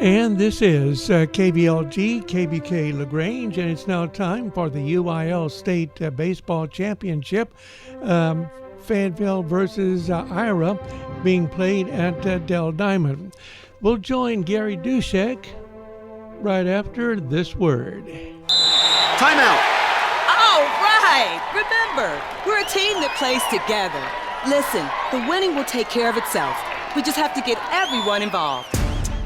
And this is KVLG-KBUK LaGrange, and it's now time for the UIL State Baseball Championship. Fayetteville versus Ira being played at Dell Diamond. We'll join Gary Dushek right after this word. Timeout! All right! Remember, we're a team that plays together. Listen, the winning will take care of itself. We just have to get everyone involved.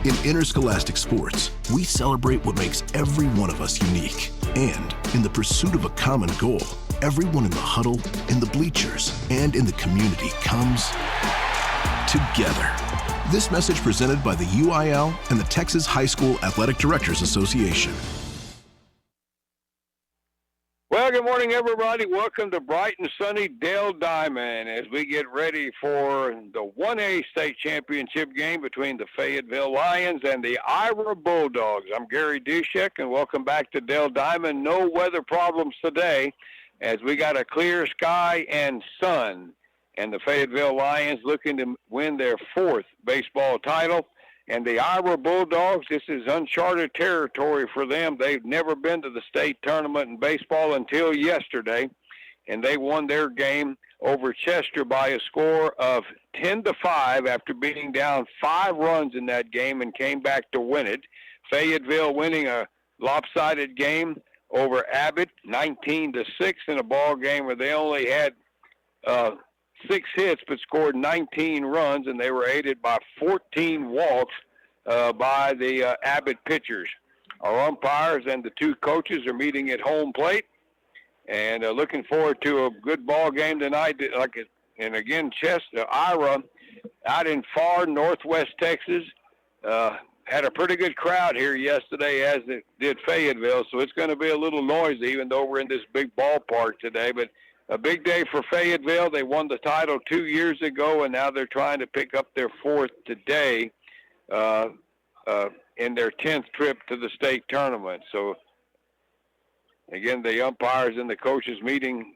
In interscholastic sports, we celebrate what makes every one of us unique. And in the pursuit of a common goal, everyone in the huddle, in the bleachers, and in the community comes together. This message presented by the UIL and the Texas High School Athletic Directors Association. Well, good morning, everybody. Welcome to bright and sunny Dell Diamond as we get ready for the 1A state championship game between the Fayetteville Lions and the Ira Bulldogs. I'm Gary Dushek, and welcome back to Dell Diamond. No weather problems today as we got a clear sky and sun. And the Fayetteville Lions looking to win their fourth baseball title. And the Ira Bulldogs, this is uncharted territory for them. They've never been to the state tournament in baseball until yesterday, and they won their game over Chester by a score of 10-5 after being down 5 runs in that game and came back to win it. Fayetteville winning a lopsided game over Abbott, 19-6 in a ball game where they only had 6 hits but scored 19 runs, and they were aided by 14 walks by the Abbott pitchers. Our umpires and the 2 coaches are meeting at home plate, and looking forward to a good ball game tonight. And again, Ira out in far northwest Texas had a pretty good crowd here yesterday, as it did Fayetteville, so it's going to be a little noisy even though we're in this big ballpark today. But a big day for Fayetteville. They won the title 2 years ago, and now they're trying to pick up their 4th today in their 10th trip to the state tournament. So, again, the umpires and the coaches meeting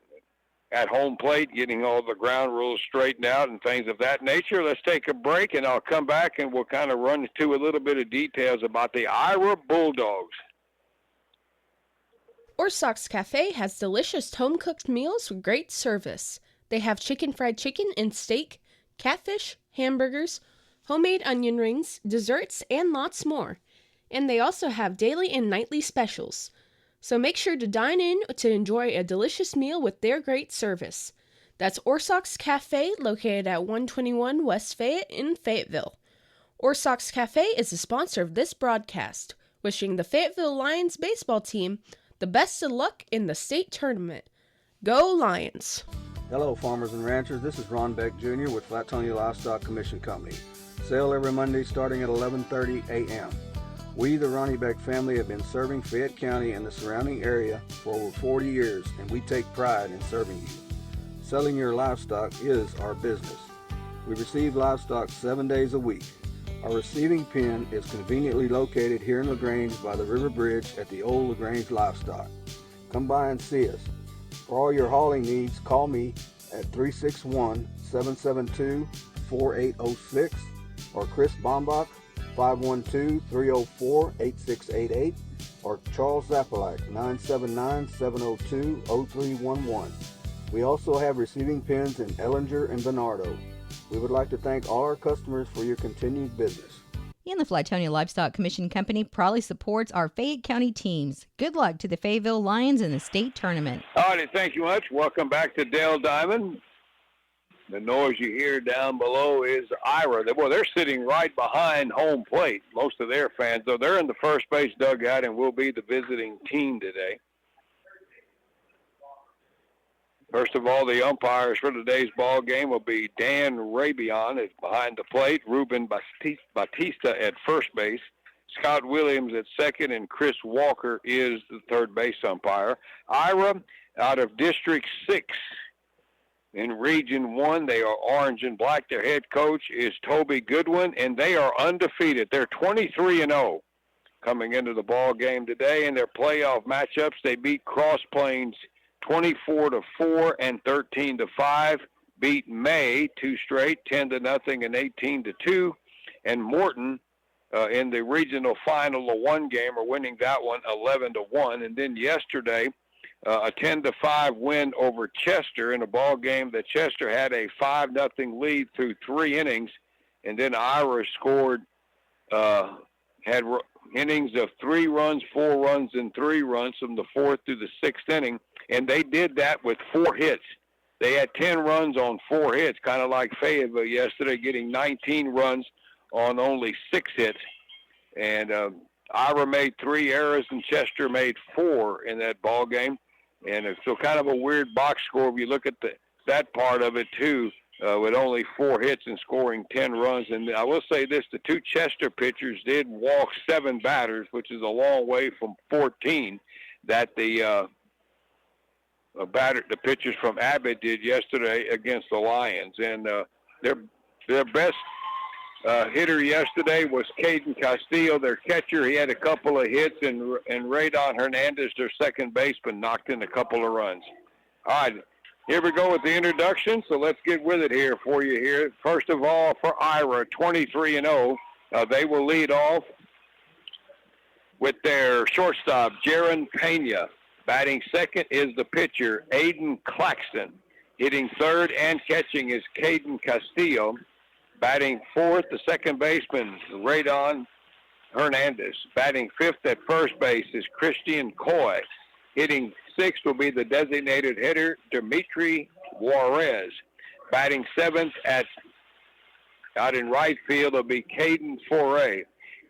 at home plate, getting all the ground rules straightened out and things of that nature. Let's take a break, and I'll come back, and we'll kind of run through a little bit of details about the Ira Bulldogs. Orsock's Cafe has delicious home-cooked meals with great service. They have fried chicken and steak, catfish, hamburgers, homemade onion rings, desserts, and lots more. And they also have daily and nightly specials. So make sure to dine in to enjoy a delicious meal with their great service. That's Orsock's Cafe, located at 121 West Fayette in Fayetteville. Orsock's Cafe is the sponsor of this broadcast, wishing the Fayetteville Lions baseball team the best of luck in the state tournament. Go Lions! Hello, farmers and ranchers. This is Ron Beck Jr. with Flatonia Livestock Commission Company. Sale every Monday starting at 11:30 a.m. We, the Ronnie Beck family, have been serving Fayette County and the surrounding area for over 40 years, and we take pride in serving you. Selling your livestock is our business. We receive livestock 7 days a week. Our receiving pen is conveniently located here in LaGrange by the River Bridge at the old LaGrange Livestock. Come by and see us. For all your hauling needs, call me at 361-772-4806 or Chris Bombach, 512-304-8688, or Charles Zapalak, 979-702-0311. We also have receiving pens in Ellinger and Bernardo. We would like to thank all our customers for your continued business. And the Flatonia Livestock Commission Company proudly supports our Fayette County teams. Good luck to the Fayetteville Lions in the state tournament. All right, thank you much. Welcome back to Dell Diamond. The noise you hear down below is Ira. They're sitting right behind home plate, most of their fans, though they're in the first base dugout and will be the visiting team today. First of all, the umpires for today's ball game will be Dan Rabion is behind the plate, Ruben Batista at first base, Scott Williams at second, and Chris Walker is the third base umpire. Ira out of District 6 in Region 1. They are orange and black. Their head coach is Toby Goodwin, and they are undefeated. They're 23-0 coming into the ball game today. In their playoff matchups, they beat Cross Plains 24-4 and 13-5, beat May 2 straight, 10-0 and 18-2, and Morton in the regional final, the one game, or winning that one 11-1. And then yesterday, a 10-5 win over Chester in a ball game that Chester had a 5-0 lead through 3 innings, and then Ira scored, had innings of 3 runs, 4 runs, and 3 runs from the 4th through the 6th inning, and they did that with 4 hits. They had 10 runs on 4 hits, kind of like Fayetteville yesterday, getting 19 runs on only 6 hits. And Ira made 3 errors, and Chester made 4 in that ball game. And it's so kind of a weird box score if you look at that part of it, too, with only 4 hits and scoring 10 runs. And I will say this, the 2 Chester pitchers did walk 7 batters, which is a long way from 14 that the pitchers from Abbott did yesterday against the Lions. And their best hitter yesterday was Caden Castillo, their catcher. He had a couple of hits, and Radon Hernandez, their second baseman, knocked in a couple of runs. All right, here we go with the introduction, so let's get with it here for you here. First of all, for Ira, 23-0, they will lead off with their shortstop, Jaron Pena. Batting second is the pitcher, Aiden Claxton. Hitting third and catching is Caden Castillo. Batting fourth, the second baseman, Radon Hernandez. Batting fifth at first base is Christian Coy. Hitting sixth will be the designated hitter, Dimitri Juarez. Batting seventh out in right field will be Caden Foray.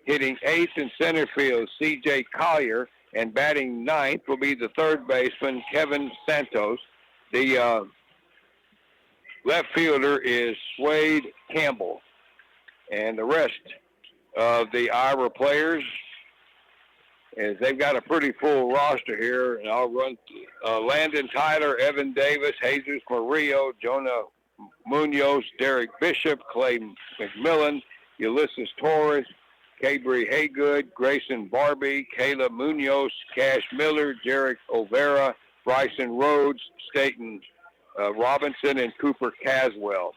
Hitting eighth in center field, C.J. Collier. And batting ninth will be the third baseman, Kevin Santos. The left fielder is Swade Campbell. And the rest of the Ira players, is they've got a pretty full roster here. And I'll run Landon Tyler, Evan Davis, Jesus Murillo, Jonah Munoz, Derek Bishop, Clay McMillan, Ulysses Torres, Cabry Haygood, Grayson Barbie, Kayla Munoz, Cash Miller, Jarek Overa, Bryson Rhodes, Staten Robinson, and Cooper Caswell.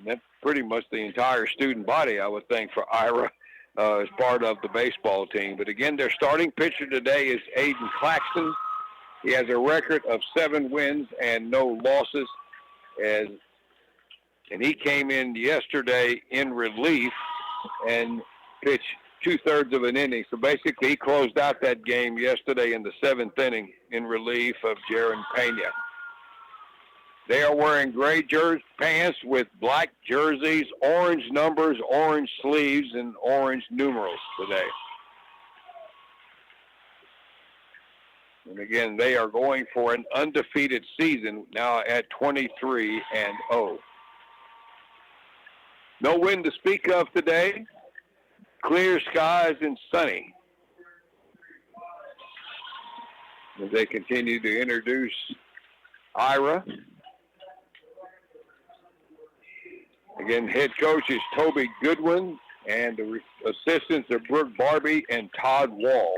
That's pretty much the entire student body, I would think, for Ira as part of the baseball team. But again, their starting pitcher today is Aiden Claxton. He has a record of 7 wins and no losses. And he came in yesterday in relief and pitched 2/3 of an inning. So basically, he closed out that game yesterday in the 7th inning in relief of Jaron Pena. They are wearing gray pants with black jerseys, orange numbers, orange sleeves, and orange numerals today. And again, they are going for an undefeated season now at 23-0. No wind to speak of today. Clear skies and sunny. As they continue to introduce Ira. Again, head coach is Toby Goodwin, and the assistants are Brooke Barbie and Todd Wall.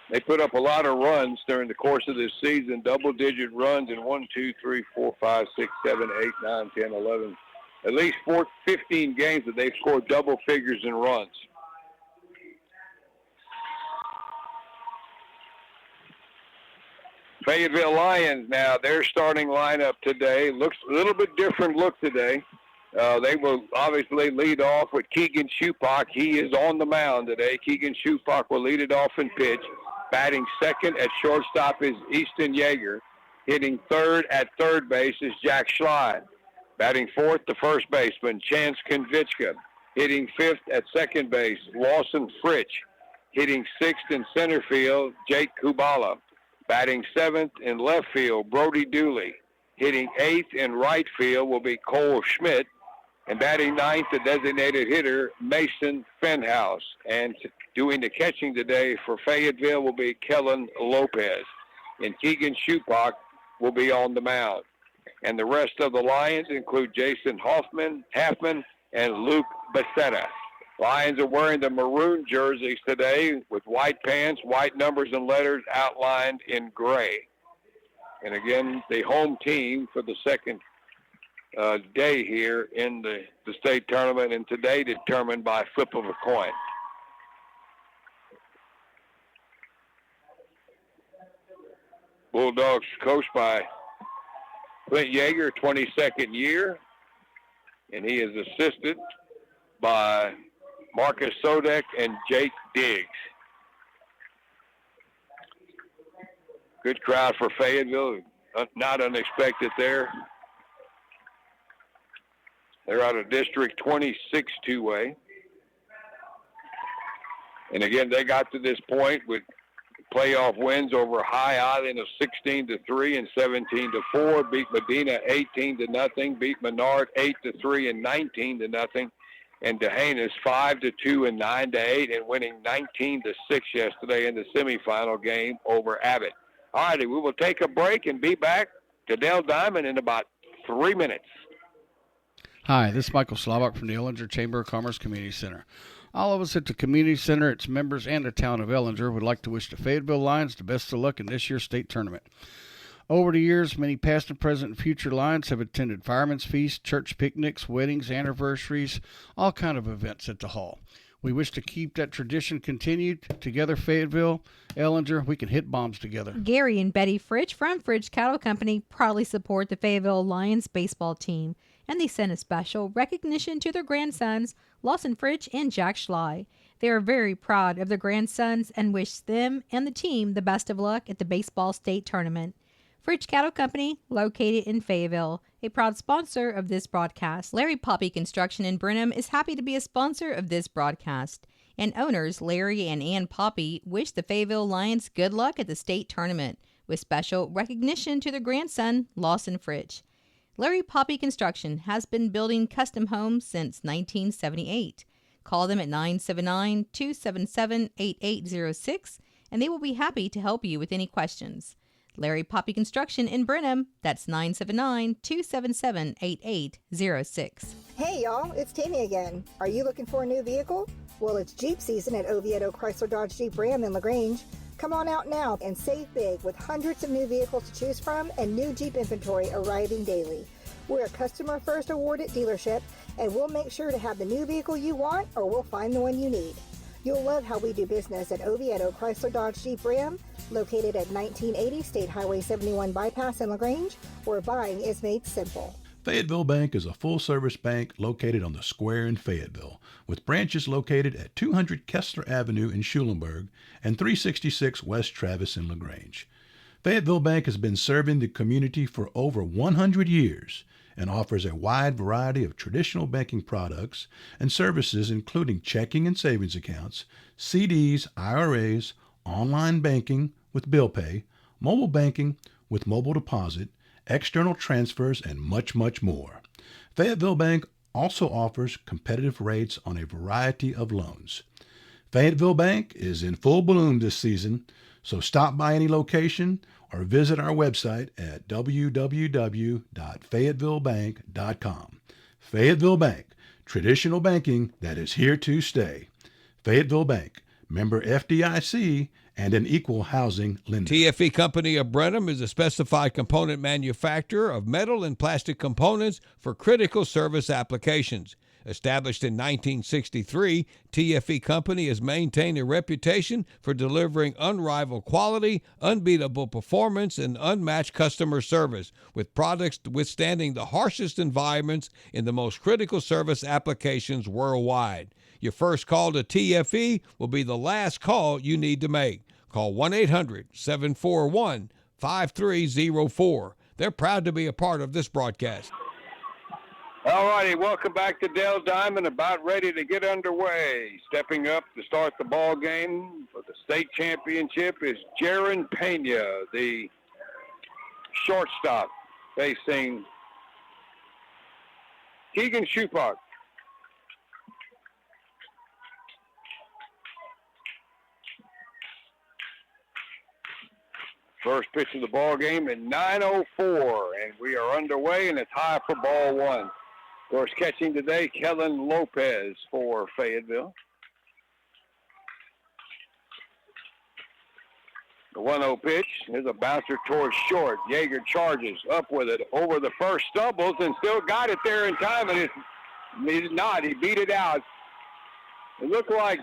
They put up a lot of runs during the course of this season, double-digit runs in 1, 2, 3, 4, 5, 6, 7, 8, 9, 10, 11. At least 15 games that they've scored double figures in runs. Fayetteville Lions now, their starting lineup today looks a little bit different look today. They will obviously lead off with Keegan Shupak. He is on the mound today. Keegan Shupak will lead it off and pitch. Batting second at shortstop is Easton Yeager. Hitting third at third base is Jack Schley. Batting fourth, the first baseman, Chance Konvichka. Hitting fifth at second base, Lawson Fritch. Hitting sixth in center field, Jake Kubala. Batting seventh in left field, Brody Dooley. Hitting eighth in right field will be Cole Schmidt. And batting ninth, the designated hitter, Mason Fenhouse. And doing the catching today for Fayetteville will be Kellen Lopez. And Keegan Shupak will be on the mound. And the rest of the Lions include Jason Halfman, and Luke Becerra. Lions are wearing the maroon jerseys today with white pants, white numbers and letters outlined in gray. And again, the home team for the second day here in the state tournament, and today determined by flip of a coin. Bulldogs coached by Clint Yeager, 22nd year, and he is assisted by Marcus Sodek and Jake Diggs. Good crowd for Fayetteville, not unexpected there. They're out of District 26 two-way. And again, they got to this point with playoff wins over High Island of 16-3 and 17-4. Beat Medina 18-0. Beat Menard 8-3 and 19-0. And Dehanas 5-2 and 9-8, and winning 19-6 yesterday in the semifinal game over Abbott. All righty, we will take a break and be back to Dell Diamond in about 3 minutes. Hi, this is Michael Slobach from the Ellinger Chamber of Commerce Community Center. All of us at the Community Center, its members, and the town of Ellinger would like to wish the Fayetteville Lions the best of luck in this year's state tournament. Over the years, many past and present and future Lions have attended Fireman's Feast, church picnics, weddings, anniversaries, all kind of events at the Hall. We wish to keep that tradition continued. Together, Fayetteville, Ellinger, we can hit bombs together. Gary and Betty Fridge from Fridge Cattle Company proudly support the Fayetteville Lions baseball team, and they send a special recognition to their grandsons, Lawson Fridge and Jack Schley. They are very proud of their grandsons and wish them and the team the best of luck at the baseball state tournament. Fridge Cattle Company, located in Fayetteville, a proud sponsor of this broadcast. Larry Poppy Construction in Brenham is happy to be a sponsor of this broadcast. And owners Larry and Ann Poppy wish the Fayetteville Lions good luck at the state tournament, with special recognition to their grandson, Lawson Fridge. Larry Poppy Construction has been building custom homes since 1978. Call them at 979-277-8806, and they will be happy to help you with any questions. Larry Poppy Construction in Brenham, that's 979-277-8806. Hey y'all, it's Tammy again. Are you looking for a new vehicle? Well, it's Jeep season at Oviedo Chrysler Dodge Jeep Ram in LaGrange. Come on out now and save big with hundreds of new vehicles to choose from and new Jeep inventory arriving daily. We're a customer first awarded dealership, and we'll make sure to have the new vehicle you want, or we'll find the one you need. You'll love how we do business at Oviedo Chrysler Dodge Jeep Ram, located at 1980 State Highway 71 Bypass in LaGrange, where buying is made simple. Fayetteville Bank is a full-service bank located on the square in Fayetteville, with branches located at 200 Kessler Avenue in Schulenburg and 366 West Travis in LaGrange. Fayetteville Bank has been serving the community for over 100 years and offers a wide variety of traditional banking products and services, including checking and savings accounts, CDs, IRAs, online banking with bill pay, mobile banking with mobile deposit, external transfers, and much, much more. Fayetteville Bank also offers competitive rates on a variety of loans. Fayetteville Bank is in full bloom this season, so stop by any location or visit our website at www.fayettevillebank.com. Fayetteville Bank, traditional banking that is here to stay. Fayetteville Bank, member FDIC, and an equal housing lender. TFE Company of Brenham is a specified component manufacturer of metal and plastic components for critical service applications. Established in 1963, TFE Company has maintained a reputation for delivering unrivaled quality, unbeatable performance, and unmatched customer service, with products withstanding the harshest environments in the most critical service applications worldwide. Your first call to TFE will be the last call you need to make. Call 1-800-741-5304. They're proud to be a part of this broadcast. All righty, welcome back to Dell Diamond, about ready to get underway. Stepping up to start the ball game for the state championship is Jaron Pena, the shortstop, facing Keegan Schupak. First pitch of the ball game at 9:04, and we are underway, and it's high for ball one. Of course, catching today, Kellen Lopez for Fayetteville. The 1-0 pitch. Here's a bouncer towards short. Yeager charges up with it over the first, stumbles, and still got it there in time, and he did not. He beat it out. It looked like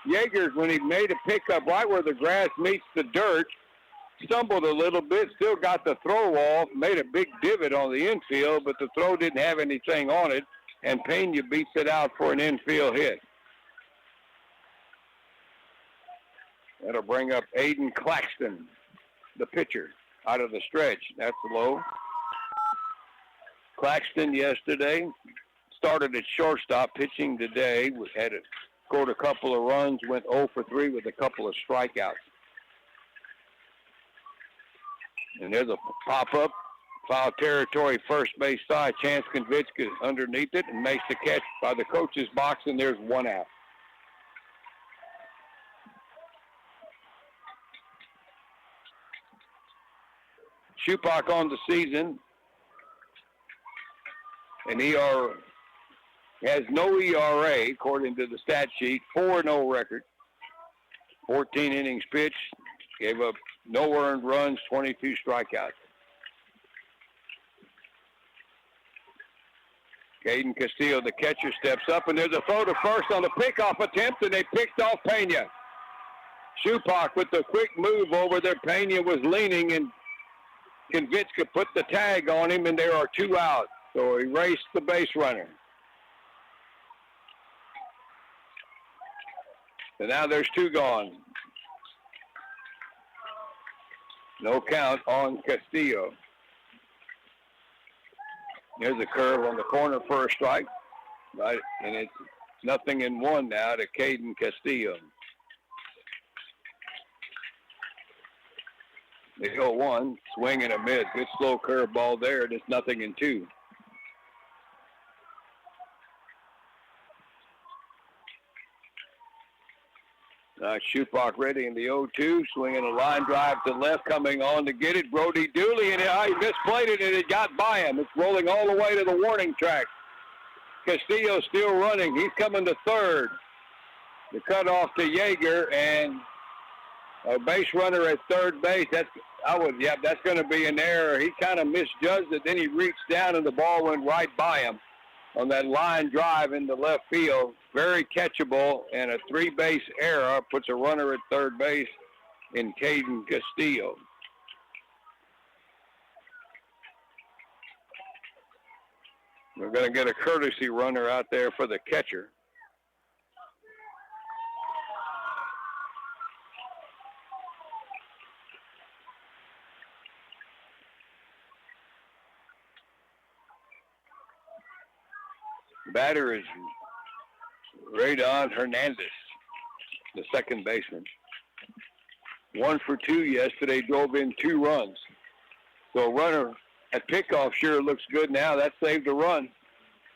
Yeager, when he made a pickup right where the grass meets the dirt, stumbled a little bit, still got the throw off, made a big divot on the infield, but the throw didn't have anything on it, and Pena beats it out for an infield hit. That'll bring up Aiden Claxton, the pitcher, out of the stretch. That's low. Claxton yesterday started at shortstop, pitching today. Scored a couple of runs, went 0 for 3 with a couple of strikeouts. And there's a pop-up, foul territory, first base side. Chance Konvichka underneath it and makes the catch by the coach's box, and there's one out. Shupak on the season, and has no ERA, according to the stat sheet, 4-0 record, 14 innings pitched, gave up no earned runs, 22 strikeouts. Caden Castillo, the catcher, steps up, and there's a throw to first on the pickoff attempt, and they picked off Pena. Shupak with the quick move over there. Pena was leaning, and Konvichka put the tag on him, and there are 2 out. So he raced the base runner. And now there's 2 gone. No count on Castillo. There's a curve on the corner for a strike. Right, and it's 0-1 now to Caden Castillo. The 0-1, swing and a miss. Good slow curve ball there, and it's 0-2. Shupak ready in the 0-2, swinging a line drive to left, coming on to get it. Brody Dooley, and he misplayed it, and it got by him. It's rolling all the way to the warning track. Castillo still running. He's coming to third. The cutoff to Yeager, and a base runner at third base. That's going to be an error. He kind of misjudged it. Then he reached down, and the ball went right by him on that line drive into left field. Very catchable, and a 3-base error puts a runner at third base in Caden Castillo. We're going to get a courtesy runner out there for the catcher. Batter is Radon Hernandez, the second baseman. 1 for 2 yesterday, drove in 2 runs. So runner at pickoff sure looks good now. That saved a run.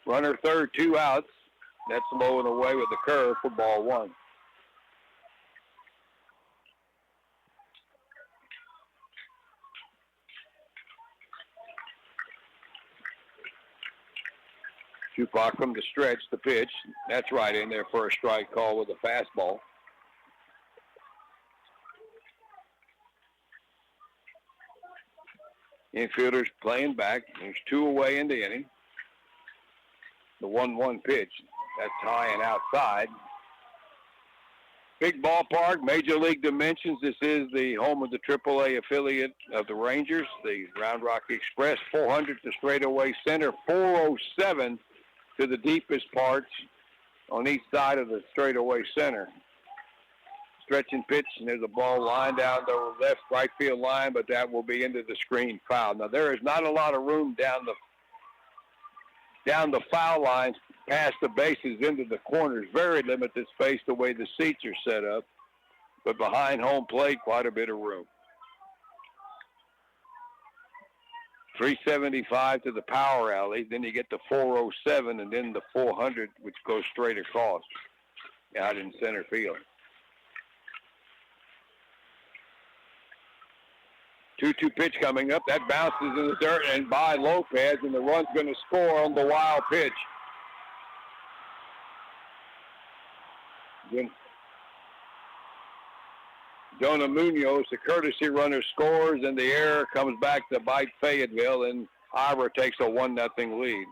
Runner third, 2 outs. That's low and away with the curve for ball 1. Shupak from the stretch, the pitch. That's right in there for a strike call with a fastball. Infielders playing back. There's 2 away in the inning. The 1-1 pitch. That's high and outside. Big ballpark, major league dimensions. This is the home of the AAA affiliate of the Rangers, the Round Rock Express. 400 to straightaway center, 407 to the deepest parts on each side of the straightaway center. Stretch and pitch, and there's a ball line down the left right field line, but that will be into the screen foul. Now there is not a lot of room down the foul lines past the bases into the corners. Very limited space the way the seats are set up, but behind home plate, quite a bit of room. 375 to the power alley. Then you get the 407 and then the 400, which goes straight across out in center field. 2-2 pitch coming up. That bounces in the dirt and by Lopez, and the run's going to score on the wild pitch. Jonah Munoz, the courtesy runner, scores, and the error comes back to bite Fayetteville, and Ira takes a 1-0 lead.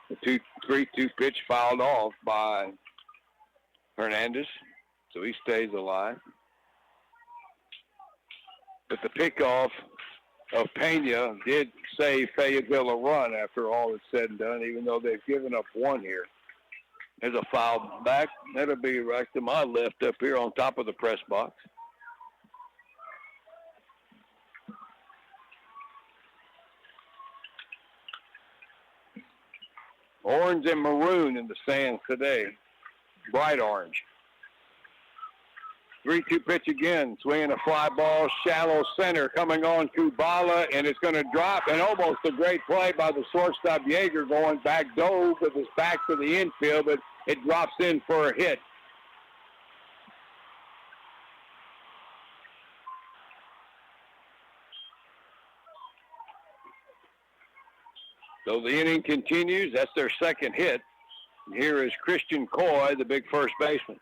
The 3-2 pitch fouled off by Hernandez, so he stays alive. But the pickoff of Pena did save Fayetteville a run after all is said and done, even though they've given up one here. There's a foul back. That'll be right to my left up here on top of the press box. Orange and maroon in the stands today. Bright orange. 3-2 pitch again, swinging a fly ball, shallow center, coming on Kubala, and it's going to drop, and almost a great play by the shortstop Yeager, going back, dove with his back to the infield, but it drops in for a hit. So the inning continues. That's their second hit. And here is Christian Coy, the big first baseman.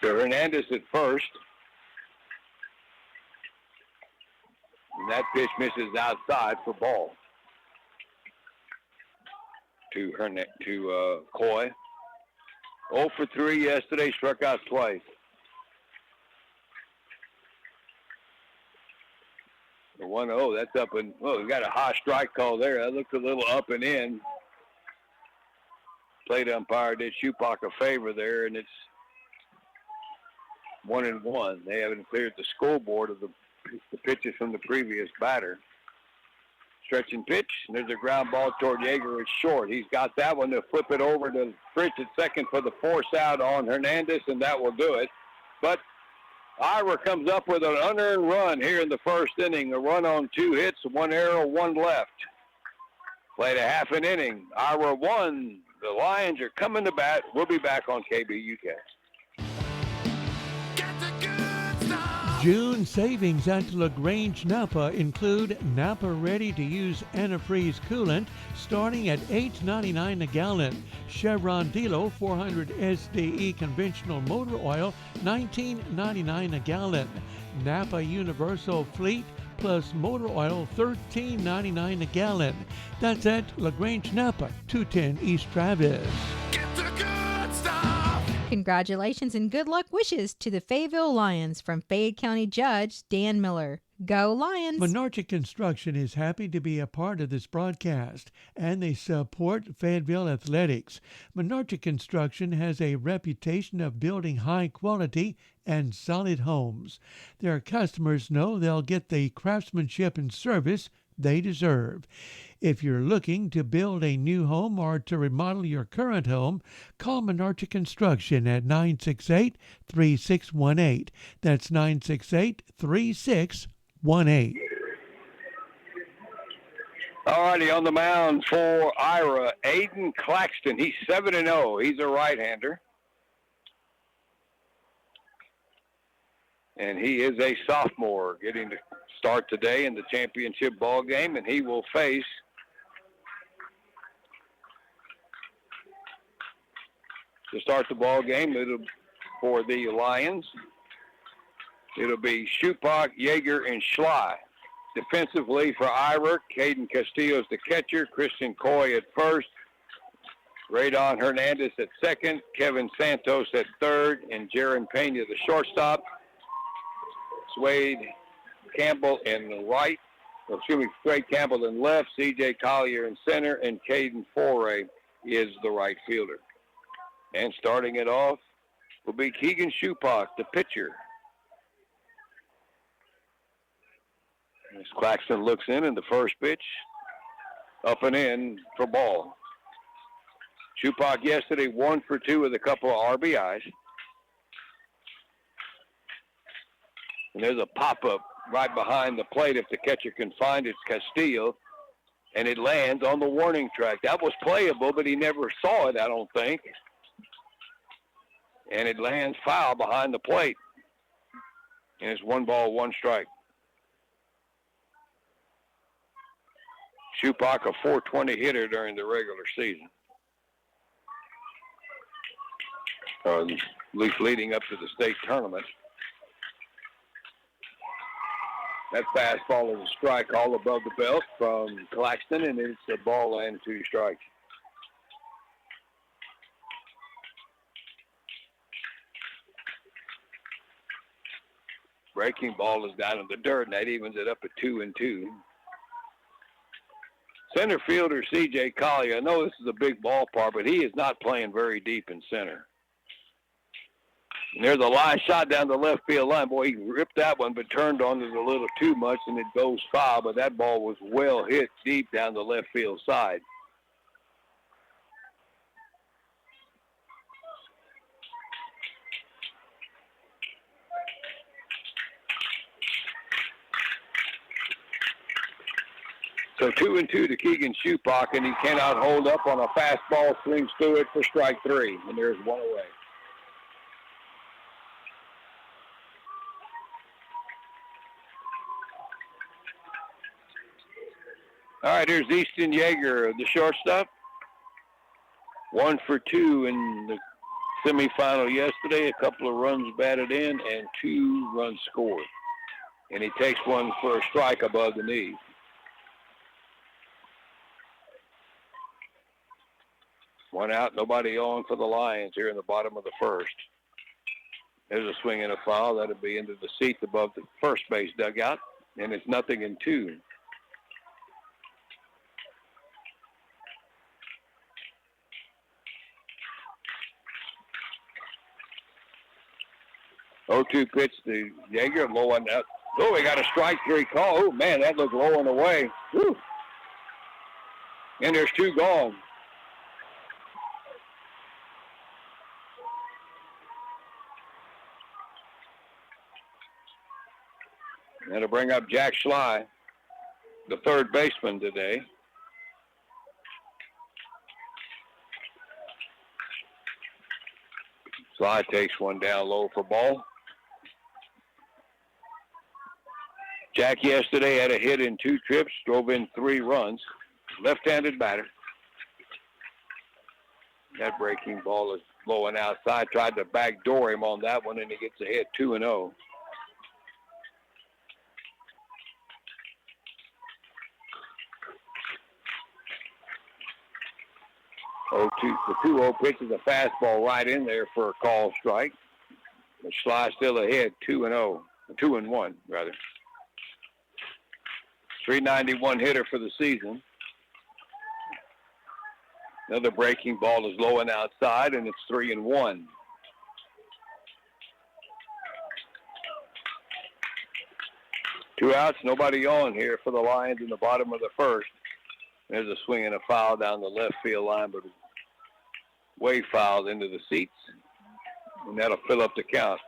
So Hernandez at first. And that pitch misses outside for ball. To Coy. 0 for 3 yesterday, struck out twice. The 1-0, that's up and, well, we got a high strike call there. That looked a little up and in. Plate umpire did Shupak a favor there, and it's 1-1. They haven't cleared the scoreboard of the pitches from the previous batter. Stretch and pitch, and there's a ground ball toward Yeager. It's short. He's got that one to flip it over to Fritz at second for the force out on Hernandez, and that will do it. But Ira comes up with an unearned run here in the first inning. A run on 2 hits, 1 error, 1 left. Played a half an inning. Ira won. The Lions are coming to bat. We'll be back on KBUK. June savings at LaGrange Napa include Napa ready-to-use antifreeze coolant starting at $8.99 a gallon. Chevron Delo 400 SDE conventional motor oil, $19.99 a gallon. Napa Universal Fleet plus motor oil, $13.99 a gallon. That's at LaGrange Napa, 210 East Travis. Congratulations and good luck wishes to the Fayetteville Lions from Fayette County Judge Dan Miller. Go Lions! Menarche Construction is happy to be a part of this broadcast, and they support Fayetteville athletics. Menarche Construction has a reputation of building high quality and solid homes. Their customers know they'll get the craftsmanship and service they deserve. If you're looking to build a new home or to remodel your current home, call Menarche Construction at 968-3618. That's 968-3618. All righty, on the mound for Ira, Aiden Claxton. He's 7-0. He's a right-hander. And he is a sophomore getting to start today in the championship ball game, and he will face to start the ball game. For the Lions, it'll be Shupak, Yeager, and Schley. Defensively for Ira, Caden Castillo's the catcher, Christian Coy at first, Radon Hernandez at second, Kevin Santos at third, and Jaron Pena the shortstop. Swade Campbell in the right, Swade Campbell in left, C.J. Collier in center, and Caden Foray is the right fielder. And starting it off will be Keegan Shupak, the pitcher. As Claxton looks in the first pitch, up and in for ball. Shupak yesterday 1 for 2 with a couple of RBIs. And there's a pop-up right behind the plate. If the catcher can find it, Castillo, and it lands on the warning track. That was playable, but he never saw it, I don't think. And it lands foul behind the plate. And it's 1 ball, 1 strike. KVUK, a .420 hitter during the regular season. At least leading up to the state tournament. That fastball is a strike all above the belt from Claxton, and it's a ball and 2 strikes. Breaking ball is down in the dirt, and that evens it up at 2-2. Center fielder C.J. Collier, I know this is a big ballpark, but he is not playing very deep in center. And there's a line shot down the left field line. Boy, he ripped that one, but turned on it a little too much, and it goes foul. But that ball was well hit deep down the left field side. So 2-2 to Keegan KVUK, and he cannot hold up on a fastball, swings through it for strike 3, and there's 1 away. All right, here's Easton Yeager, the shortstop. 1 for 2 in the semifinal yesterday. A couple of runs batted in and 2 runs scored. And he takes one for a strike above the knee. One out, nobody on for the Lions here in the bottom of the first. There's a swing and a foul. That'll be into the seats above the first base dugout. And it's 0-2. Oh, 2 pitch to Yeager, low on that. Oh, he got a strike 3 call. Oh, man, that looked low and away. Woo. And there's 2 gone. That'll bring up Jack Schley, the third baseman today. Schley takes one down low for ball. Jack yesterday had a hit in 2 trips, drove in 3 runs. Left-handed batter. That breaking ball is low and outside. Tried to backdoor him on that one, and he gets a hit 2-0. The 2-0 pitch is a fastball right in there for a call strike. But Schley still ahead, 2-0, 2-1 rather. 391 hitter for the season. Another breaking ball is low and outside, and it's 3-1. Two outs, nobody on here for the Lions in the bottom of the first. There's a swing and a foul down the left field line, but way fouled into the seats, and that'll fill up the count.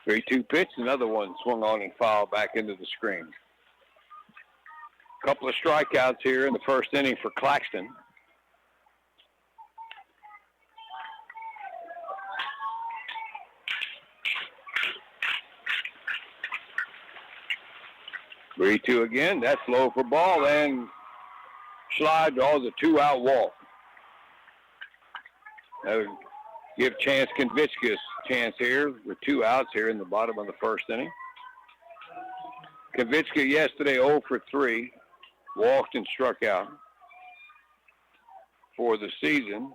Three-two pitch, another one swung on and fouled back into the screen. Couple of strikeouts here in the first inning for Claxton. Three-two again. That's low for ball, and Schley draws a 2-out walk. That'll give Chance Konvichka a chance here with 2 outs here in the bottom of the first inning. Konvichka yesterday 0 for 3. Walked and struck out for the season.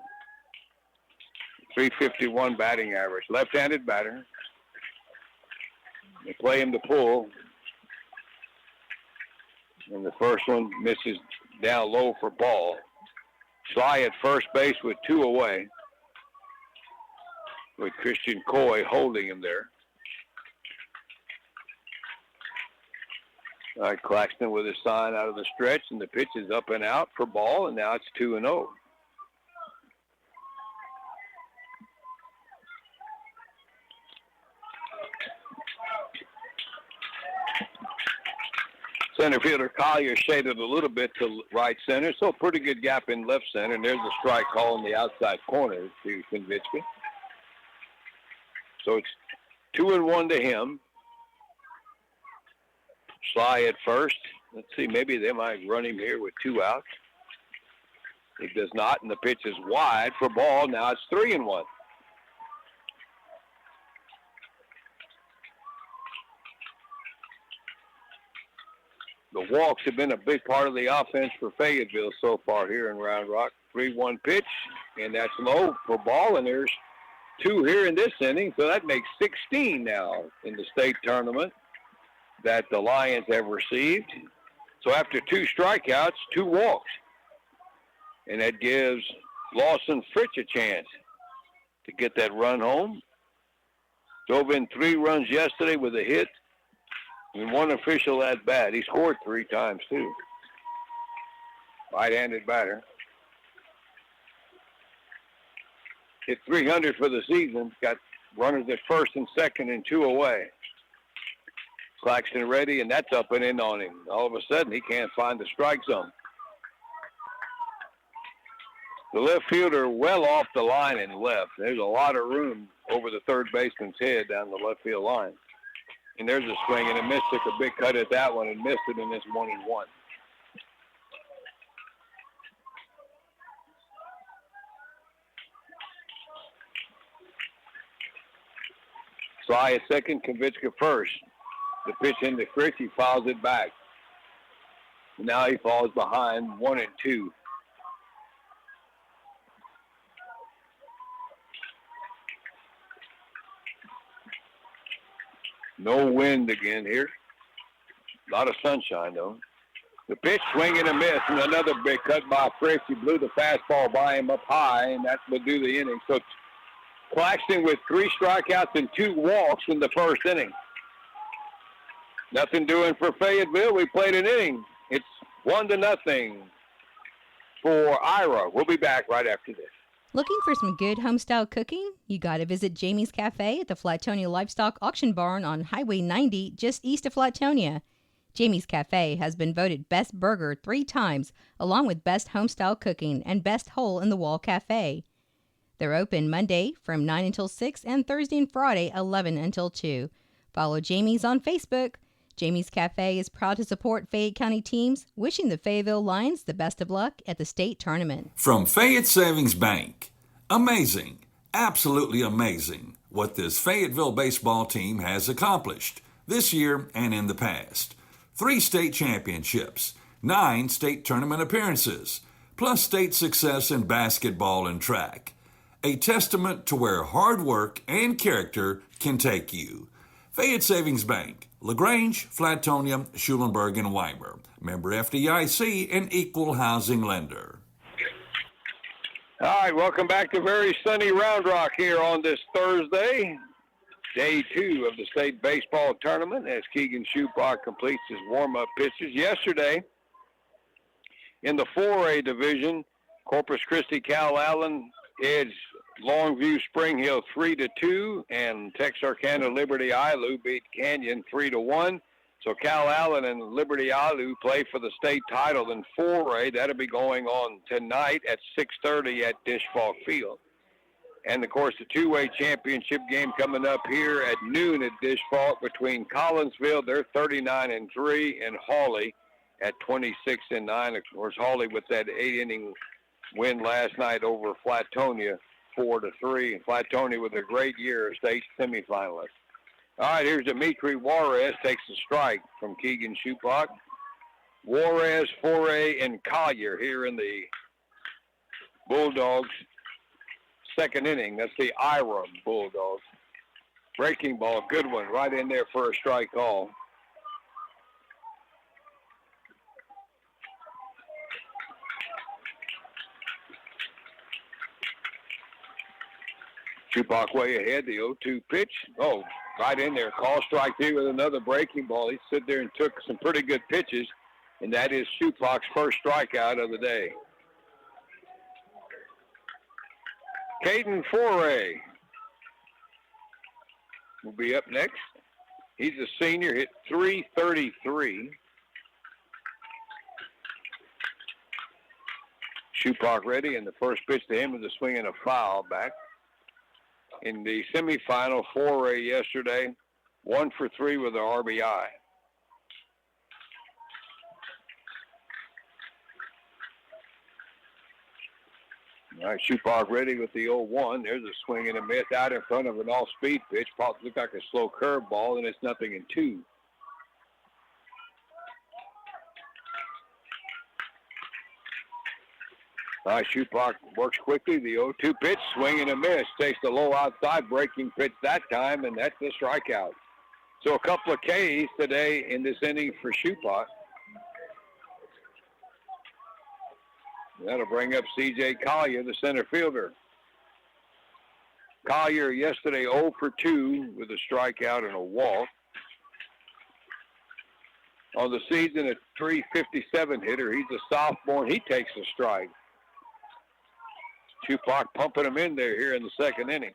351 batting average. Left-handed batter. They play him to pull. And the first one misses down low for ball. Schley at first base with 2 away. With Christian Coy holding him there. All right, Claxton with his sign out of the stretch, and the pitch is up and out for ball, and now it's 2-0. Center fielder Collier shaded a little bit to right center, so pretty good gap in left center. And there's a strike call in the outside corner to Konvitsky. So it's 2-1 to him. Sly at first. Let's see, maybe they might run him here with 2 outs. He does not, and the pitch is wide for ball. Now it's 3-1. The walks have been a big part of the offense for Fayetteville so far here in Round Rock. 3-1 pitch, and that's low for ball, and there's 2 here in this inning, so that makes 16 now in the state tournament that the Lions have received. So after 2 strikeouts, 2 walks, and that gives Lawson Fritch a chance to get that run home. Drove in 3 runs yesterday with a hit. And 1 official at bat. He scored 3 times, too. Right-handed batter. Hit 300 for the season. Got runners at first and second and 2 away. Claxton ready, and that's up and in on him. All of a sudden, he can't find the strike zone. The left fielder well off the line and left. There's a lot of room over the third baseman's head down the left field line. And there's a swing and a miss. Took a big cut at that one and missed it, and it's 1-1. Sly at second, Konvitsky first. The pitch into Fritz, he fouls it back. Now he falls behind 1-2. No wind again here. A lot of sunshine, though. The pitch, swing and a miss, and another big cut by Fritz. He blew the fastball by him up high, and that would do the inning. So Claxton with 3 strikeouts and 2 walks in the first inning. Nothing doing for Fayetteville. We played an inning. It's 1-0 for Ira. We'll be back right after this. Looking for some good home-style cooking? You got to visit Jamie's Cafe at the Flatonia Livestock Auction Barn on Highway 90, just east of Flatonia. Jamie's Cafe has been voted Best Burger 3 times, along with Best Home-Style Cooking and Best Hole-in-the-Wall Cafe. They're open Monday from 9 until 6 and Thursday and Friday 11 until 2. Follow Jamie's on Facebook. Jamie's Cafe is proud to support Fayette County teams, wishing the Fayetteville Lions the best of luck at the state tournament. From Fayette Savings Bank, amazing, absolutely amazing what this Fayetteville baseball team has accomplished this year and in the past. 3 state championships, 9 state tournament appearances, plus state success in basketball and track. A testament to where hard work and character can take you. Fayette Savings Bank, LaGrange, Flatonia, Schulenburg, and Weimer. Member FDIC and equal housing lender. All right, welcome back to very sunny Round Rock here on this Thursday, day 2 of the state baseball tournament as Keegan Schupak completes his warm-up pitches. Yesterday, in the 4A division, Corpus Christi Cal Allen edged Longview Spring Hill 3-2, and Texarkana Liberty Ilu beat Canyon 3-1. So Cal Allen and Liberty Ilu play for the state title in 4A. That'll be going on tonight at 6:30 at Dishfalk Field. And, of course, the 2A championship game coming up here at noon at Dishfalk between Collinsville, they're 39-3, and Hawley at 26-9. Of course, Hawley with that 8-inning win last night over Flatonia, 4-3. And Flatonia with a great year, state semifinalist. All right, here's Dimitri Juarez, takes a strike from Keegan Schupak. Juarez, 4A, and Collier here in the Bulldogs' second inning. That's the Ira Bulldogs. Breaking ball, good one, right in there for a strike call. Schupak way ahead, the 0-2 pitch. Oh, Right in there. Call strike three with another breaking ball. He stood there and took some pretty good pitches, and that is Shupak's first strikeout of the day. Caden Foray will be up next. He's a senior, hit .333. Shupak ready, and the first pitch to him is a swing and a foul back. In the semifinal, Foray yesterday, 1 for 3 with an RBI. All right, Shupak ready with the 0-1. There's a swing and a miss out in front of an off-speed pitch. Looked like a slow curveball, and it's 0-2. All right, Shupak works quickly. The 0-2 pitch, swing and a miss. Takes the low outside breaking pitch that time, and that's the strikeout. So a couple of Ks today in this inning for Shupak. That'll bring up C.J. Collier, the center fielder. Collier yesterday 0 for 2 with a strikeout and a walk. On the season, a .357 hitter. He's a sophomore. He takes a strike. Shupak pumping him in there here in the second inning.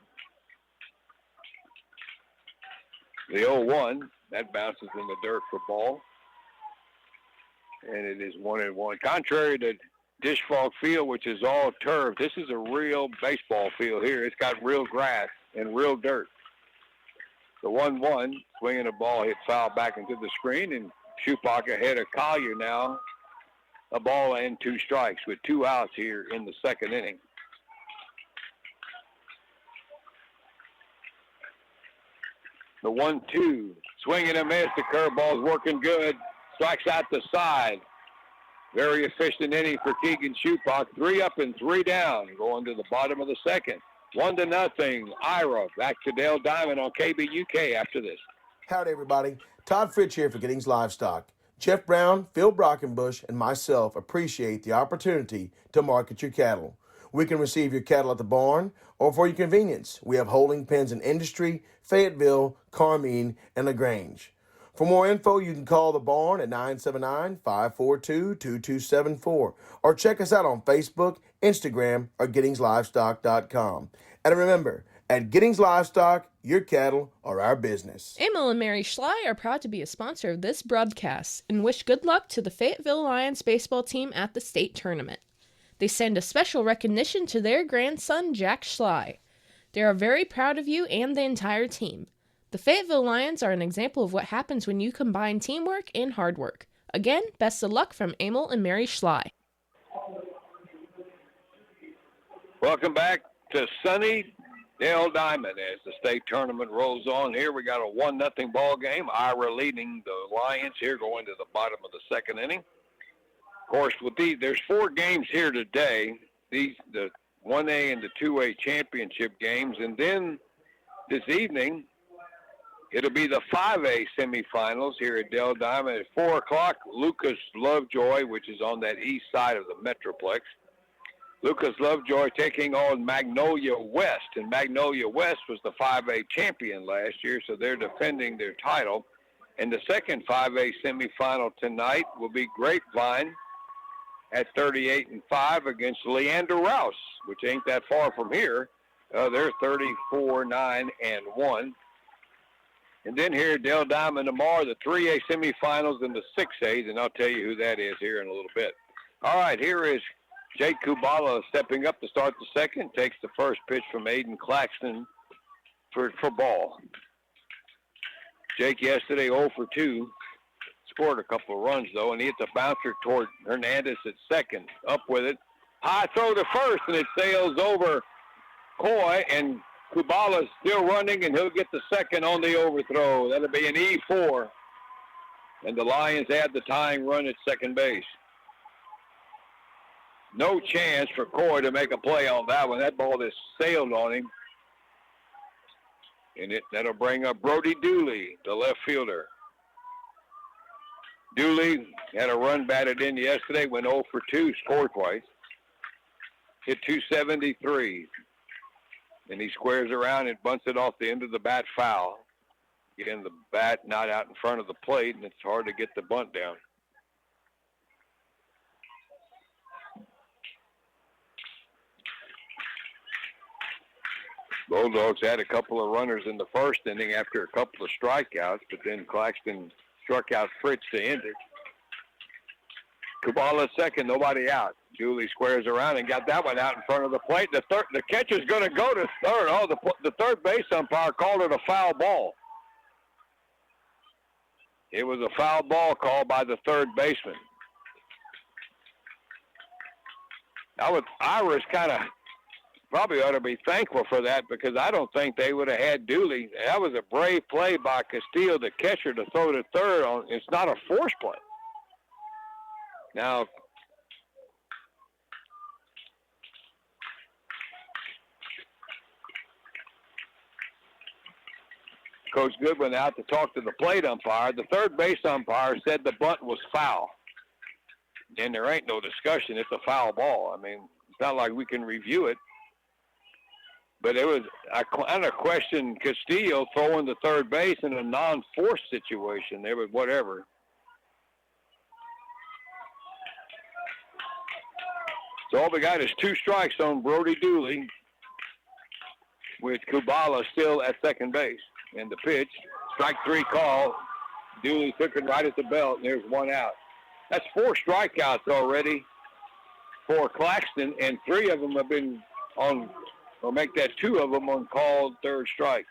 The 0-1, that bounces in the dirt for ball. And it is 1-1. Contrary to Dishfalk Field, which is all turf, this is a real baseball field here. It's got real grass and real dirt. The 1-1, swinging the ball, hit foul back into the screen, and Shupak ahead of Collier now. A ball and 2 strikes with 2 outs here in the second inning. The 1-2, swing and a miss. The curveball's working good. Strikes out the side. Very efficient inning for Keegan Shupak. 3 up and 3 down, going to the bottom of the second. 1-0. Ira back to Dale Diamond on KBUK after this. Howdy, everybody. Todd Fritsch here for Giddings Livestock. Jeff Brown, Phil Brockenbush, and myself appreciate the opportunity to market your cattle. We can receive your cattle at the barn or for your convenience. We have holding pens in Industry, Fayetteville, Carmine, and LaGrange. For more info, you can call the barn at 979-542-2274 or check us out on Facebook, Instagram, or GittingsLivestock.com. And remember, at Giddings Livestock, your cattle are our business. Emil and Mary Schley are proud to be a sponsor of this broadcast and wish good luck to the Fayetteville Lions baseball team at the state tournament. They send a special recognition to their grandson, Jack Schley. They are very proud of you and the entire team. The Fayetteville Lions are an example of what happens when you combine teamwork and hard work. Again, best of luck from Emil and Mary Schley. Welcome back to sunny Dale Diamond as the state tournament rolls on here. We got a 1-0 ball game. Ira leading the Lions here going to the bottom of the second inning. Of course, with there's 4 games here today. The 1A and the 2A championship games. And then this evening, it'll be the 5A semifinals here at Dale Diamond at 4 o'clock. Lucas Lovejoy, which is on that east side of the Metroplex. Lucas Lovejoy taking on Magnolia West. And Magnolia West was the 5A champion last year, so they're defending their title. And the second 5A semifinal tonight will be Grapevine at 38-5 against Leander Rouse, which ain't that far from here. They're 34-9-1. And then here at Dale Diamond tomorrow, the 3A semifinals and the 6As, and I'll tell you who that is here in a little bit. All right, here is Jake Kubala stepping up to start the second, takes the first pitch from Aiden Claxton for ball. Jake yesterday 0 for 2. Scored a couple of runs, though, and he hits a bouncer toward Hernandez at second. Up with it. High throw to first, and it sails over Coy, and Kubala's still running, and he'll get the second on the overthrow. That'll be an E4. And the Lions add the tying run at second base. No chance for Coy to make a play on that one. That ball just sailed on him. And that'll bring up Brody Dooley, the left fielder. Dooley had a run batted in yesterday, went 0 for 2, scored twice. Hit .273. And he squares around and bunts it off the end of the bat foul. Again, the bat not out in front of the plate, and it's hard to get the bunt down. Bulldogs had a couple of runners in the first inning after a couple of strikeouts, but then Claxton struck out Fritz to end it. Kubala second, nobody out. Dooley squares around and got that one out in front of the plate. The catcher's going to go to third. Oh, the third base umpire called it a foul ball. It was a foul ball called by the third baseman. Ira's kind of probably ought to be thankful for that, because I don't think they would have had Dooley. That was a brave play by Castillo, the catcher, to throw to third. It's not a force play. Now, Coach Goodwin out to talk to the plate umpire. The third base umpire said the bunt was foul. And there ain't no discussion. It's a foul ball. I mean, it's not like we can review it. But it was, I kind of questioned Castillo throwing the third base in a non-force situation. There was whatever. So all we got is 2 strikes on Brody Dooley, with Kubala still at second base. And the pitch, strike 3 call. Dooley took it right at the belt, and there's 1 out. That's 4 strikeouts already for Claxton, and 3 of them have been on, or make that 2 of them on called third strike.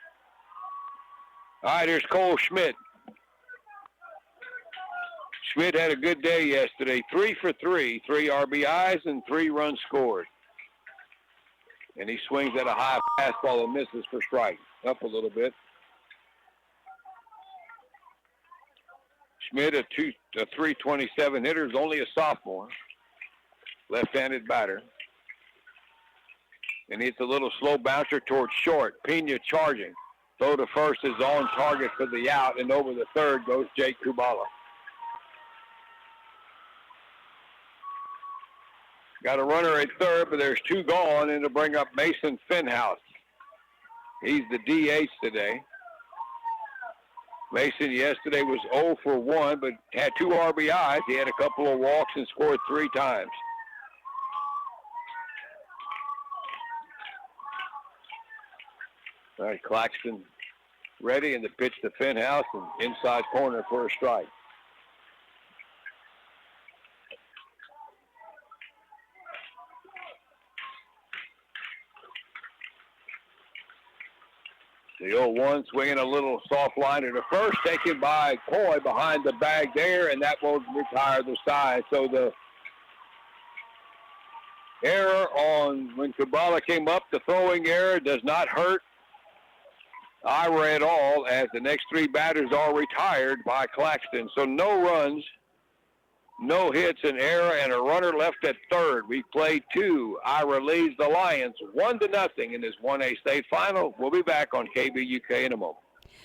All right, here's Cole Schmidt. Schmidt had a good day yesterday, 3 for 3, 3 RBIs and 3 runs scored. And he swings at a high fastball and misses for strike, up a little bit. Schmidt, a 327 hitter, is only a sophomore, left-handed batter. And it's a little slow bouncer towards short. Pena charging. Throw to first is on target for the out, and over the third goes Jake Kubala. Got a runner at third, but there's 2 gone, and to bring up Mason Finhouse. He's the DH today. Mason yesterday was 0 for 1, but had 2 RBIs. He had a couple of walks and scored 3 times. All right, Claxton ready, and the pitch to Finhouse, and inside corner for a strike. The 0-1 swinging a little soft liner to first, taken by Coy behind the bag there, and that will retire the side. So the error on when Kubala came up, the throwing error does not hurt Ira at all, as the next 3 batters are retired by Claxton. So no runs, no hits, an error, and a runner left at third. We played 2. Ira leads the Lions 1-0 in this 1A state final. We'll be back on KVUK in a moment.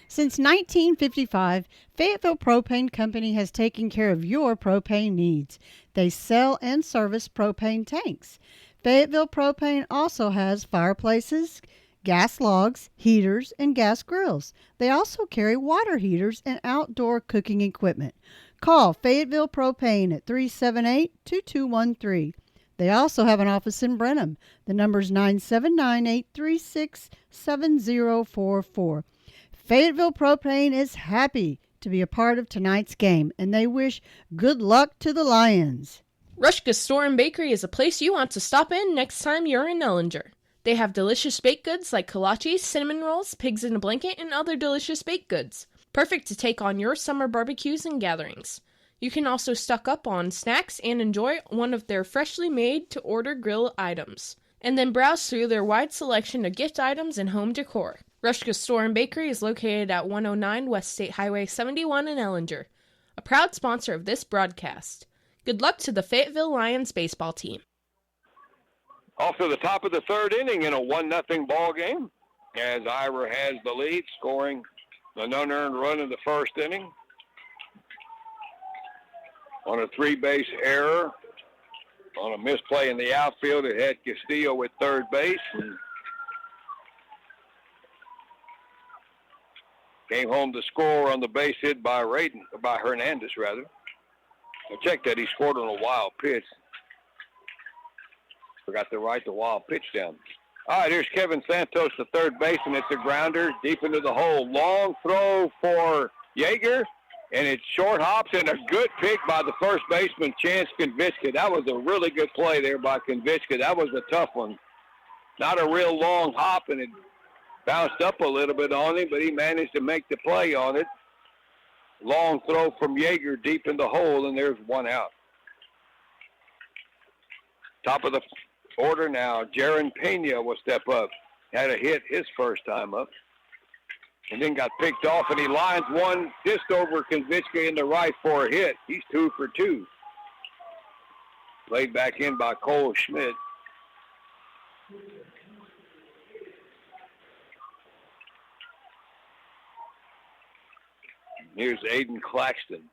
Since 1955, Fayetteville Propane Company has taken care of your propane needs. They sell and service propane tanks. Fayetteville Propane also has fireplaces, gas logs, heaters, and gas grills. They also carry water heaters and outdoor cooking equipment. Call Fayetteville Propane at 378-2213. They also have an office in Brenham. The number is 979-836-7044. Fayetteville Propane is happy to be a part of tonight's game, and they wish good luck to the Lions. Rushka's Store and Bakery is a place you want to stop in next time you're in Ellinger. They have delicious baked goods like kolaches, cinnamon rolls, pigs in a blanket, and other delicious baked goods. Perfect to take on your summer barbecues and gatherings. You can also stock up on snacks and enjoy one of their freshly made-to-order grill items, and then browse through their wide selection of gift items and home decor. Rushka's Store and Bakery is located at 109 West State Highway 71 in Ellinger, a proud sponsor of this broadcast. Good luck to the Fayetteville Lions baseball team. Off to the top of the third inning in a 1-0 ball game, as Ira has the lead, scoring an unearned run in the first inning on a 3-base error. On a misplay in the outfield, it had Castillo at third base. And Came home to score on the base hit by Hernandez, rather. I checked that. He scored on a wild pitch. Forgot to write the wild pitch down. All right, here's Kevin Santos, the third baseman. It's a grounder deep into the hole. Long throw for Yeager, and it short hops, and a good pick by the first baseman, Chance Konviska. That was a really good play there by Konviska. That was a tough one. Not a real long hop, and it bounced up a little bit on him, but he managed to make the play on it. Long throw from Yeager deep in the hole, and there's one out. Top of the order now, Jaron Pena will step up. Had a hit his first time up, and then got picked off, and he lines one just over Konviska in the right for a hit. He's 2 for 2. Played back in by Cole Schmidt. Here's Aiden Claxton.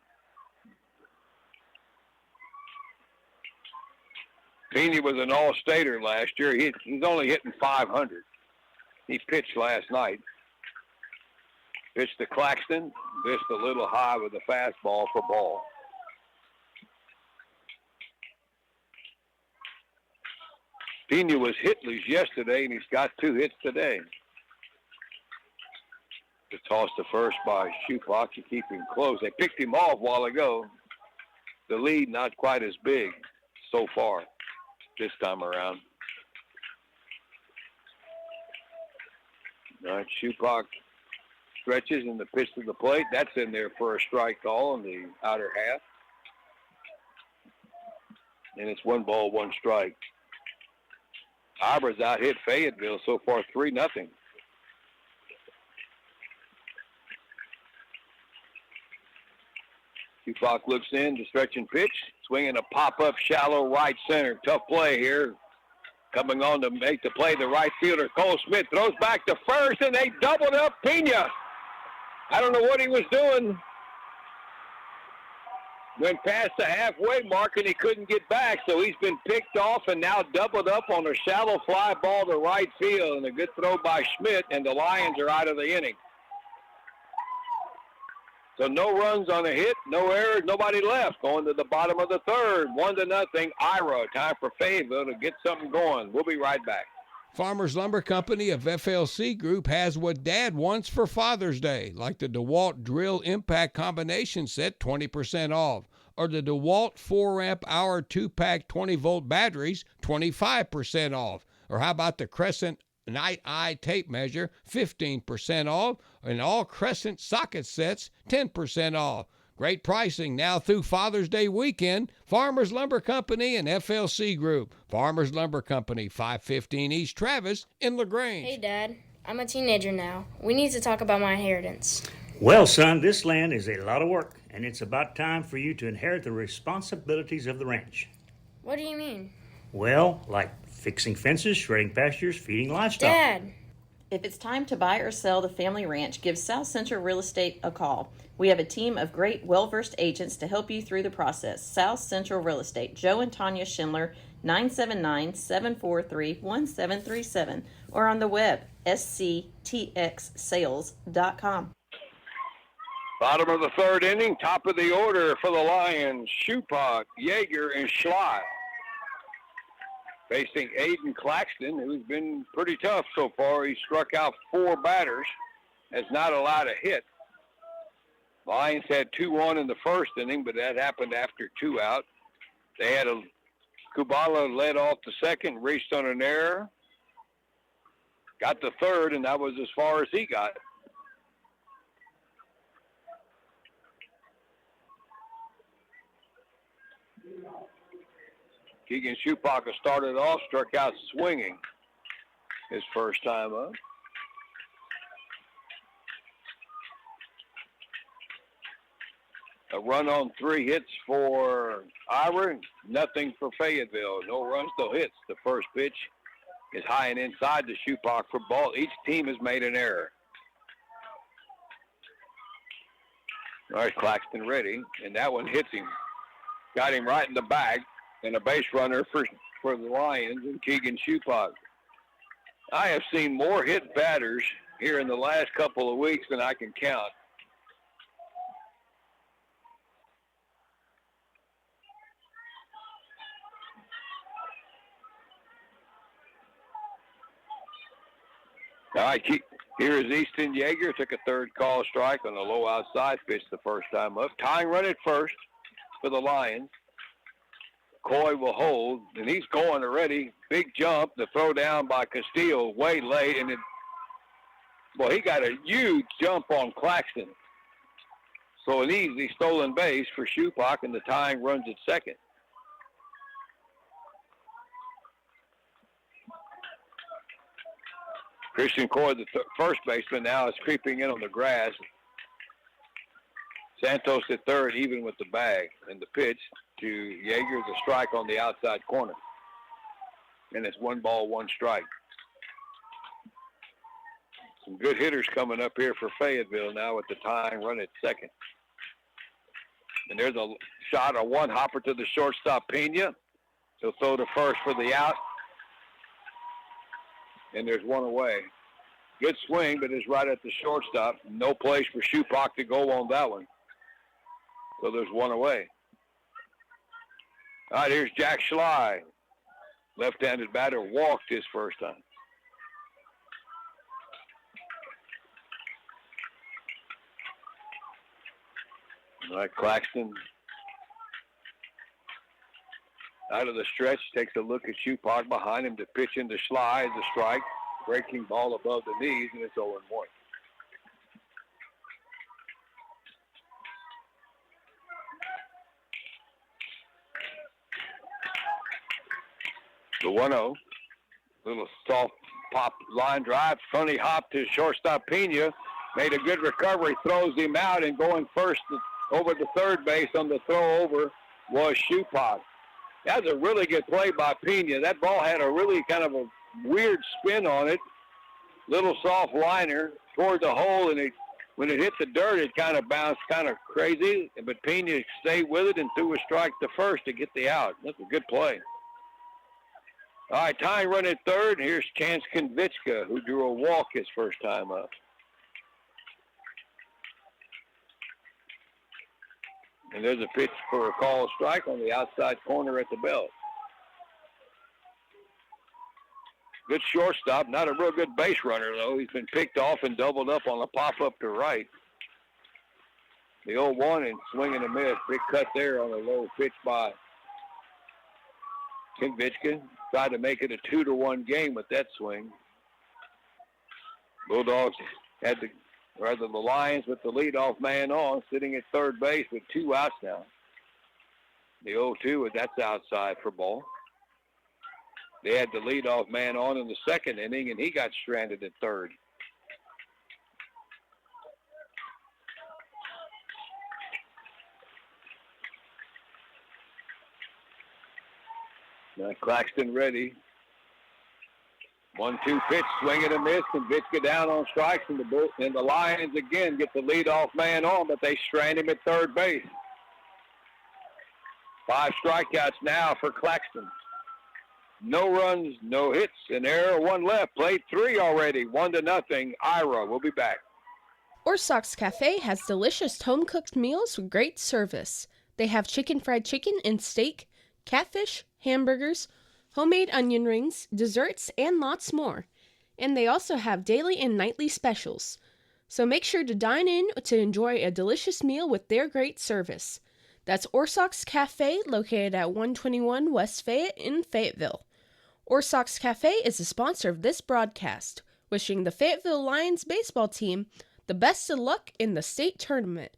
Pena was an all-stater last year. He's only hitting .500. He pitched last night. Pitched to Claxton. Missed a little high with a fastball for ball. Pena was hitless yesterday, and he's got 2 hits today. The toss to first by Schupak to keep him close. They picked him off a while ago. The lead not quite as big so far this time around. All right, Schupak stretches in the pitch to the plate. That's in there for a strike call on the outer half. And it's 1 ball, 1 strike. Ibra's out hit Fayetteville so far 3-0. Schupak looks in, the stretch and pitch, swinging a pop-up shallow right center. Tough play here. Coming on to make the play, the right fielder, Cole Smith, throws back to first, and they doubled up Pena. I don't know what he was doing. Went past the halfway mark, and he couldn't get back, so he's been picked off and now doubled up on a shallow fly ball to right field, and a good throw by Schmidt, and the Lions are out of the inning. So no runs on a hit, no errors, nobody left. Going to the bottom of the third, 1-0. Ira, time for Fayetteville to get something going. We'll be right back. Farmers Lumber Company of FLC Group has what Dad wants for Father's Day, like the DeWalt Drill Impact Combination Set, 20% off, or the DeWalt 4-amp-hour 2-pack 20-volt batteries, 25% off. Or how about the Crescent Night Eye Tape Measure, 15% off, and all Crescent socket sets, 10% off. Great pricing now through Father's Day weekend. Farmers Lumber Company and FLC Group. Farmers Lumber Company, 515 East Travis in LaGrange. Hey, Dad. I'm a teenager now. We need to talk about my inheritance. Well, son, this land is a lot of work, and it's about time for you to inherit the responsibilities of the ranch. What do you mean? Well, like fixing fences, shredding pastures, feeding livestock. Dad! If it's time to buy or sell the family ranch, give South Central Real Estate a call. We have a team of great, well-versed agents to help you through the process. South Central Real Estate, Joe and Tanya Schindler, 979-743-1737, or on the web, sctxsales.com. Bottom of the third inning, top of the order for the Lions, Schupak, Yeager, and Schley. Facing Aiden Claxton, who's been pretty tough so far. He struck out 4 batters, has not allowed a hit. Lions had 2 on in the first inning, but that happened after 2 out. They had Kubala led off the second, reached on an error, got the third, and that was as far as he got. Keegan Schupak started off, struck out swinging his first time up. A run on 3 hits for Ira, nothing for Fayetteville. No runs, no hits. The first pitch is high and inside the Schupak for ball. Each team has made an error. All right, Claxton ready, and that one hits him. Got him right in the back. And a base runner for the Lions and Keegan Schupak. I have seen more hit batters here in the last couple of weeks than I can count. All right, here is Easton Yeager. Took a third call strike on the low outside pitch the first time up. Tying run at first for the Lions. Coy will hold, and he's going already. Big jump. The throw down by Castillo way late, and he got a huge jump on Claxton. So an easy stolen base for Shupak, and the tying runs at second. Christian Coy, the first baseman, now is creeping in on the grass. Santos at third, even with the bag. And the pitch to Yeager, the strike on the outside corner. And it's 1-1 strike. Some good hitters coming up here for Fayetteville now with the tying run at second. And there's a shot, a one-hopper to the shortstop, Pena. He'll throw to first for the out. And there's one away. Good swing, but it's right at the shortstop. No place for Shupak to go on that one. So there's one away. All right, here's Jack Schley. Left-handed batter, walked his first time. All right, Claxton out of the stretch, takes a look at Shupak behind him to pitch into Schley. The strike, breaking ball above the knees, and it's 0-1. The 1-0. Little soft pop line drive. Funny hop to shortstop Pena. Made a good recovery, throws him out, and going first over to third base on the throw over was Shupak. That was a really good play by Pena. That ball had a really kind of a weird spin on it. Little soft liner toward the hole, and when it hit the dirt, it kind of bounced kind of crazy. But Pena stayed with it and threw a strike to first to get the out. That's a good play. All right, tying run at third. Here's Chance Konvichka, who drew a walk his first time up. And there's a pitch for a call strike on the outside corner at the belt. Good shortstop, not a real good base runner, though. He's been picked off and doubled up on a pop-up to right. The 0-1 and swing and a miss. Big cut there on a low pitch by Konvichka. Tried to make it a 2-1 game with that swing. Bulldogs had the Lions with the leadoff man on, sitting at third base with 2 outs now. The 0-2, that's outside for ball. They had the leadoff man on in the second inning, and he got stranded at third. Now Claxton ready. 1-2 pitch, swing and a miss, and Konvichka down on strikes, and the Lions again get the leadoff man on, but they strand him at third base. 5 strikeouts now for Claxton. No runs, no hits, an error, 1 left. Played 3 already, 1-0. Ira, we'll be back. Orsock's Cafe has delicious home-cooked meals with great service. They have chicken fried chicken and steak, catfish, hamburgers, homemade onion rings, desserts, and lots more. And they also have daily and nightly specials. So make sure to dine in to enjoy a delicious meal with their great service. That's Orsock's Cafe, located at 121 West Fayette in Fayetteville. Orsock's Cafe is the sponsor of this broadcast, wishing the Fayetteville Lions baseball team the best of luck in the state tournament.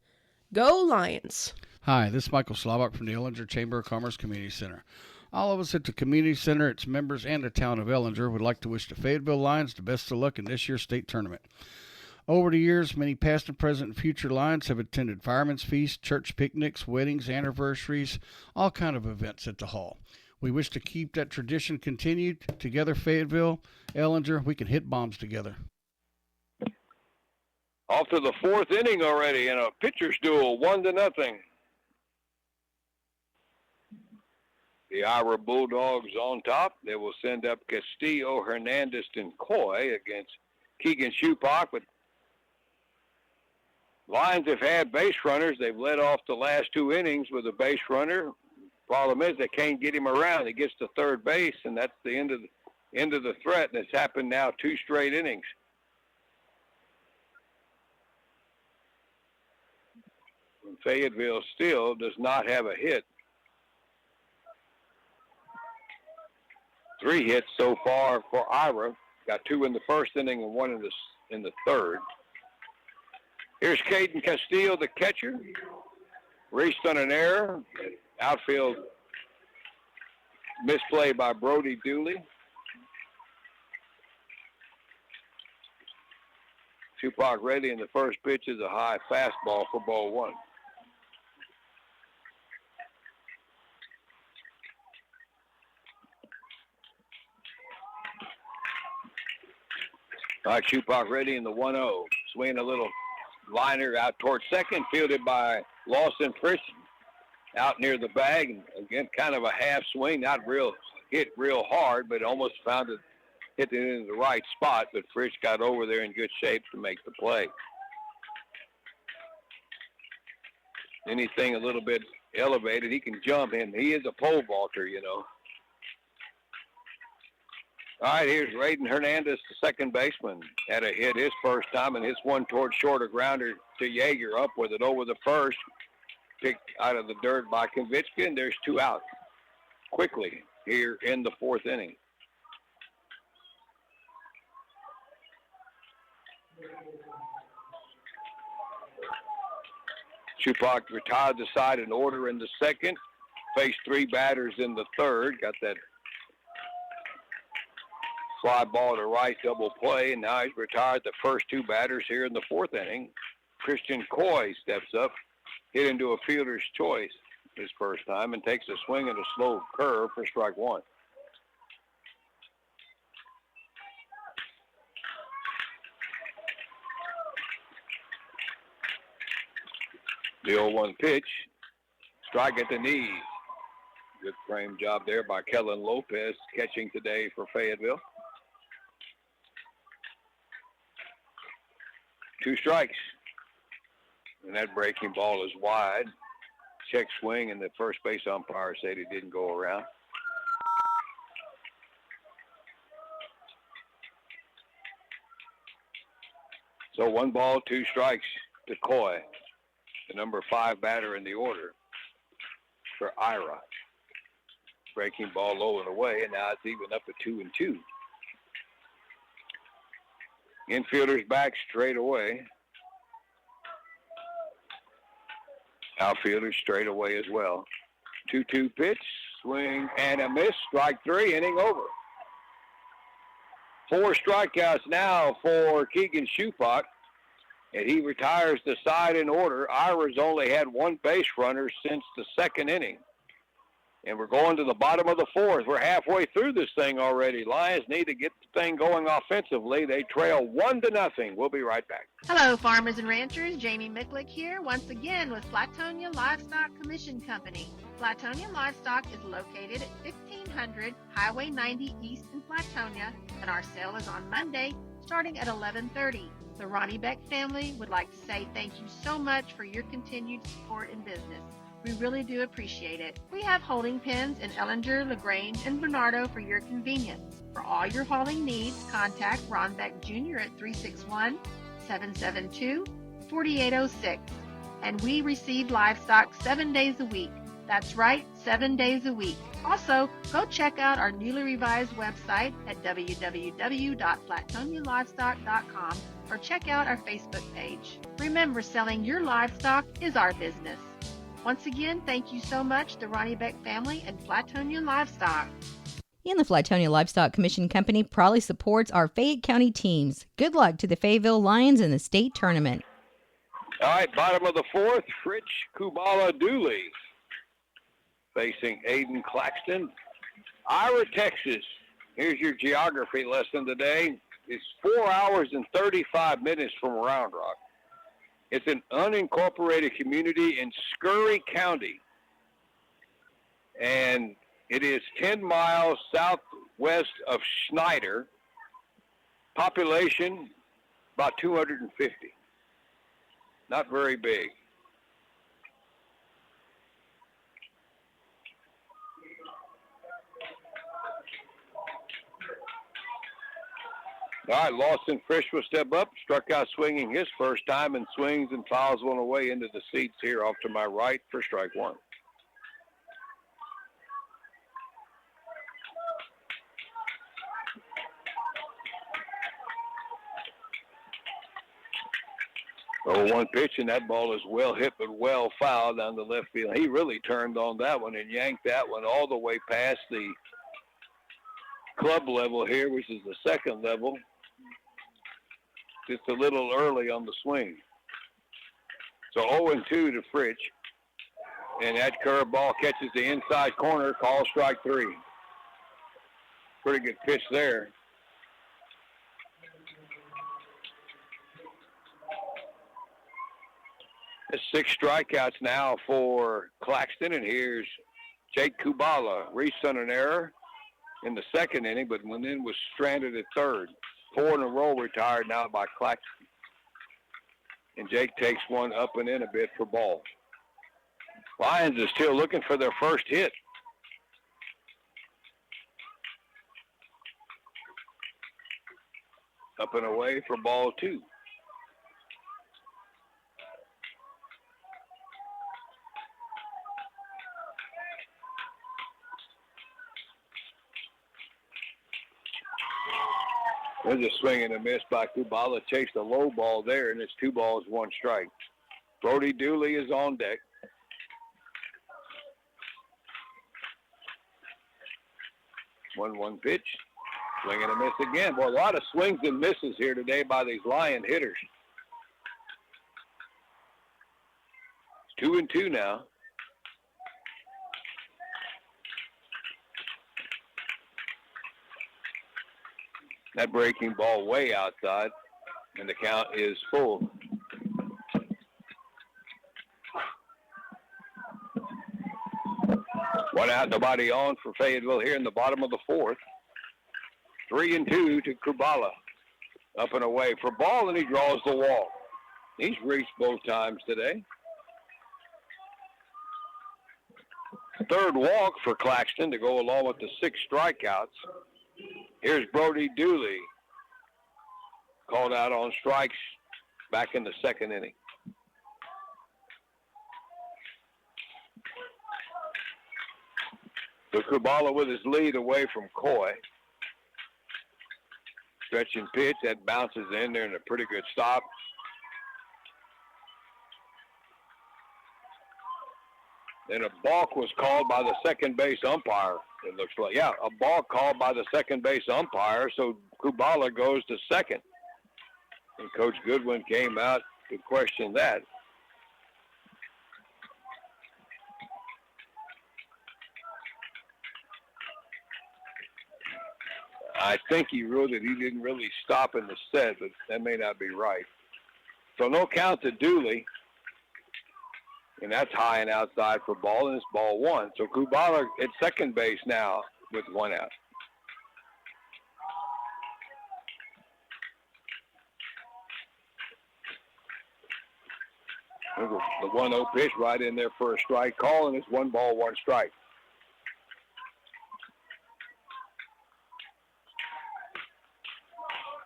Go Lions! Hi, this is Michael Slobach from the Ellinger Chamber of Commerce Community Center. All of us at the Community Center, its members, and the town of Ellinger would like to wish the Fayetteville Lions the best of luck in this year's state tournament. Over the years, many past and present and future Lions have attended firemen's feasts, church picnics, weddings, anniversaries, all kind of events at the hall. We wish to keep that tradition continued. Together, Fayetteville, Ellinger, we can hit bombs together. Off to the 4th inning already in a pitcher's duel, 1-0. The Ira Bulldogs on top. They will send up Castillo, Hernandez, and Coy against Keegan Shupak, but Lions have had base runners. They've led off the last 2 innings with a base runner. Problem is they can't get him around. He gets to third base, and that's the end of the threat, and it's happened now 2 straight innings. And Fayetteville still does not have a hit. 3 hits so far for Ira. Got 2 in the first inning and 1 in the third. Here's Caden Castillo, the catcher. Raced on an error. Outfield misplay by Brody Dooley. Shupak ready, and the first pitch is a high fastball for ball 1. All right, Shupak ready in the 1-0. Swinging a little liner out towards second, fielded by Lawson Frisch out near the bag. And again, kind of a half swing, not hit real hard, but almost found it, hit it in the right spot. But Frisch got over there in good shape to make the play. Anything a little bit elevated, he can jump in. He is a pole vaulter, you know. All right, here's Raiden Hernandez, the second baseman. Had a hit his first time, and hits one towards short, a grounder to Yeager, up with it over the first. Picked out of the dirt by Konvitska, and there's 2 out quickly here in the 4th inning. Shupak retired the side in order in the second. Faced 3 batters in the third. Got that fly ball to right, double play, and now he's retired the first 2 batters here in the 4th inning. Christian Coy steps up, hit into a fielder's choice his first time, and takes a swing and a slow curve for strike 1. The 0-1 pitch, strike at the knee. Good frame job there by Kellen Lopez, catching today for Fayetteville. 2 strikes. And that breaking ball is wide. Check swing, and the first base umpire said he didn't go around. So 1 ball, 2 strikes to Coy, the number 5 batter in the order for Ira. Breaking ball low and away, and now it's even up at 2-2. Infielder's back straight away. Outfielder straight away as well. 2-2 pitch, swing and a miss. Strike 3, inning over. 4 strikeouts now for Keegan Shupak, and he retires the side in order. Ira's only had 1 base runner since the 2nd inning. And we're going to the bottom of the 4th. We're halfway through this thing already. Lions need to get the thing going offensively. They trail 1-0. We'll be right back. Hello, farmers and ranchers. Jamie Micklick here once again with Flatonia Livestock Commission Company. Flatonia Livestock is located at 1500 Highway 90 East in Flatonia, and our sale is on Monday starting at 11:30. The Ronnie Beck family would like to say thank you so much for your continued support in business. We really do appreciate it. We have holding pens in Ellinger, LaGrange, and Bernardo for your convenience. For all your hauling needs, contact Ron Beck Jr. at 361-772-4806. And we receive livestock 7 days a week. That's right, 7 days a week. Also, go check out our newly revised website at www.flatonialivestock.com or check out our Facebook page. Remember, selling your livestock is our business. Once again, thank you so much, the Ronnie Beck family and Flatonia Livestock. And the Flatonia Livestock Commission Company proudly supports our Fayette County teams. Good luck to the Fayetteville Lions in the state tournament. All right, bottom of the 4th, Fritz Kubala Dooley facing Aiden Claxton. Ira, Texas. Here's your geography lesson today. It's 4 hours and 35 minutes from Round Rock. It's an unincorporated community in Scurry County, and it is 10 miles southwest of Schneider. Population about 250. Not very big. All right, Lawson Frisch will step up, struck out swinging his first time, and swings and fouls one away into the seats here off to my right for strike one. Oh, one pitch, and that ball is well hit but well fouled down the left field. He really turned on that one and yanked that one all the way past the club level here, which is the second level. Just a little early on the swing. So 0-2 to Fritsch. And that curveball catches the inside corner, call strike three. Pretty good pitch there. It's 6 strikeouts now for Claxton, and here's Jake Kubala. Reached on an error in the second inning, but then was stranded at third. 4 in a row retired now by Claxton. And Jake takes one up and in a bit for ball. Lions is still looking for their first hit. Up and away for ball 2. There's a swing and a miss by Kubala. Chased a low ball there, and it's 2 balls, 1 strike. Brody Dooley is on deck. One pitch. Swing and a miss again. Boy, a lot of swings and misses here today by these Lion hitters. It's 2-2 now. That breaking ball way outside, and the count is full. One out, nobody on for Fayetteville here in the bottom of the 4th. 3-2 to Kubala. Up and away for ball, and he draws the walk. He's reached both times today. 3rd walk for Claxton to go along with the 6 strikeouts. Here's Brody Dooley, called out on strikes back in the 2nd inning. So Kubala with his lead away from Coy. Stretch and pitch, that bounces in there and a pretty good stop. Then a balk was called by the second base umpire, it looks like. Yeah, a balk called by the second base umpire, so Kubala goes to second. And Coach Goodwin came out to question that. I think he ruled that he didn't really stop in the set, but that may not be right. So no count to Dooley. And that's high and outside for ball, and it's ball 1. So Kubala at second base now with 1 out. The 1-0 pitch right in there for a strike call, and it's 1 ball, 1 strike.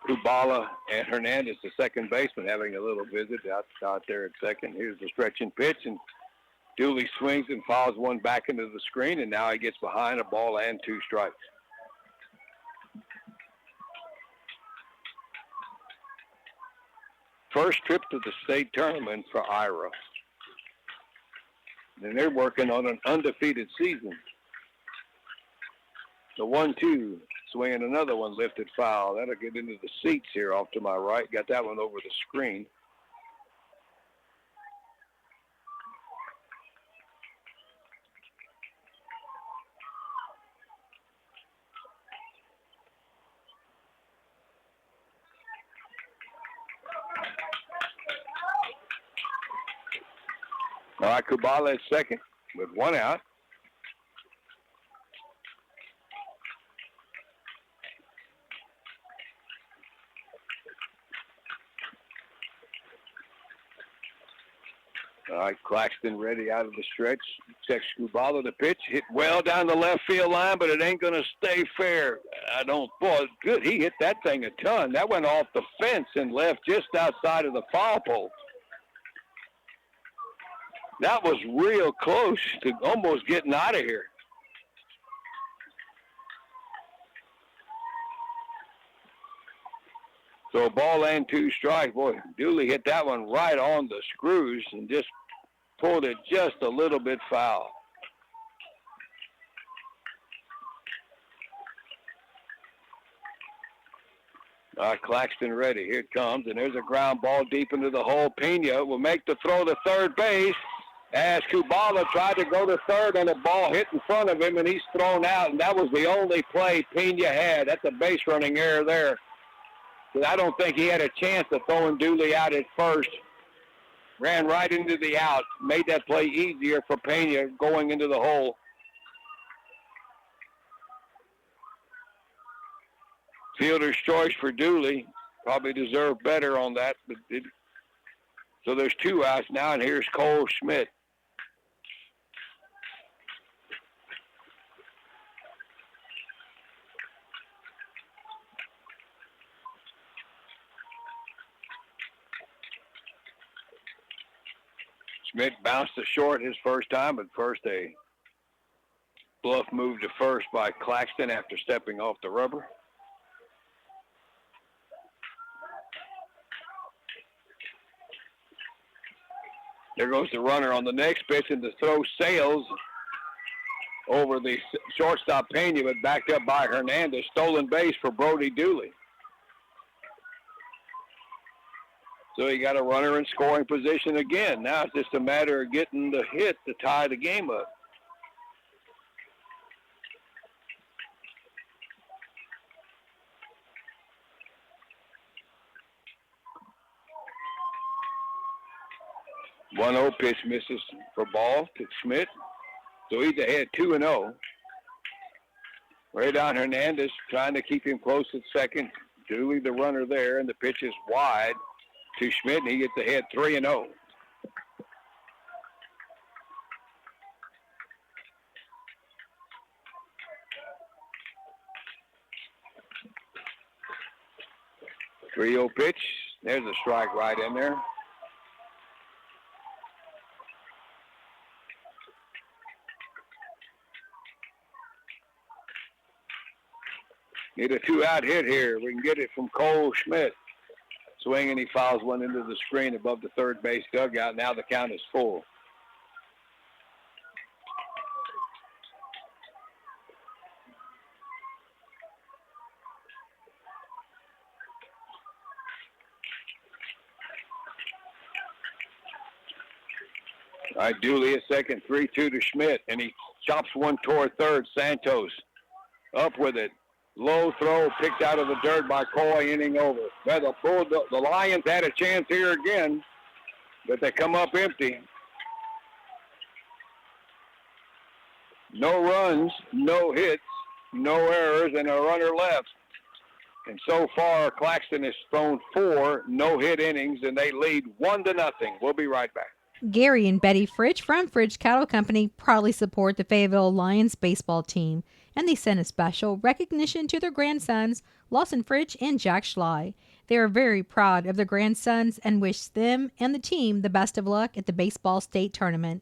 Kubala and Hernandez, the second baseman, having a little visit out there at second. Here's the stretch and pitch, and Dooley swings and fouls one back into the screen, and now he gets behind a ball and 2 strikes. First trip to the state tournament for Ira. And they're working on an undefeated season. The 1-2. Swinging another one, lifted foul. That'll get into the seats here off to my right. Got that one over the screen. All right, Kubala at second with 1 out. All right, Claxton ready out of the stretch. Checks Skubala the pitch. Hit well down the left field line, but it ain't going to stay fair. Boy, good. He hit that thing a ton. That went off the fence and left just outside of the foul pole. That was real close to almost getting out of here. So a ball and 2 strikes. Boy, Dooley hit that one right on the screws and just pulled it just a little bit foul. All right, Claxton ready. Here it comes, and there's a ground ball deep into the hole. Pena will make the throw to third base as Kubala tried to go to third, and the ball hit in front of him, and he's thrown out, and that was the only play Pena had. That's a base running error there. I don't think he had a chance of throwing Dooley out at first. Ran right into the out. Made that play easier for Pena going into the hole. Fielder's choice for Dooley. Probably deserved better on that. So there's 2 outs now, and here's Cole Schmidt. Schmidt bounced to short his first time, but first a bluff move to first by Claxton after stepping off the rubber. There goes the runner on the next pitch, and the throw sails over the shortstop Pena, but backed up by Hernandez. Stolen base for Brody Dooley. So he got a runner in scoring position again. Now it's just a matter of getting the hit to tie the game up. One 0 pitch misses for ball to Schmidt. So he's ahead 2-0. Radon Hernandez trying to keep him close at second. Dooley the runner there, and the pitch is wide to Schmidt, and he gets ahead 3-0. Three-0 pitch. There's a strike right in there. Need a 2-out hit here. We can get it from Cole Schmidt. Swinging, he fouls one into the screen above the third base dugout. Now the count is full. All right, Dooley at second, 3-2 to Schmidt, and he chops one toward third. Santos up with it. Low throw picked out of the dirt by Coy, inning over. Well, the Lions had a chance here again, but they come up empty. No runs, no hits, no errors, and a runner left. And so far, Claxton has thrown 4 no-hit innings, and they lead 1-0. We'll be right back. Gary and Betty Fritsch from Fritsch Cattle Company proudly support the Fayetteville Lions baseball team, and they send a special recognition to their grandsons, Lawson Fritsch and Jack Schley. They are very proud of their grandsons and wish them and the team the best of luck at the baseball state tournament.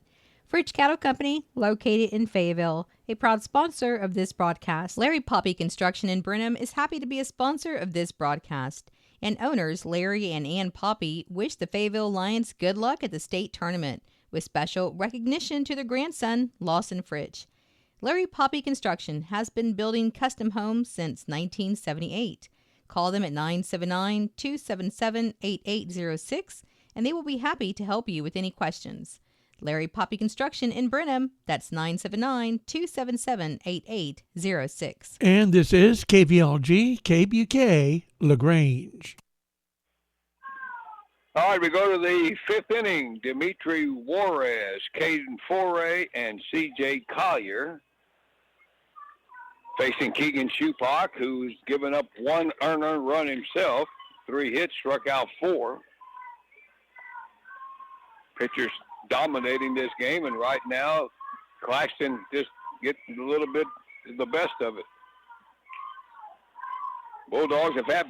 Fritsch Cattle Company, located in Fayetteville, a proud sponsor of this broadcast. Larry Poppy Construction in Brenham is happy to be a sponsor of this broadcast. And owners Larry and Ann Poppy wish the Fayetteville Lions good luck at the state tournament, with special recognition to their grandson, Lawson Fritsch. Larry Poppy Construction has been building custom homes since 1978. Call them at 979-277-8806, and they will be happy to help you with any questions. Larry Poppy Construction in Brenham, that's 979-277-8806. And this is KVLG-KBUK, LaGrange. All right, we go to the 5th inning. Dimitri Juarez, Caden Foray, and C.J. Collier facing Keegan Shupak, who's given up 1 earned run himself. 3 hits, struck out 4. Pitcher's dominating this game, and right now Claxton just getting a little bit the best of it. The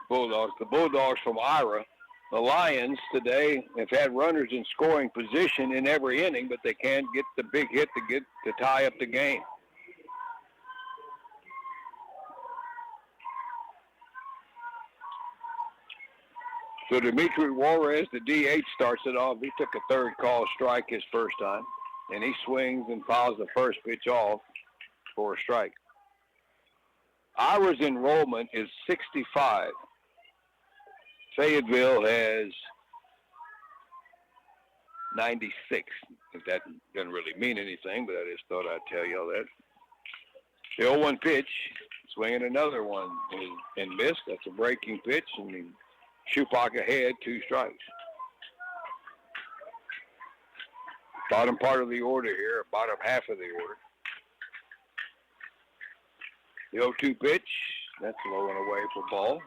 Bulldogs from Ira. The Lions today have had runners in scoring position in every inning, but they can't get the big hit to tie up the game. So Dimitri Juarez, the DH, starts it off. He took a third call strike his first time, and he swings and fouls the first pitch off for a strike. Ira's enrollment is 65. Fayetteville has 96. If that doesn't really mean anything, but I just thought I'd tell y'all that. The 0-1 pitch, swinging another one and missed. That's a breaking pitch, and Shupak ahead, 2 strikes. Bottom part of the order here, bottom half of the order. The 0-2 pitch, that's low and away for ball.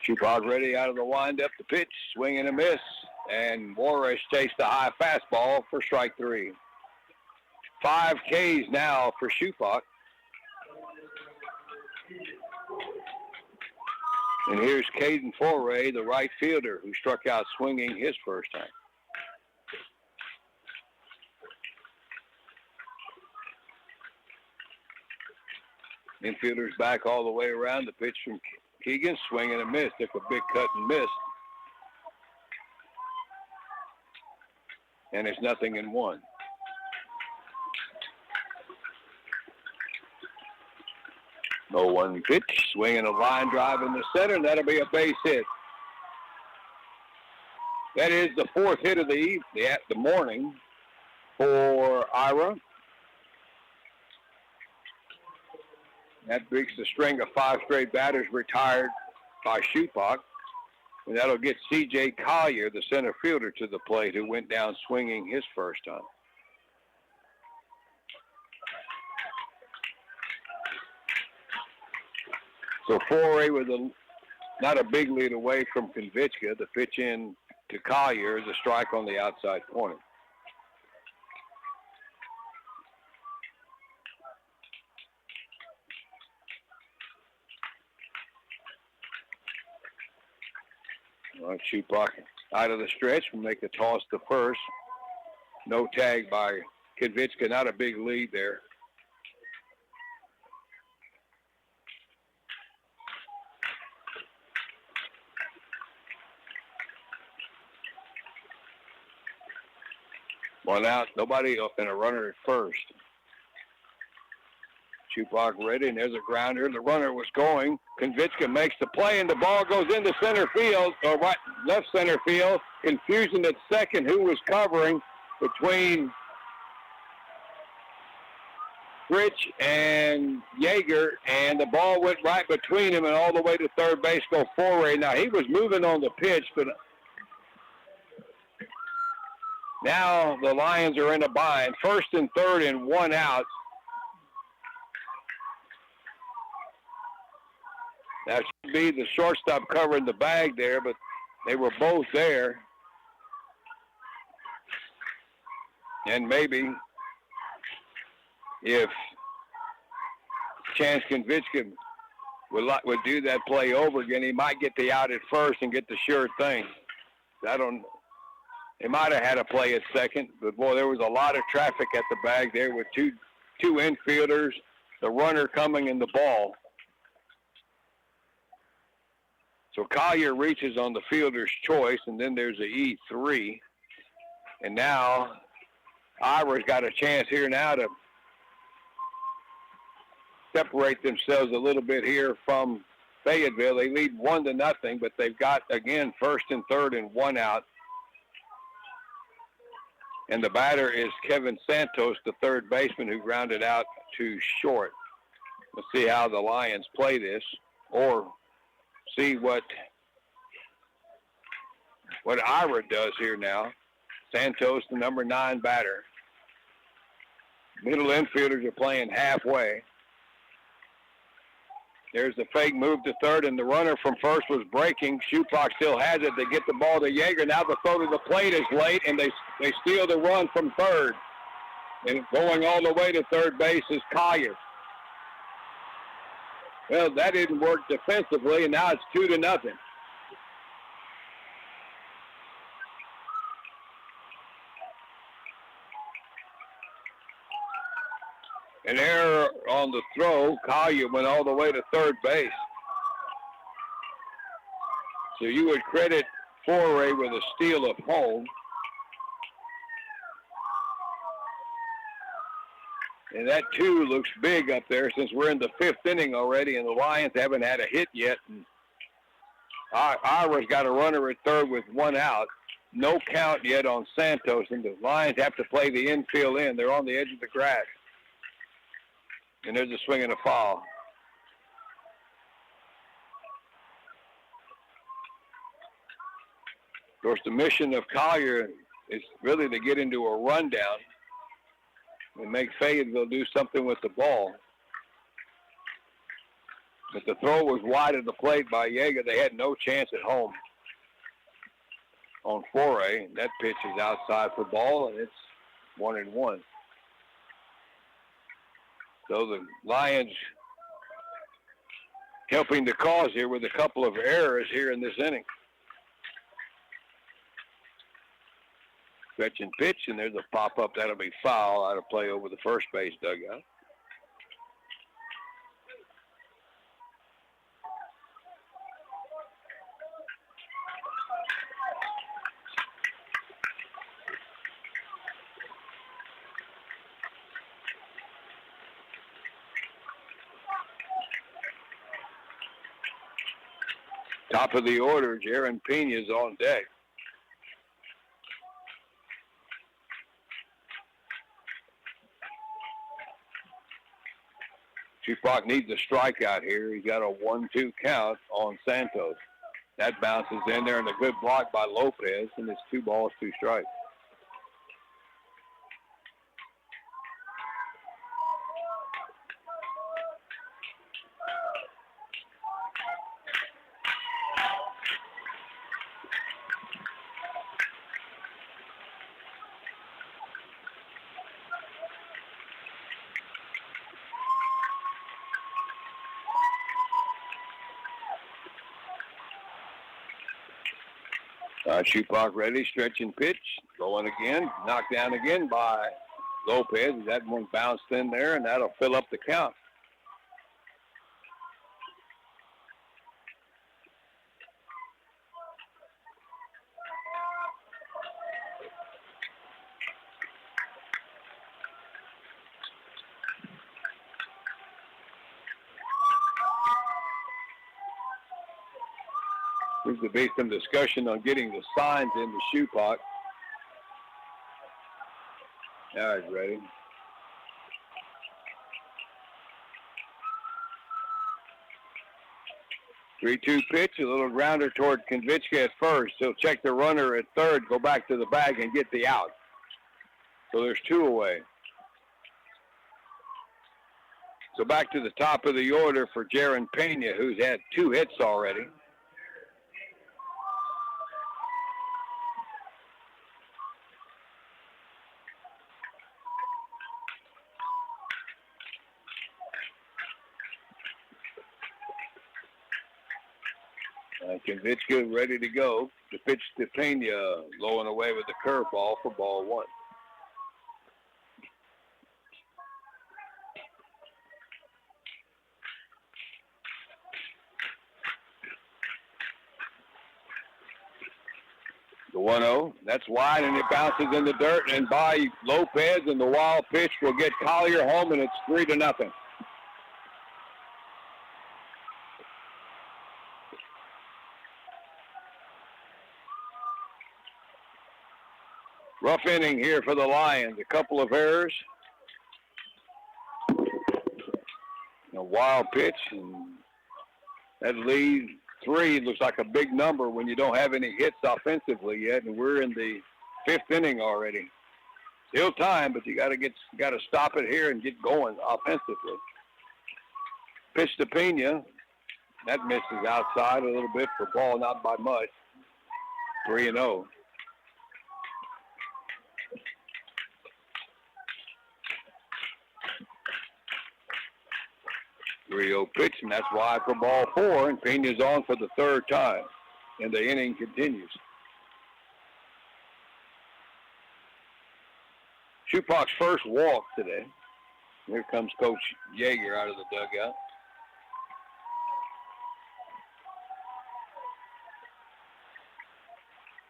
Shupak ready out of the windup. The pitch, swing and a miss. And Juarez chased the high fastball for strike 3. 5 Ks now for Shupak. And here's Caden Foray, the right fielder, who struck out swinging his first time. Infielders back all the way around. The pitch from Keegan, swing and a miss. Took a big cut and missed. And it's 0-1. No 1 pitch, swinging a line drive in the center, and that'll be a base hit. That is the 4th hit of the morning for Ira. That breaks the string of 5 straight batters retired by Shupak. And that'll get C.J. Collier, the center fielder, to the plate, who went down swinging his first time. So Foray with not a big lead away from Konvichka. The pitch in to Collier is a strike on the outside corner. Shupak out of the stretch will make a toss to first. No tag by Konvichka. Not a big lead there. One out, nobody up, and a runner at first. Shupak ready, and there's a grounder. The runner was going. Konvichka makes the play, and the ball goes into center field, or left center field. Confusion at second, who was covering between Rich and Yeager, and the ball went right between him and all the way to third base go Foray. Now, he was moving on the pitch, but now the Lions are in a bind. 1st and 3rd and 1 out. That should be the shortstop covering the bag there, but they were both there. And maybe if Chance Konvichka would do that play over again, he might get the out at first and get the sure thing. They might have had a play at second, but boy, there was a lot of traffic at the bag there with two infielders, the runner coming in the ball. So Collier reaches on the fielder's choice, and then there's a E3. And now Ira's got a chance here now to separate themselves a little bit here from Fayetteville. They lead 1-0, but they've got, again, 1st and 3rd and 1 out. And the batter is Kevin Santos, the third baseman, who grounded out to short. Let's see how the Lions play this, or see what Ira does here now. Santos, the number 9 batter. Middle infielders are playing halfway. There's the fake move to third, and the runner from first was breaking. Shupak still has it. They get the ball to Yeager. Now the throw to the plate is late, and they steal the run from third. And going all the way to third base is Collier. Well, that didn't work defensively, and now it's 2-0. An error on the throw. Collier went all the way to third base. So you would credit Foray with a steal of home. And that 2 looks big up there since we're in the 5th inning already, and the Lions haven't had a hit yet. And Ira's got a runner at third with 1 out. No count yet on Santos, and the Lions have to play the infield in. They're on the edge of the grass. And there's a swing and a foul. Of course, the mission of Collier is really to get into a rundown and make Fayetteville do something with the ball. But the throw was wide of the plate by Yeager. They had no chance at home on Foray. That pitch is outside for ball, and it's 1-1. So the Lions helping the cause here with a couple of errors here in this inning. Stretch and pitch, and there's a pop-up. That'll be foul out of play over the first base dugout. Top of the order, Jaron Pena's on deck. Shupak needs a strikeout here. He's got a 1-2 count on Santos. That bounces in there, and a good block by Lopez, and it's 2 balls, 2 strikes. Shupak ready, stretch and pitch. Going again, knocked down again by Lopez. That one bounced in there, and that'll fill up the count. Seems to be some discussion on getting the signs into Shupak. Now he's ready. 3-2 pitch, a little grounder toward Konvichka at first. He'll check the runner at third, go back to the bag, and get the out. So there's 2 away. So back to the top of the order for Jaron Pena, who's had 2 hits already. Konvichka ready to go. The pitch to Pena, low and away with the curveball for ball 1. The 1-0, that's wide, and it bounces in the dirt and by Lopez, and the wild pitch will get Collier home, and it's 3-0. Rough inning here for the Lions. A couple of errors. A wild pitch, and that lead 3 looks like a big number when you don't have any hits offensively yet, and we're in the 5th inning already. Still time, but you got to stop it here and get going offensively. Pitch to Pena. That misses outside a little bit for ball, not by much. 3-0. Pitch, and that's wide for ball 4, and Pena's on for the third time, and the inning continues. Shupak's first walk today. Here comes Coach Yeager out of the dugout.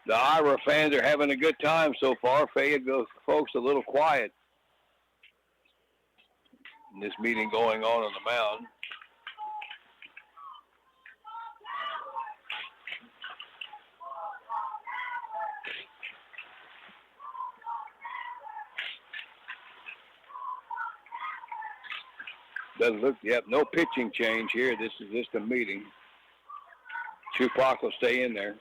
The Ira fans are having a good time so far. Fayetteville folks a little quiet. And this meeting going on the mound. Doesn't look, no pitching change here. This is just a meeting. Chupak will stay in there.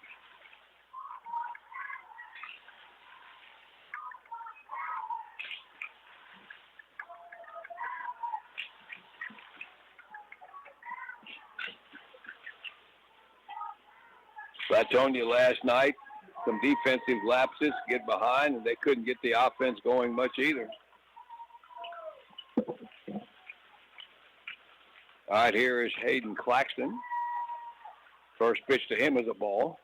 Flatonia last night, some defensive lapses, get behind, and they couldn't get the offense going much either. All right, here is Hayden Claxton. First pitch to him is a ball.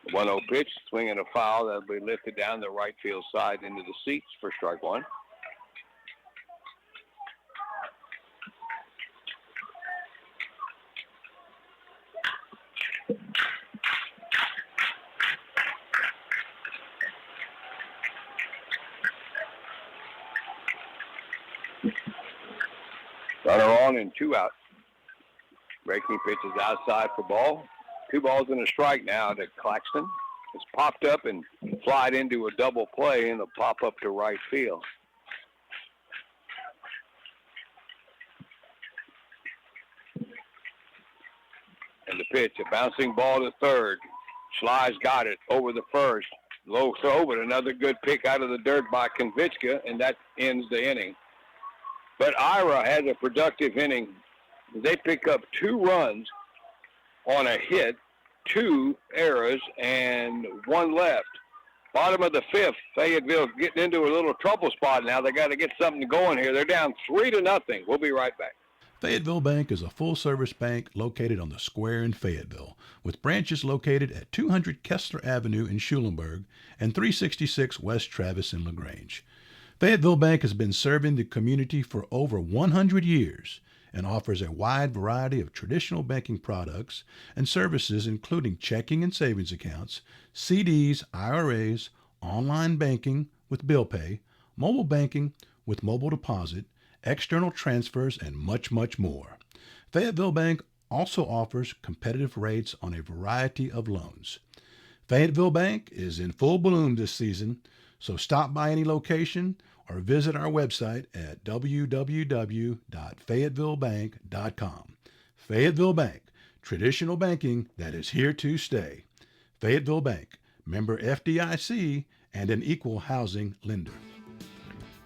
The 1-0 pitch, swinging a foul that'll be lifted down the right field side into the seats for strike one. Runner on and 2 out. Breaking pitch is outside for ball. 2 balls and a strike now to Claxton. It's popped up and flied into a double play, and it'll pop up to right field. And the pitch, a bouncing ball to third. Schley's got it over the first. Low throw, but another good pick out of the dirt by Konvichka, and that ends the inning. But Ira has a productive inning. They pick up 2 runs on a hit, 2 errors, and 1 left. Bottom of the 5th, Fayetteville getting into a little trouble spot now. They got to get something going here. They're down 3-0. We'll be right back. Fayetteville Bank is a full-service bank located on the square in Fayetteville, with branches located at 200 Kessler Avenue in Schulenburg and 366 West Travis in LaGrange. Fayetteville Bank has been serving the community for over 100 years and offers a wide variety of traditional banking products and services, including checking and savings accounts, CDs, IRAs, online banking with bill pay, mobile banking with mobile deposit, external transfers, and much, much more. Fayetteville Bank also offers competitive rates on a variety of loans. Fayetteville Bank is in full bloom this season, so stop by any location or visit our website at www.fayettevillebank.com. Fayetteville Bank, traditional banking that is here to stay. Fayetteville Bank, member FDIC, and an equal housing lender.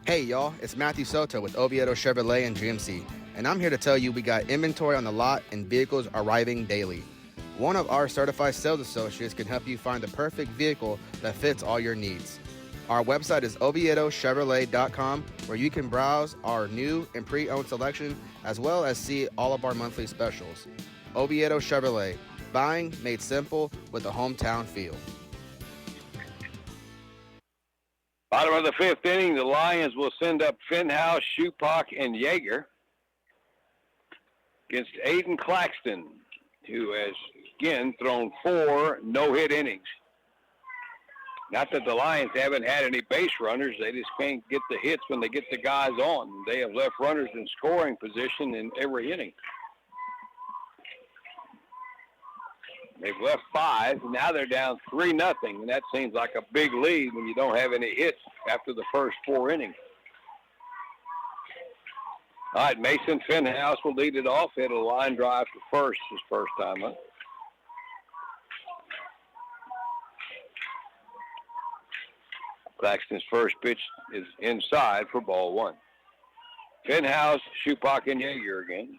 Hey y'all, it's Matthew Soto with Oviedo Chevrolet and GMC, and I'm here to tell you we got inventory on the lot and vehicles arriving daily. One of our certified sales associates can help you find the perfect vehicle that fits all your needs. Our website is OviedoChevrolet.com, where you can browse our new and pre-owned selection, as well as see all of our monthly specials. Oviedo Chevrolet, buying made simple with a hometown feel. Bottom of the 5th inning, the Lions will send up Finhouse, Schupak, and Yeager against Aiden Claxton, who has, again, thrown 4 no-hit innings. Not that the Lions haven't had any base runners. They just can't get the hits when they get the guys on. They have left runners in scoring position in every inning. They've left 5, and now they're down 3-0, and that seems like a big lead when you don't have any hits after the first 4 innings. All right, Mason Finhouse will lead it off. Hit a line drive to first his first time up. Claxton's first pitch is inside for ball one. Finhouse, Shupak, and Yeager again.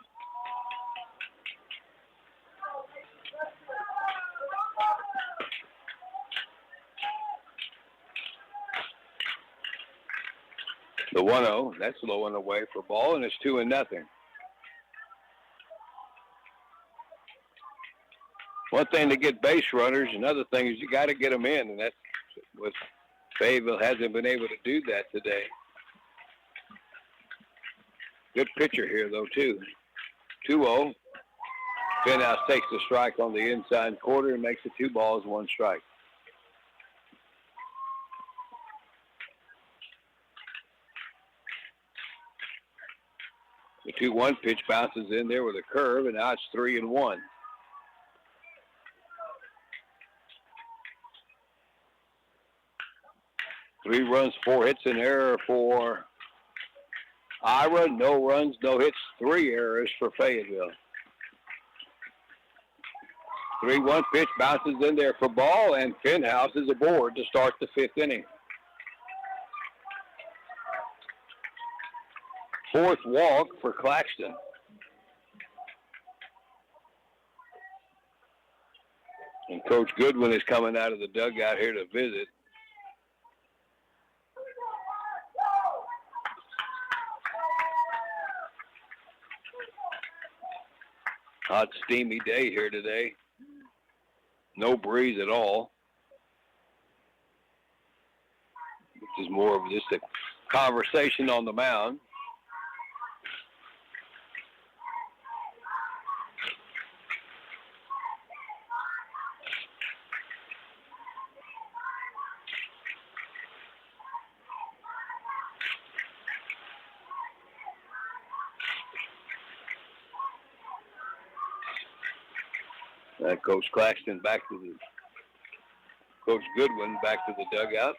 The 1-0, that's low and away for ball, and it's 2-0. One thing to get base runners, another thing is you got to get them in, and that's what Fayetteville hasn't been able to do that today. Good pitcher here, though, too. 2-0. Finhouse takes the strike on the inside quarter and makes it 2 balls, 1 strike. The 2-1 pitch bounces in there with a curve, and now it's 3-1. Three runs, 4 hits, and error for Ira. No runs, no hits, 3 errors for Fayetteville. 3-1 pitch bounces in there for ball, and Finhouse is aboard to start the 5th inning. 4th walk for Claxton. And Coach Goodwin is coming out of the dugout here to visit. Hot, steamy day here today. No breeze at all. This is more of just a conversation on the mound. Coach Claxton Coach Goodwin back to the dugout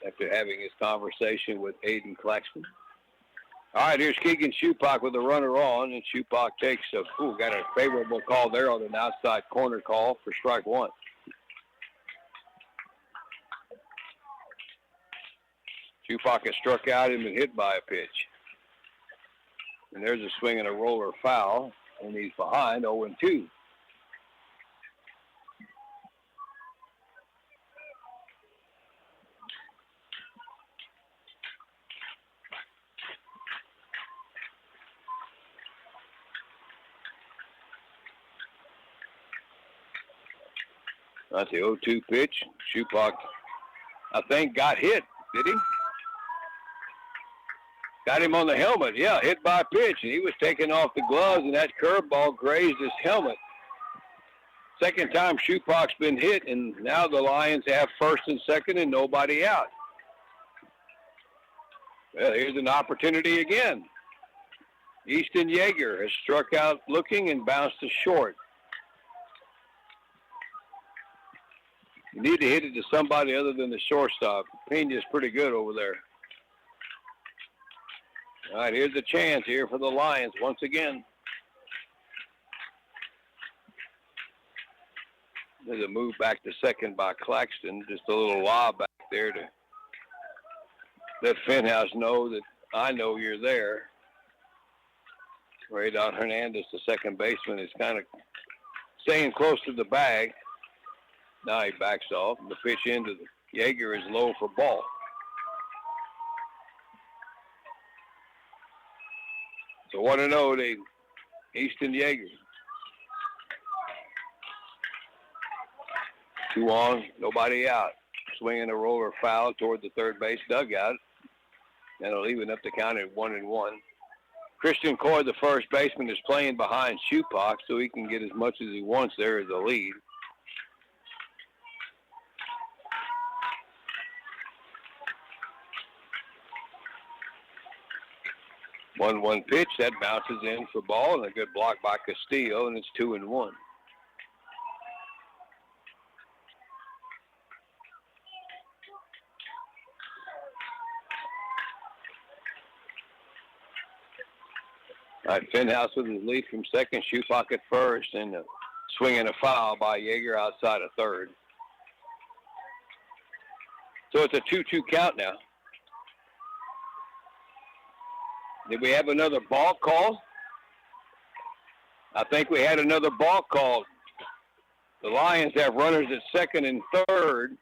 after having his conversation with Aiden Claxton. All right, here's Keegan Shupak with a runner on, and Shupak takes got a favorable call there on an outside corner call for strike 1. Shupak has struck out and been hit by a pitch. And there's a swing and a roller foul, and he's behind 0-2. That's the 0-2 pitch. Shupak, I think, got hit. Did he? Got him on the helmet. Yeah, hit by a pitch, and he was taking off the gloves, and that curveball grazed his helmet. Second time Shupak's been hit, and now the Lions have first and second and nobody out. Well, here's an opportunity again. Easton Yeager has struck out looking and bounced to short. You need to hit it to somebody other than the shortstop. Pena's pretty good over there. All right, here's a chance here for the Lions once again. There's a move back to second by Claxton. Just a little lob back there to let Finhouse know that I know you're there. Radon Hernandez, the second baseman, is kind of staying close to the bag. Now he backs off, and the pitch into the Yeager is low for ball. So 1-0 to Easton Yeager. 2 on, nobody out. Swinging a roller foul toward the third base dugout. That'll even up the count at 1-1. Christian Coy, the first baseman, is playing behind Shupak, so he can get as much as he wants there as a lead. One pitch, that bounces in for ball, and a good block by Castillo, and it's 2-1. All right, Fenhouse with his lead from second, Shupak at first, and swinging a foul by Yeager outside of third. So it's a 2-2 count now. Did we have another balk call? I think we had another balk called. The Lions have runners at second and third.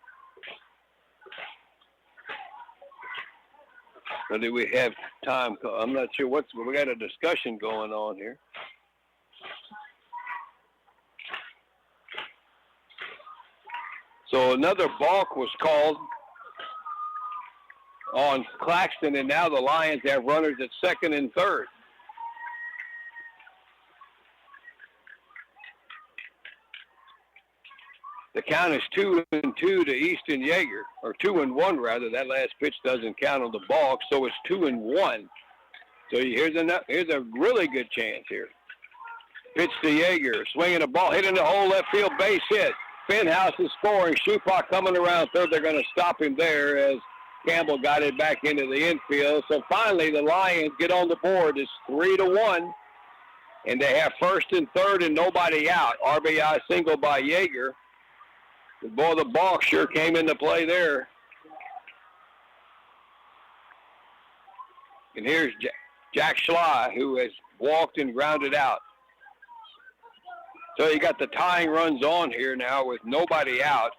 Or do we have time? I'm not sure we got a discussion going on here. So another balk was called on Claxton, and now the Lions have runners at second and third. The count is 2-2 to Easton Yeager, or 2-1 rather. That last pitch doesn't count on the balk, so it's 2-1. So here's a really good chance here. Pitch to Yeager, swinging a ball, hitting the whole left field base hit. Fenhouse is scoring. Shupak coming around third. They're going to stop him there as Campbell got it back into the infield. So finally, the Lions get on the board. It's 3-1, and they have first and third and nobody out. RBI single by Yeager. Boy, the balk sure came into play there. And here's Jack Schley, who has walked and grounded out. So you got the tying runs on here now with nobody out.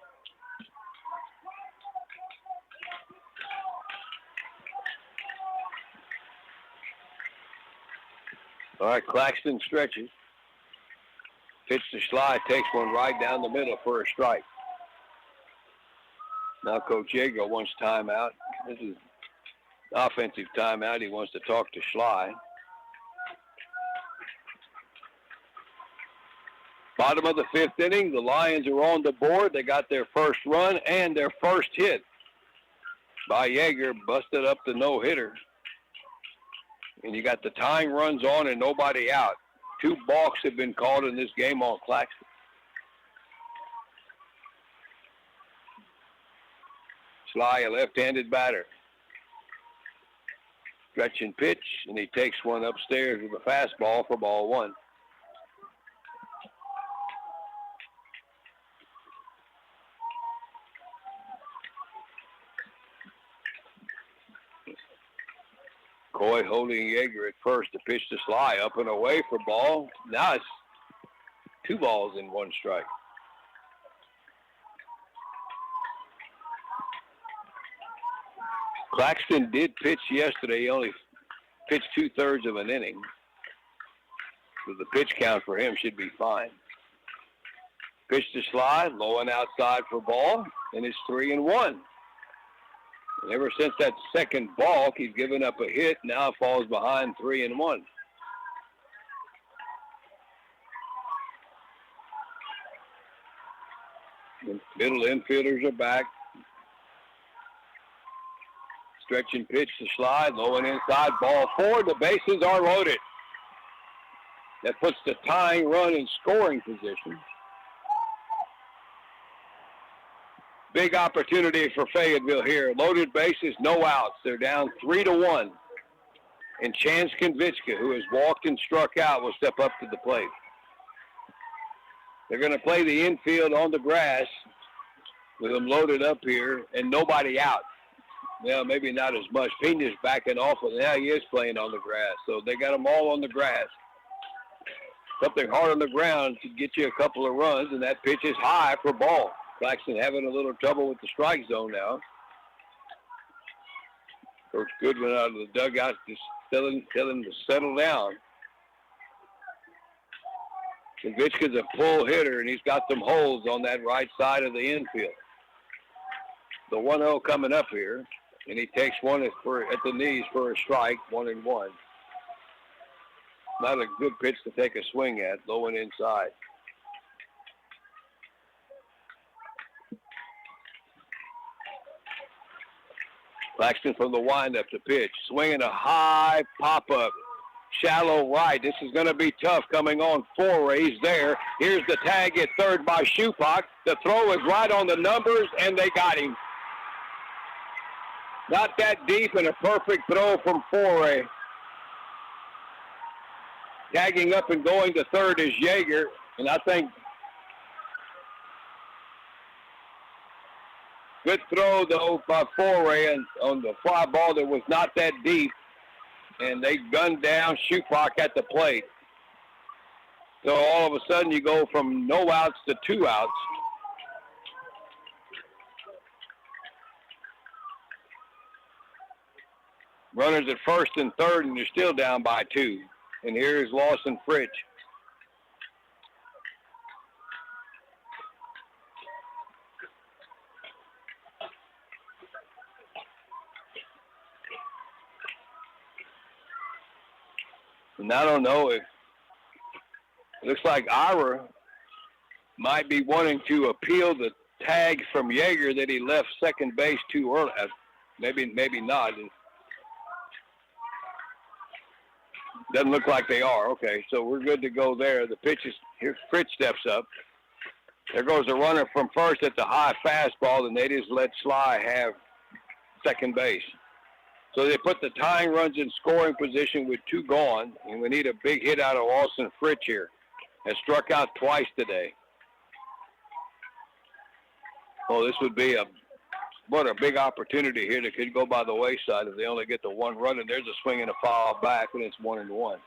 All right, Claxton stretches. Pitch to Schley, takes one right down the middle for a strike. Now Coach Yeager wants timeout. This is offensive timeout. He wants to talk to Schley. Bottom of the fifth inning, the Lions are on the board. They got their first run and their first hit by Yeager, busted up the no-hitter. And you got the tying runs on and nobody out. 2 balks have been called in this game on Claxton. Schley, a left-handed batter. Stretch and pitch, and he takes one upstairs with a fastball for ball 1. Coy holding Yeager at first to pitch to Schley, up and away for ball. Now it's 2 balls and 1 strike. Claxton did pitch yesterday. He only pitched 2/3 of an inning. So the pitch count for him should be fine. Pitch to Schley, low and outside for ball, and it's 3-1. And ever since that second balk, he's given up a hit. Now falls behind 3-1. The middle infielders are back. Stretch and pitch to Schley, low and inside, ball 4. The bases are loaded. That puts the tying run in scoring position. Big opportunity for Fayetteville here. Loaded bases, no outs. They're down 3-1. And Chance Konvichka, who has walked and struck out, will step up to the plate. They're going to play the infield on the grass with them loaded up here and nobody out. Well, maybe not as much. Pena's backing off, and now he is playing on the grass. So they got them all on the grass. Something hard on the ground to get you a couple of runs, and that pitch is high for ball. Claxton having a little trouble with the strike zone now. Coach Goodwin out of the dugout just tell him to settle down. Konvichka's a pull hitter, and he's got some holes on that right side of the infield. The 1-0 coming up here, and he takes one at the knees for a strike, 1-1. Not a good pitch to take a swing at, low and inside. Claxton from the windup to pitch, swinging a high pop-up, shallow right. This is going to be tough coming on 4. He's there. Here's the tag at third by Shupak. The throw is right on the numbers, and they got him. Not that deep, and a perfect throw from Foray. Tagging up and going to third is Yeager, and I think good throw, though, by Foray on the fly ball that was not that deep, and they gunned down Shupak at the plate. So all of a sudden you go from no outs to 2 outs. Runners at first and third, and they're still down by 2. And here's Lawson Fritch. And I don't know if it looks like Ira might be wanting to appeal the tag from Yeager that he left second base too early. Maybe not. Doesn't look like they are. Okay, so we're good to go there. The pitch is here. Fritz steps up. There goes the runner from first at the high fastball, and they just let Sly have second base. So they put the tying runs in scoring position with 2 gone, and we need a big hit out of Lawson Fritch here. Has struck out twice today. Oh, this would be a big opportunity here that could go by the wayside if they only get the 1 run, and there's a swing and a foul back, and it's 1-1.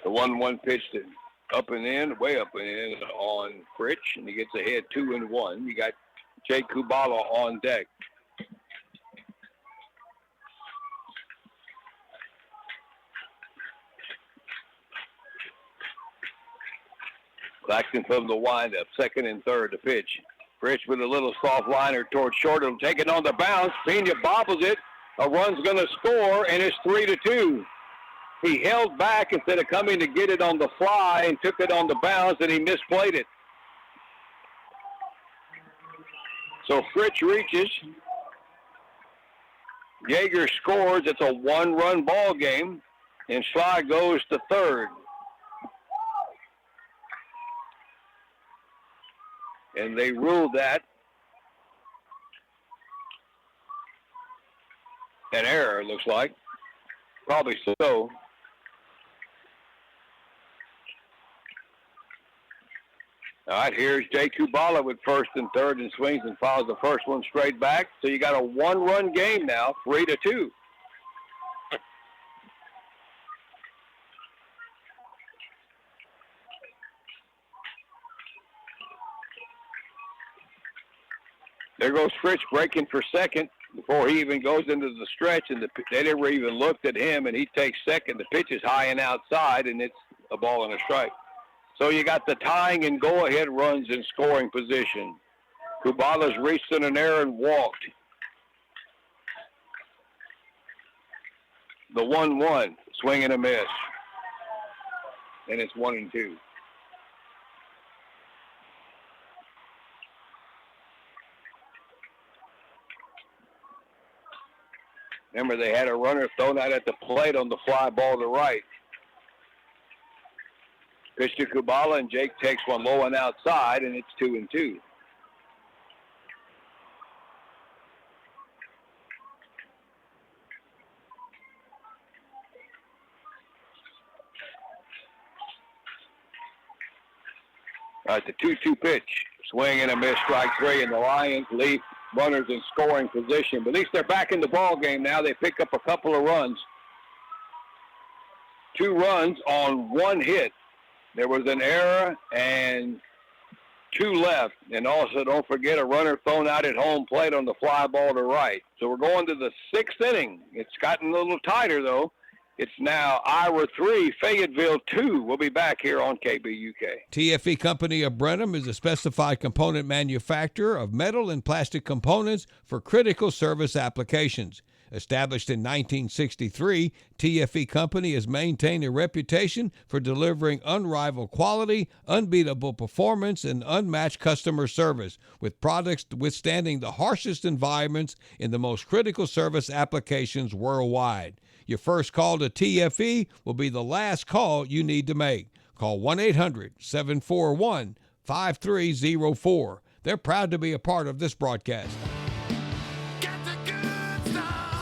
The 1-1 pitch to up and in, way up and in on Fritch, and he gets ahead 2-1. You got Jake Kubala on deck. Claxton from the windup, second and third to pitch. Fritch with a little soft liner towards short. He'll take it on the bounce. Pena bobbles it. A run's going to score, and it's 3-2. He held back instead of coming to get it on the fly and took it on the bounce, and he misplayed it. So Fritch reaches. Yeager scores. It's a 1-run ball game, and Sly goes to third. And they ruled that an error, it looks like. Probably so. All right, here's Jay Kubala with first and third and swings and fouls the first one straight back. So you got a 1-run game now, 3-2. There goes Fritch breaking for second before he even goes into the stretch, and they never even looked at him, and he takes second. The pitch is high and outside, and it's a ball and a strike. So you got the tying and go-ahead runs in scoring position. Kubala's reached in an error and walked. The 1-1, swing and a miss. And it's 1-2. Remember, they had a runner thrown out at the plate on the fly ball to right. Pitch to Kubala, and Jake takes one low and outside, and it's 2-2. All right, the 2-2 pitch. Swing and a miss, strike 3, and the Lions leave runners in scoring position. But at least they're back in the ball game now. They pick up a couple of runs. 2 runs on 1 hit. There was an error and 2 left. And also, don't forget, a runner thrown out at home plate on the fly ball to right. So we're going to the 6th inning. It's gotten a little tighter, though. It's now Iowa 3, Fayetteville 2. We'll be back here on KBUK. TFE Company of Brenham is a specified component manufacturer of metal and plastic components for critical service applications. Established in 1963, TFE Company has maintained a reputation for delivering unrivaled quality, unbeatable performance, and unmatched customer service, with products withstanding the harshest environments in the most critical service applications worldwide. Your first call to TFE will be the last call you need to make. Call 1-800-741-5304. They're proud to be a part of this broadcast.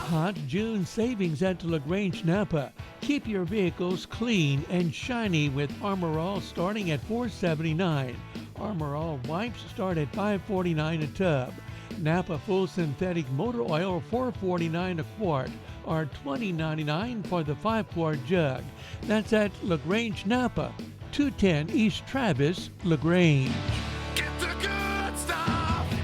Hot June savings at LaGrange Napa. Keep your vehicles clean and shiny with Armor All starting at $4.79. Armor All wipes start at $5.49 a tub. Napa full synthetic motor oil $4.49 a quart, or $20.99 for the 5-quart jug. That's at LaGrange Napa, 210 East Travis, LaGrange.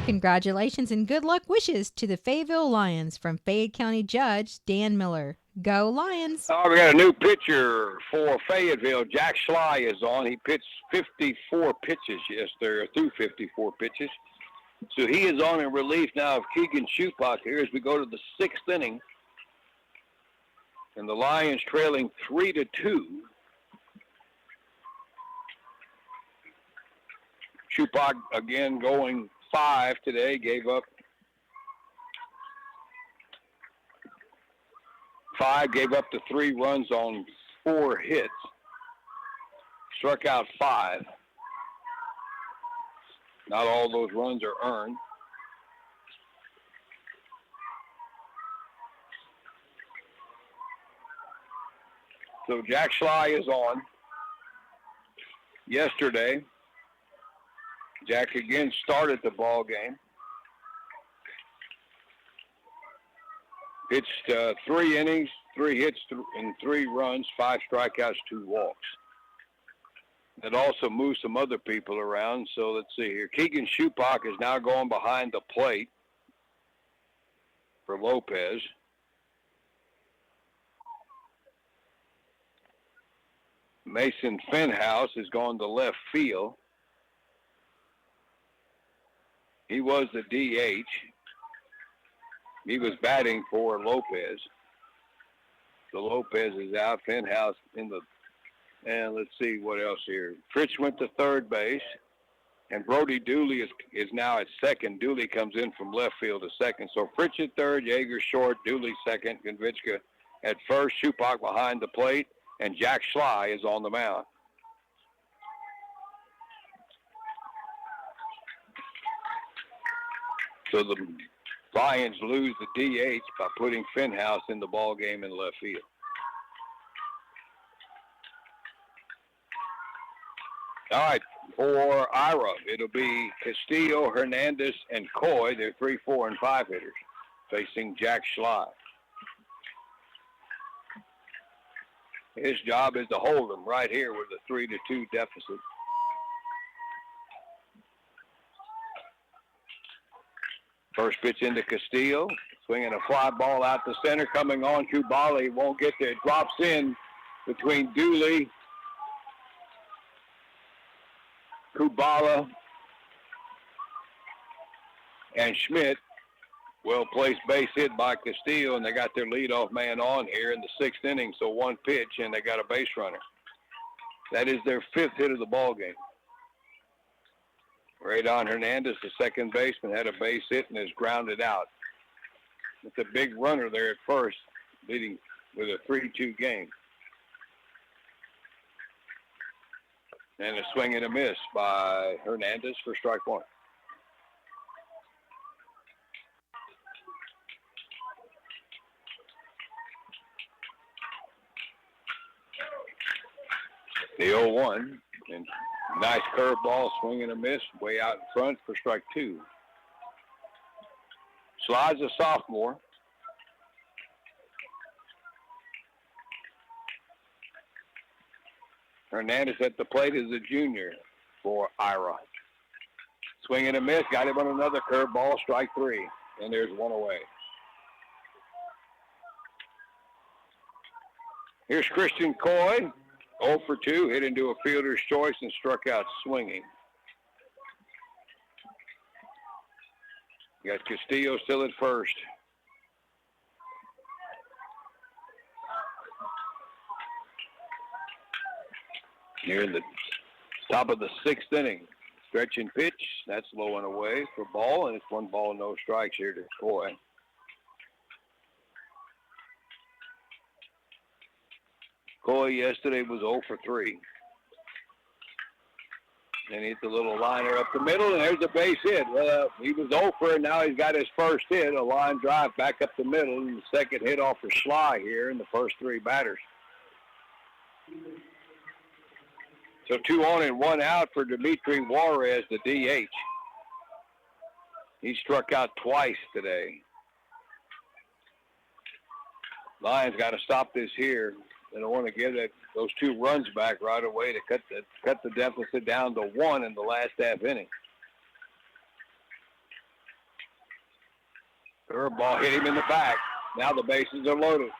Congratulations and good luck wishes to the Fayetteville Lions from Fayette County Judge Dan Miller. Go Lions! Oh, we got a new pitcher for Fayetteville. Jack Schley is on. He pitched 54 pitches yesterday, through 54 pitches. So he is on in relief now of Keegan Shupak here as we go to the 6th inning. And the Lions trailing 3-2. Shupak again going 5 today, gave up 5, gave up the 3 runs on 4 hits, struck out 5. Not all those runs are earned. So Jack Schley is on. Yesterday, Jack again started the ball game. Pitched 3 innings, 3 hits and 3 runs, 5 strikeouts, 2 walks. That also moved some other people around. So let's see here. Keegan Shupak is now going behind the plate for Lopez. Mason Fenhouse is going to left field. He was the DH. He was batting for Lopez. So Lopez is out. Fenhouse in the... And let's see what else here. Fritz went to third base. And Brody Dooley is now at second. Dooley comes in from left field to second. So Fritz at third, Yeager short, Dooley second, Konvichka at first, Shupak behind the plate, and Jack Schley is on the mound. So the Lions lose the DH by putting Fenhouse in the ball game in left field. All right, for Ira, it'll be Castillo, Hernandez, and Coy. They're 3, 4, and 5 hitters facing Jack Schley. His job is to hold them right here with a 3-2 deficit. First pitch into Castillo, swinging a fly ball out to center, coming on. Kubali won't get there. It drops in between Dooley, Kubala, and Schmidt. Well-placed base hit by Castillo, and they got their leadoff man on here in the 6th inning, so 1 pitch, and they got a base runner. That is their 5th hit of the ball game. Radon Hernandez, the second baseman, had a base hit and is grounded out. It's a big runner there at first, leading with a 3-2 game. And a swing and a miss by Hernandez for strike 1. The 0-1, and nice curveball, swing and a miss, way out in front for strike 2. Slides a sophomore. Hernandez at the plate is a junior for Ira. Swing and a miss, got him on another curveball, strike 3, and there's 1 away. Here's Christian Coy. 0 for 2, hit into a fielder's choice and struck out swinging. You got Castillo still at first. Near the top of the sixth inning. Stretch and pitch. That's low and away for ball, and it's 1 ball, no strikes here to Coy. Coy yesterday was 0 for 3. And he hit the little liner up the middle, and there's a base hit. He was 0 for, and now he's got his first hit, a line drive back up the middle, and the second hit off for Schley here in the first 3 batters. So 2 on and 1 out for Dimitri Juarez, the DH. He struck out twice today. Lions got to stop this here. They don't want to give those 2 runs back right away to cut the deficit down to 1 in the last half inning. Curveball hit him in the back. Now the bases are loaded.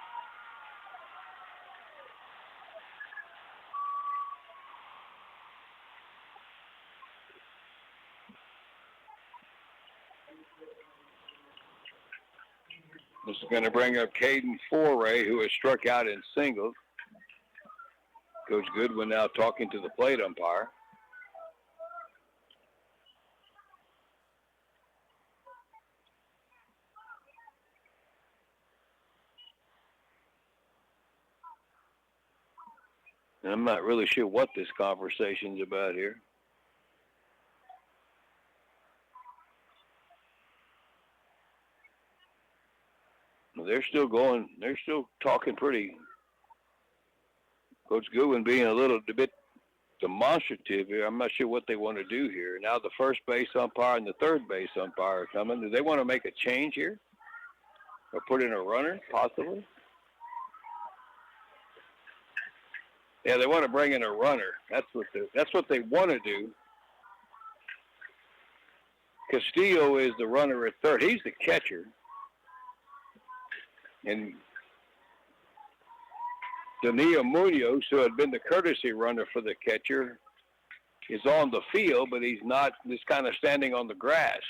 This is going to bring up Caden Foray, who has struck out in singles. Coach Goodwin now talking to the plate umpire. And I'm not really sure what this conversation's about here. They're still going. They're still talking pretty. Coach Goodwin being a bit demonstrative here. I'm not sure what they want to do here. Now the first base umpire and the third base umpire are coming. Do they want to make a change here? Or put in a runner, possibly? Yeah, they want to bring in a runner. That's what they want to do. Castillo is the runner at third. He's the catcher. And Dania Munoz, who had been the courtesy runner for the catcher, is on the field, but he's not just kind of standing on the grass.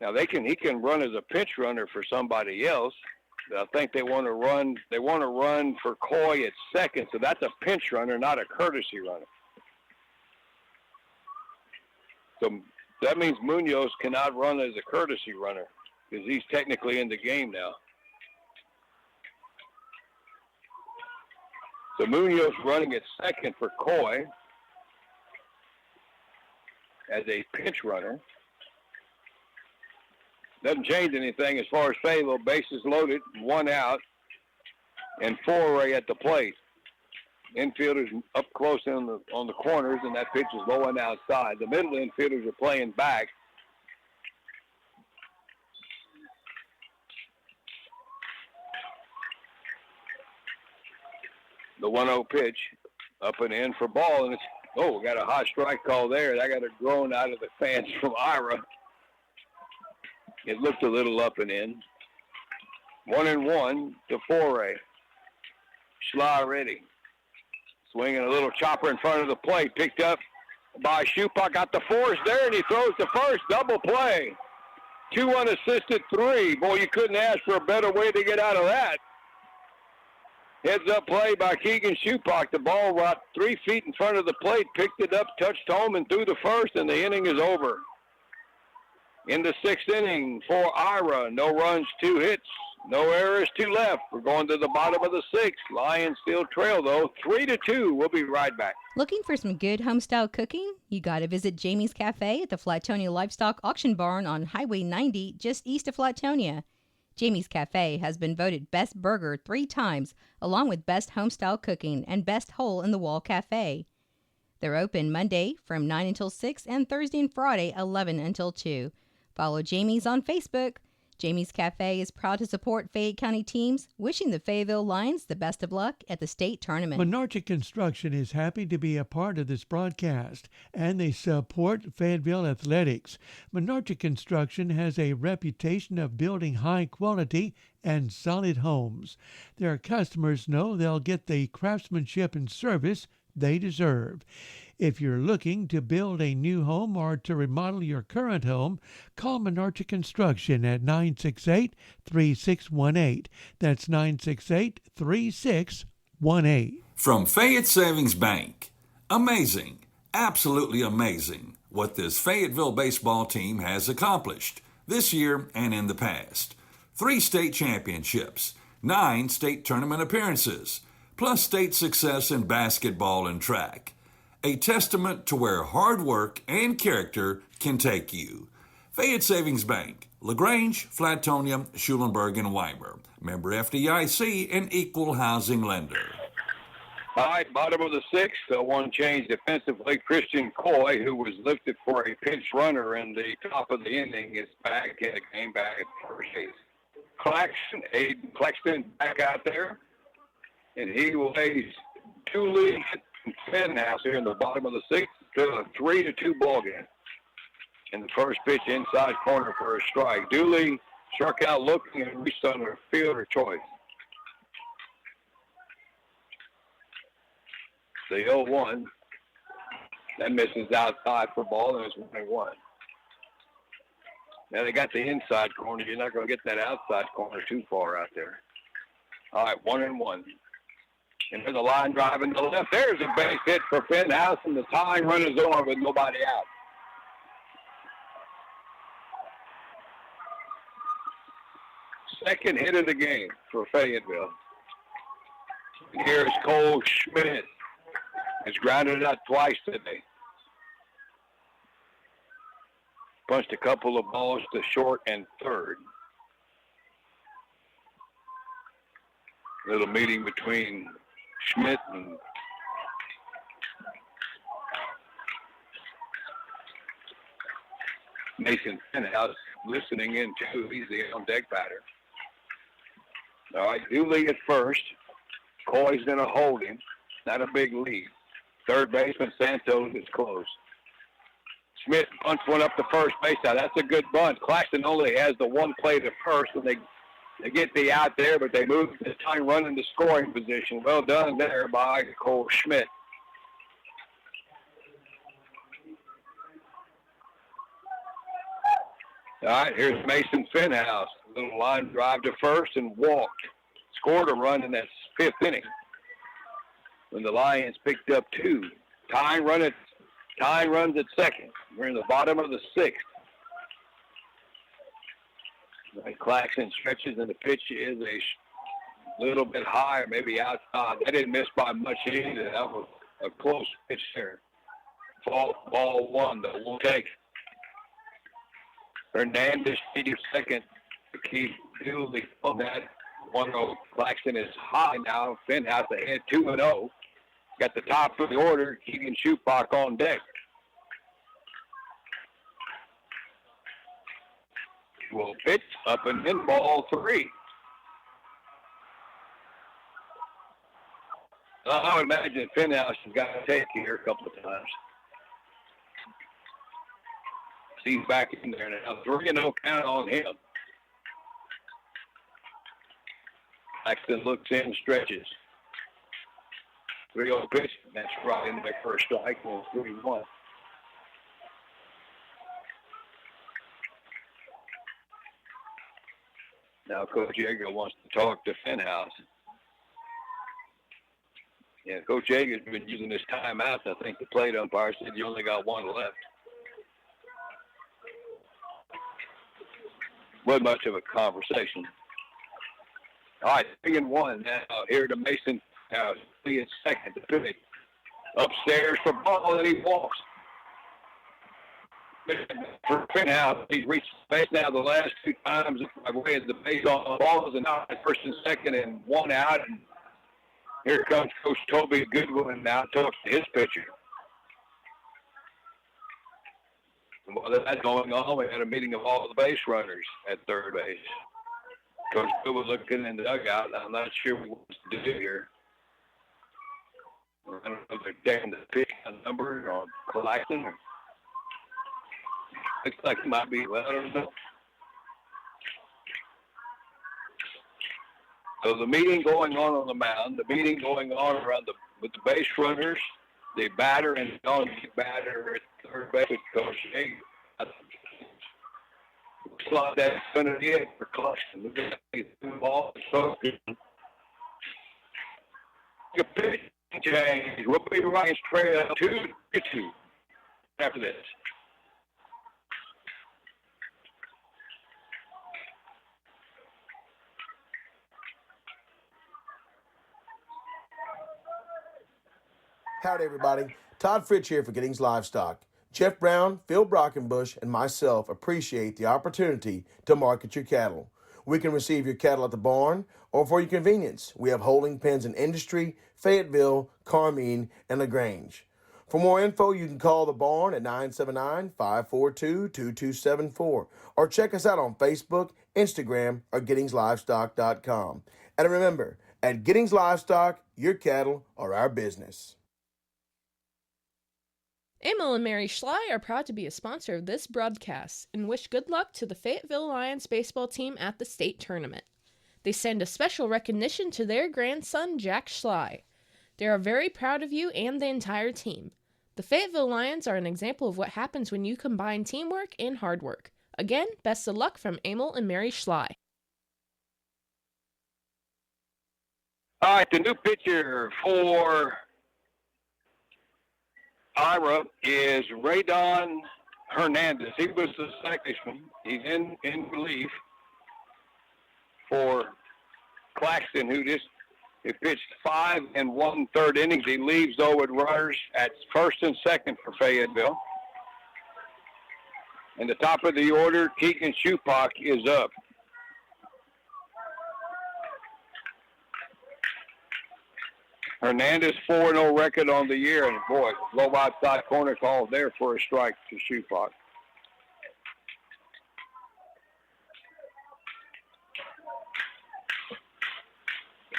Now he can run as a pinch runner for somebody else. But I think they want to run for Coy at second, so that's a pinch runner, not a courtesy runner. So that means Munoz cannot run as a courtesy runner, because he's technically in the game now. So Munoz running at second for Coy as a pinch runner. Doesn't change anything as far as Fayetteville. Bases loaded, 1 out, and Foray at the plate. Infielders up close on the corners, and that pitch is low and outside. The middle infielders are playing back. The 1-0 pitch, up and in for ball, and we got a hot strike call there. I got a groan out of the fans from Ira. It looked a little up and in. 1-1 to Foray. Schley ready. Swinging a little chopper in front of the plate. Picked up by Shupak. Got the force there, and he throws the first. Double play. 2 unassisted, 3. Boy, you couldn't ask for a better way to get out of that. Heads-up play by Keegan Shupak. The ball right 3 feet in front of the plate. Picked it up, touched home, and threw the first, and the inning is over. In the 6th inning for Ira, no runs, 2 hits, no errors, 2 left. We're going to the bottom of the 6th. Lions still trail, though, 3-2. We'll be right back. Looking for some good home-style cooking? You got to visit Jamie's Cafe at the Flatonia Livestock Auction Barn on Highway 90, just east of Flatonia. Jamie's Cafe has been voted Best Burger 3 times, along with Best Homestyle Cooking and Best Hole-in-the-Wall Cafe. They're open Monday from 9 until 6 and Thursday and Friday 11 until 2. Follow Jamie's on Facebook. Jamie's Cafe is proud to support Fayette County teams, wishing the Fayetteville Lions the best of luck at the state tournament. Menarche Construction is happy to be a part of this broadcast, and they support Fayetteville athletics. Menarche Construction has a reputation of building high quality and solid homes. Their customers know they'll get the craftsmanship and service they deserve. If you're looking to build a new home or to remodel your current home, call Menarche Construction at 968-3618. That's 968-3618. From Fayette Savings Bank, amazing, absolutely amazing what this Fayetteville baseball team has accomplished this year and in the past. 3 state championships, 9 state tournament appearances, plus state success in basketball and track. A testament to where hard work and character can take you. Fayette Savings Bank, LaGrange, Flatonia, Schulenburg, and Weimer. Member FDIC and equal housing lender. All right, bottom of the 6th, one change defensively. Christian Coy, who was lifted for a pinch runner in the top of the inning, is back in the game, back at first base. Aiden Claxton back out there, and he will face Dooley and Fenhouse here in the bottom of the 6th to a 3-2 ball game. In the first pitch, inside corner for a strike. Dooley struck out looking and reached on a fielder choice. The 0-1. That misses outside for ball, and it's 1-1. Now they got the inside corner. You're not going to get that outside corner too far out there. All right, 1-1. And there's a line drive in the left. There's a base hit for Fenhouse, and the tying run is on with nobody out. Second hit of the game for Fayetteville. And here's Cole Schmidt. Has grounded out twice today. Punched a couple of balls to short and third. Little meeting between Schmidt and Mason Fenhouse listening in too. He's the on-deck batter. All right, Dooley at first. Coy's going to hold him. Not a big lead. Third baseman Santos is close. Schmidt bunts one up to first base. Now that's a good bunt. Claxton only has the one play to first, and they get the out there, but they move the time run into scoring position. Well done there by Cole Schmidt. All right, here's Mason Fenhouse. Little line drive to first and walked. Scored a run in that 5th inning when the Lions picked up 2. Tying runs at second. We're in the bottom of the 6th. Right, Claxton stretches, and the pitch is a little bit higher, maybe outside. They didn't miss by much either. That was a close pitch there. Ball 1, though. We'll take Hernandez second to keep Dooley on that. 1-0. Claxton is high now. Fenhouse ahead 2-0. Got the top of the order. Keegan Schupbach on deck. Will pitch up and in, ball 3. I would imagine Fenhouse has got to take here a couple of times. He's back in there now. 3-0 count on him. Claxton looks in, stretches. 3-0 pitch. That's right into that first strike. 3-1. Now Coach Yeager wants to talk to Fenhouse. Yeah, Coach Yeager's been using his timeouts. I think the plate umpire said you only got 1 left. Wasn't much of a conversation. All right, 3-1 now here to Mason. Lee at second to pitch. Upstairs for ball, and he walks. For Fenhouse, he's reached base now the last 2 times. Away as the base on the balls, and now first and second and 1 out. And here comes Coach Toby Goodwin now talks to his pitcher. And while that's going on, we had a meeting of all the base runners at third base. Coach Goodwin looking in the dugout. I'm not sure what he wants to do here. I don't know if they're taking the pick number or collecting. Looks like it might be, well, I don't know. So the meeting going on the mound, the meeting going on around with the base runners, the batter and batter at third base with Coach Yeager. Looks like that's going to be it for Claxton. Look at these 2 balls. So good. A pitch change. We'll be running trail 2-2 after this. Howdy, everybody. Todd Fritch here for Giddings Livestock. Jeff Brown, Phil Brockenbush, and myself appreciate the opportunity to market your cattle. We can receive your cattle at the barn or for your convenience. We have holding pens in Industry, Fayetteville, Carmine, and LaGrange. For more info, you can call the barn at 979-542-2274 or check us out on Facebook, Instagram, or GittingsLivestock.com. And remember, at Giddings Livestock, your cattle are our business. Emil and Mary Schley are proud to be a sponsor of this broadcast and wish good luck to the Fayetteville Lions baseball team at the state tournament. They send a special recognition to their grandson, Jack Schley. They are very proud of you and the entire team. The Fayetteville Lions are an example of what happens when you combine teamwork and hard work. Again, best of luck from Emil and Mary Schley. All right, the new pitcher for Ira is Radon Hernandez. He was the second. He's in relief for Claxton, who just pitched 5 1/3 innings. He leaves, though, with runners at first and second for Fayetteville. And the top of the order, Keegan Shupak is up. Hernandez 4-0 record on the year, and boy, low outside corner call there for a strike to Shupak.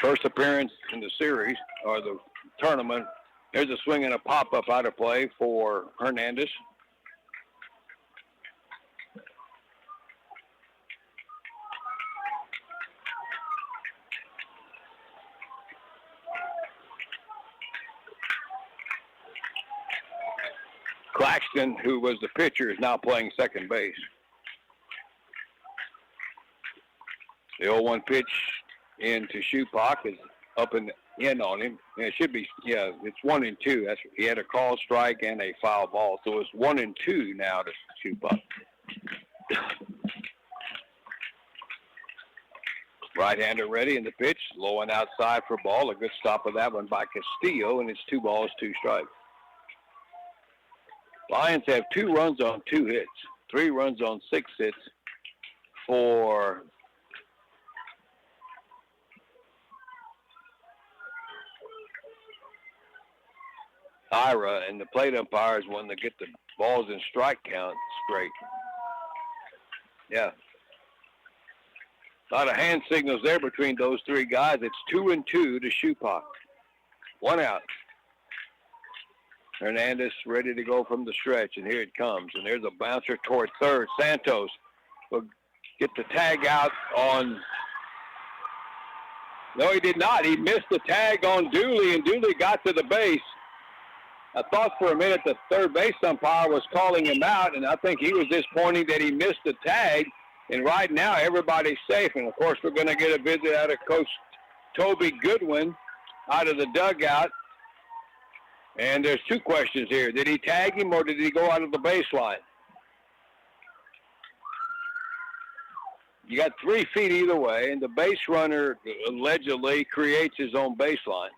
First appearance in the series, or the tournament. There's a swing and a pop-up out of play for Hernandez. Claxton, who was the pitcher, is now playing second base. The 0-1 pitch into Shupak is up and in on him. And it should be, it's 1-2. That's he had a call strike and a foul ball, so it's 1-2 now to Shupak. Right-hander ready in the pitch, low and outside for ball. A good stop of that one by Castillo, and it's 2 balls, 2 strikes. Lions have 2 runs on 2 hits, 3 runs on 6 hits for Ira, and the plate umpires want to get the balls and strike count straight. Yeah. A lot of hand signals there between those 3 guys. It's 2-2 to Shupak. 1 out. Hernandez ready to go from the stretch, and here it comes. And there's a bouncer toward third. Santos will get the tag out on. No, he did not. He missed the tag on Dooley, and Dooley got to the base. I thought for a minute the third base umpire was calling him out, and I think he was just pointing that he missed the tag. And right now, everybody's safe. And, of course, we're going to get a visit out of Coach Toby Goodwin out of the dugout. And there's 2 questions here. Did he tag him or did he go out of the baseline? You got 3 feet either way, and the base runner allegedly creates his own baseline.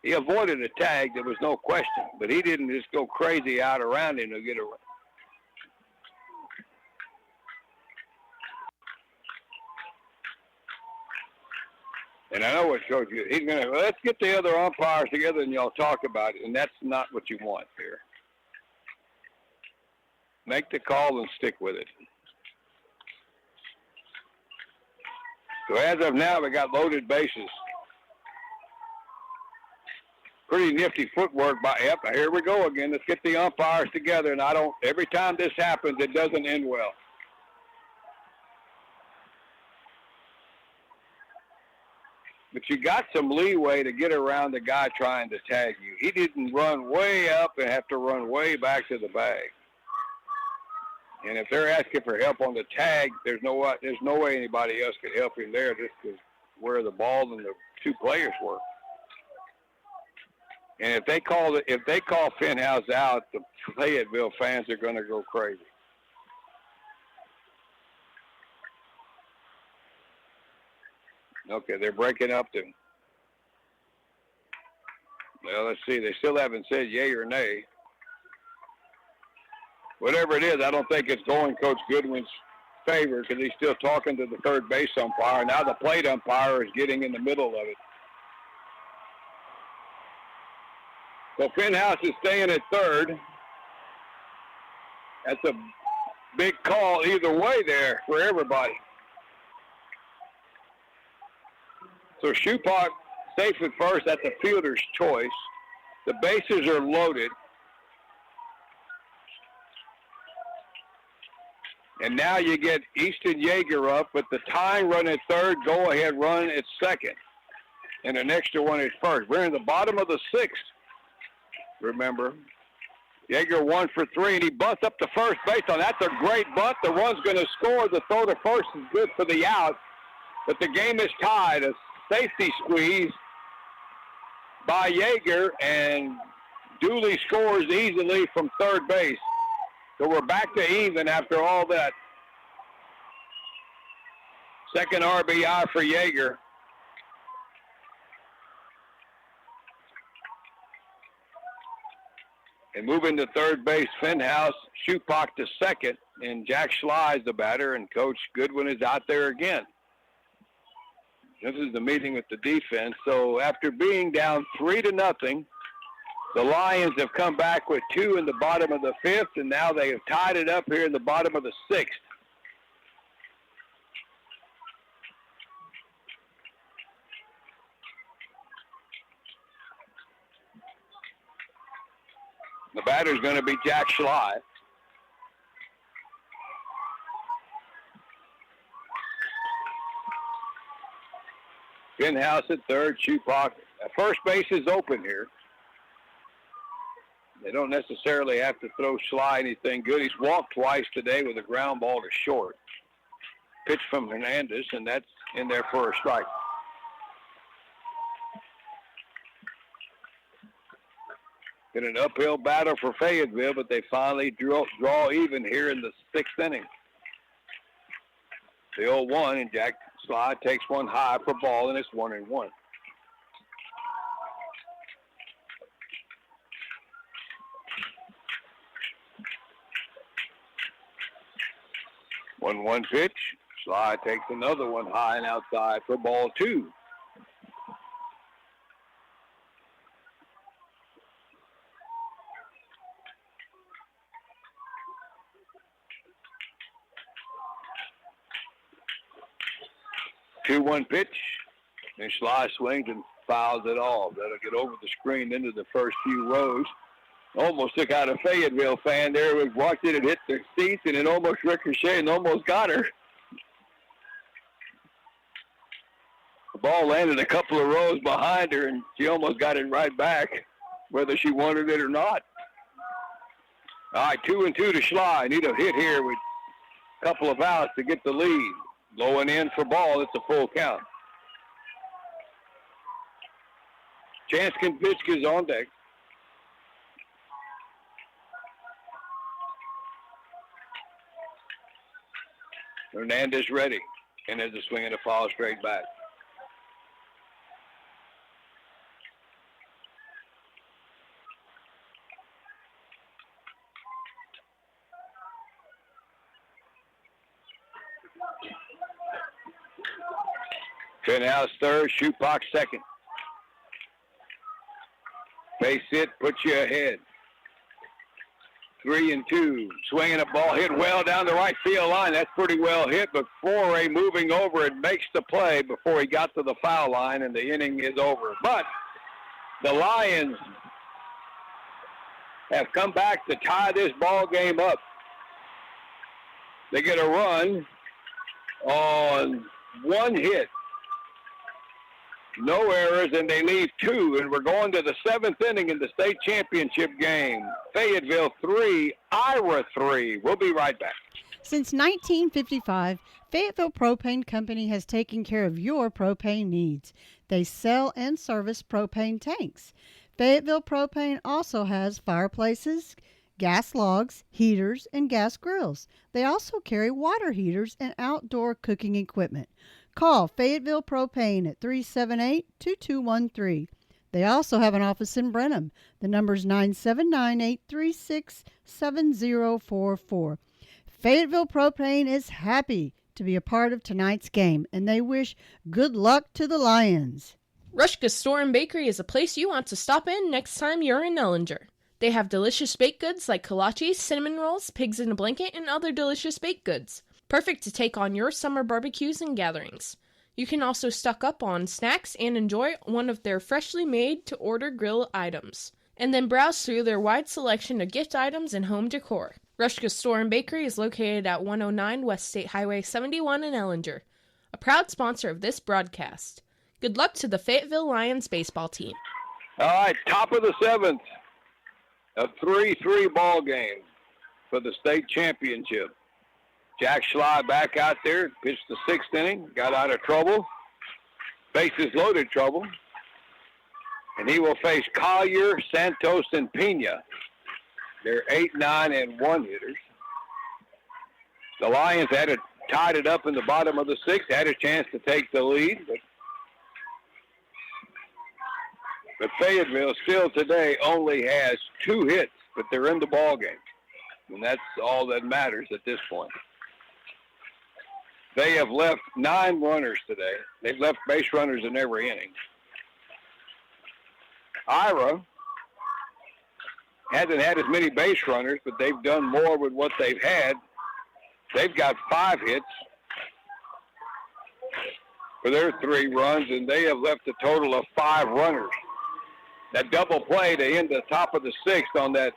He avoided a tag, there was no question, but he didn't just go crazy out around him to get around. And I know what Coach, he's going to, let's get the other umpires together and y'all talk about it, and that's not what you want here. Make the call and stick with it. So as of now, we got loaded bases. Pretty nifty footwork by, here we go again. Let's get the umpires together, and every time this happens, it doesn't end well. But you got some leeway to get around the guy trying to tag you. He didn't run way up and have to run way back to the bag. And if they're asking for help on the tag, there's no way anybody else could help him there just because where the ball and the 2 players were. And if they call Fenhouse out, the Fayetteville fans are going to go crazy. Okay, they're breaking up to. Well, let's see. They still haven't said yay or nay. Whatever it is, I don't think it's going Coach Goodwin's favor because he's still talking to the third base umpire. Now the plate umpire is getting in the middle of it. So Fenhouse is staying at third. That's a big call either way there for everybody. So Shupak safe at first. That's the fielder's choice. The bases are loaded. And now you get Easton Yeager up with the tying run at third, go-ahead run at second, and an extra one at first. We're in the bottom of the sixth, remember. Yeager 1 for 3, and he bunts up to first base. That's a great bunt. The run's going to score. The throw to first is good for the out, but the game is tied. A safety squeeze by Yeager, and Dooley scores easily from third base. So we're back to even after all that. Second RBI for Yeager. And moving to third base, Fenhouse, Shupak to second, and Jack Schley is the batter, and Coach Goodwin is out there again. This is the meeting with the defense. So after being down 3-0, the Lions have come back with 2 in the bottom of the 5th, and now they have tied it up here in the bottom of the 6th. The batter's going to be Jack Schley. Fenhouse at third, Shupak. First base is open here. They don't necessarily have to throw Schley anything good. He's walked twice today with a ground ball to short. Pitch from Hernandez, and that's in there for a strike. Been an uphill battle for Fayetteville, but they finally draw even here in the 6th inning. The 0-1, and Jack Schley takes one high for ball, and it's 1-1. One pitch. Schley takes another one high and outside for ball 2. Two-one pitch, and Schley swings and fouls it off. That'll get over the screen into the first few rows. Almost took out a Fayetteville fan there. We watched it, hit the seats, and it almost ricocheted and almost got her. The ball landed a couple of rows behind her, and she almost got it right back, whether she wanted it or not. All right, 2-2 to Schley. Need a hit here with a couple of outs to get the lead. Low and in for ball. It's a full count. Chance Konvichka's on deck. Hernandez ready, and there's a swing and a foul straight back. Fenhouse third, Shupak second. Base hit, puts you ahead. 3-2. Swinging a ball hit well down the right field line. That's pretty well hit, but Foray moving over and makes the play before he got to the foul line, and the inning is over. But the Lions have come back to tie this ball game up. They get a run on one hit. No errors, and they leave 2, and we're going to the 7th inning in the state championship game. Fayetteville 3, Ira 3. We'll be right back. Since 1955, Fayetteville Propane Company has taken care of your propane needs. They sell and service propane tanks. Fayetteville Propane also has fireplaces, gas logs, heaters, and gas grills. They also carry water heaters and outdoor cooking equipment. Call Fayetteville Propane at 378-2213. They also have an office in Brenham. The number is 979-836-7044. Fayetteville Propane is happy to be a part of tonight's game, and they wish good luck to the Lions. Rushka's Store and Bakery is a place you want to stop in next time you're in Ellinger. They have delicious baked goods like kolaches, cinnamon rolls, pigs in a blanket, and other delicious baked goods. Perfect to take on your summer barbecues and gatherings. You can also stock up on snacks and enjoy one of their freshly made-to-order grill items, and then browse through their wide selection of gift items and home decor. Rushka's Store and Bakery is located at 109 West State Highway 71 in Ellinger, a proud sponsor of this broadcast. Good luck to the Fayetteville Lions baseball team. All right, top of the seventh, a 3-3 ball game for the state championship. Jack Schley back out there, pitched the sixth inning, got out of trouble, bases loaded trouble, and he will face Collier, Santos, and Pena. They're 8, 9, and 1 hitters. The Lions tied it up in the bottom of the sixth, had a chance to take the lead, but Fayetteville still today only has 2 hits, but they're in the ball game, and that's all that matters at this point. They have left 9 runners today. They've left base runners in every inning. Ira hasn't had as many base runners, but they've done more with what they've had. They've got 5 hits for their 3 runs, and they have left a total of 5 runners. That double play to end the top of the sixth on that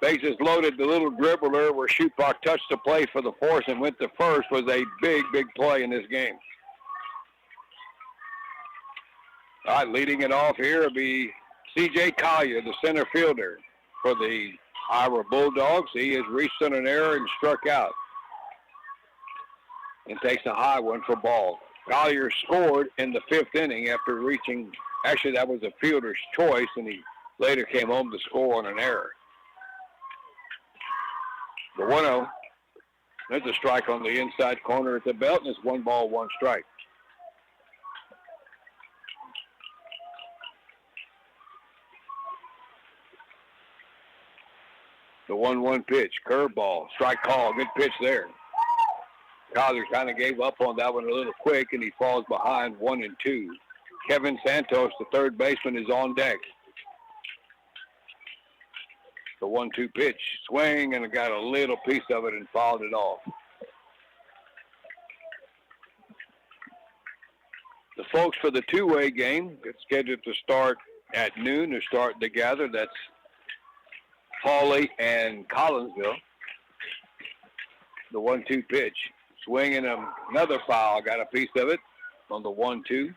bases loaded, the little dribbler where Schupak touched the play for the force and went to first was a big, big play in this game. All right, leading it off here will be C.J. Collier, the center fielder for the Ira Bulldogs. He has reached on an error and struck out and takes a high one for ball. Collier scored in the 5th inning after reaching, actually that was a fielder's choice, and he later came home to score on an error. The 1-0. There's a strike on the inside corner at the belt, and it's 1 ball, 1 strike. The 1-1 pitch, curveball, strike call, good pitch there. Collier kind of gave up on that one a little quick, and he falls behind 1-2. Kevin Santos, the third baseman, is on deck. The 1-2 pitch, swing, and got a little piece of it and fouled it off. The folks for the two-way game, it's scheduled to start at noon. They're starting to gather. That's Hawley and Collinsville. The 1-2 pitch, swing and another foul. Got a piece of it on the 1-2.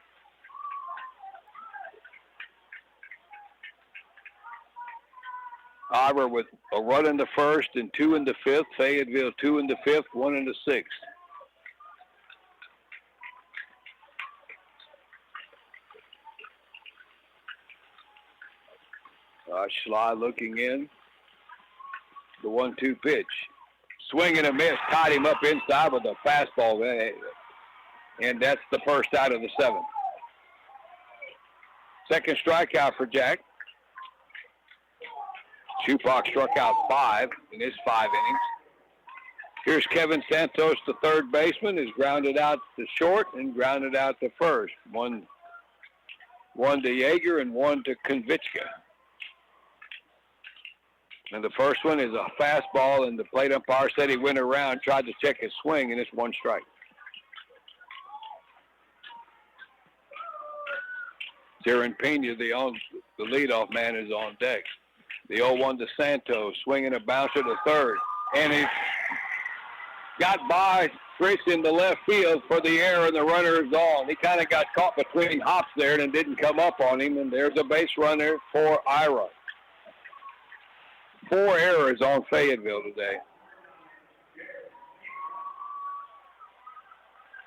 Ira with a run in the first and 2 in the 5th. Fayetteville 2 in the 5th, 1 in the 6th. Schley looking in. The 1-2 pitch. Swing and a miss. Tied him up inside with a fastball. And that's the first out of the 7th. Second strikeout for Jack. Schupak struck out 5 in his 5 innings. Here's Kevin Santos, the third baseman, is grounded out to short and grounded out to first. One to Yeager and 1 to Konvichka. And the first one is a fastball, and the plate umpire said he went around, tried to check his swing, and it's 1 strike. Jaron Pena, the leadoff man, is on deck. The 0-1 to Santos, swinging a bouncer to third. And he got by Chris in the left field for the error, and the runner is on. He kind of got caught between hops there and didn't come up on him, and there's a base runner for Ira. 4 errors on Fayetteville today.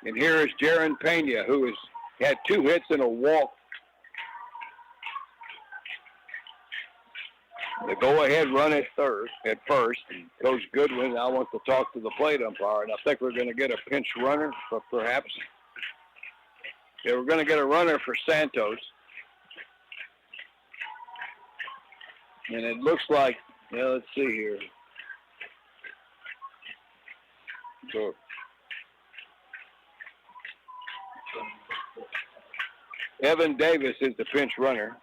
And here is Jaron Pena, who has had 2 hits and a walk. The go-ahead run at first. Coach Goodwin now wants to talk to the plate umpire, and I think we're going to get a pinch runner, perhaps. Yeah, we're going to get a runner for Santos. And it looks like, let's see here. So, Evan Davis is the pinch runner.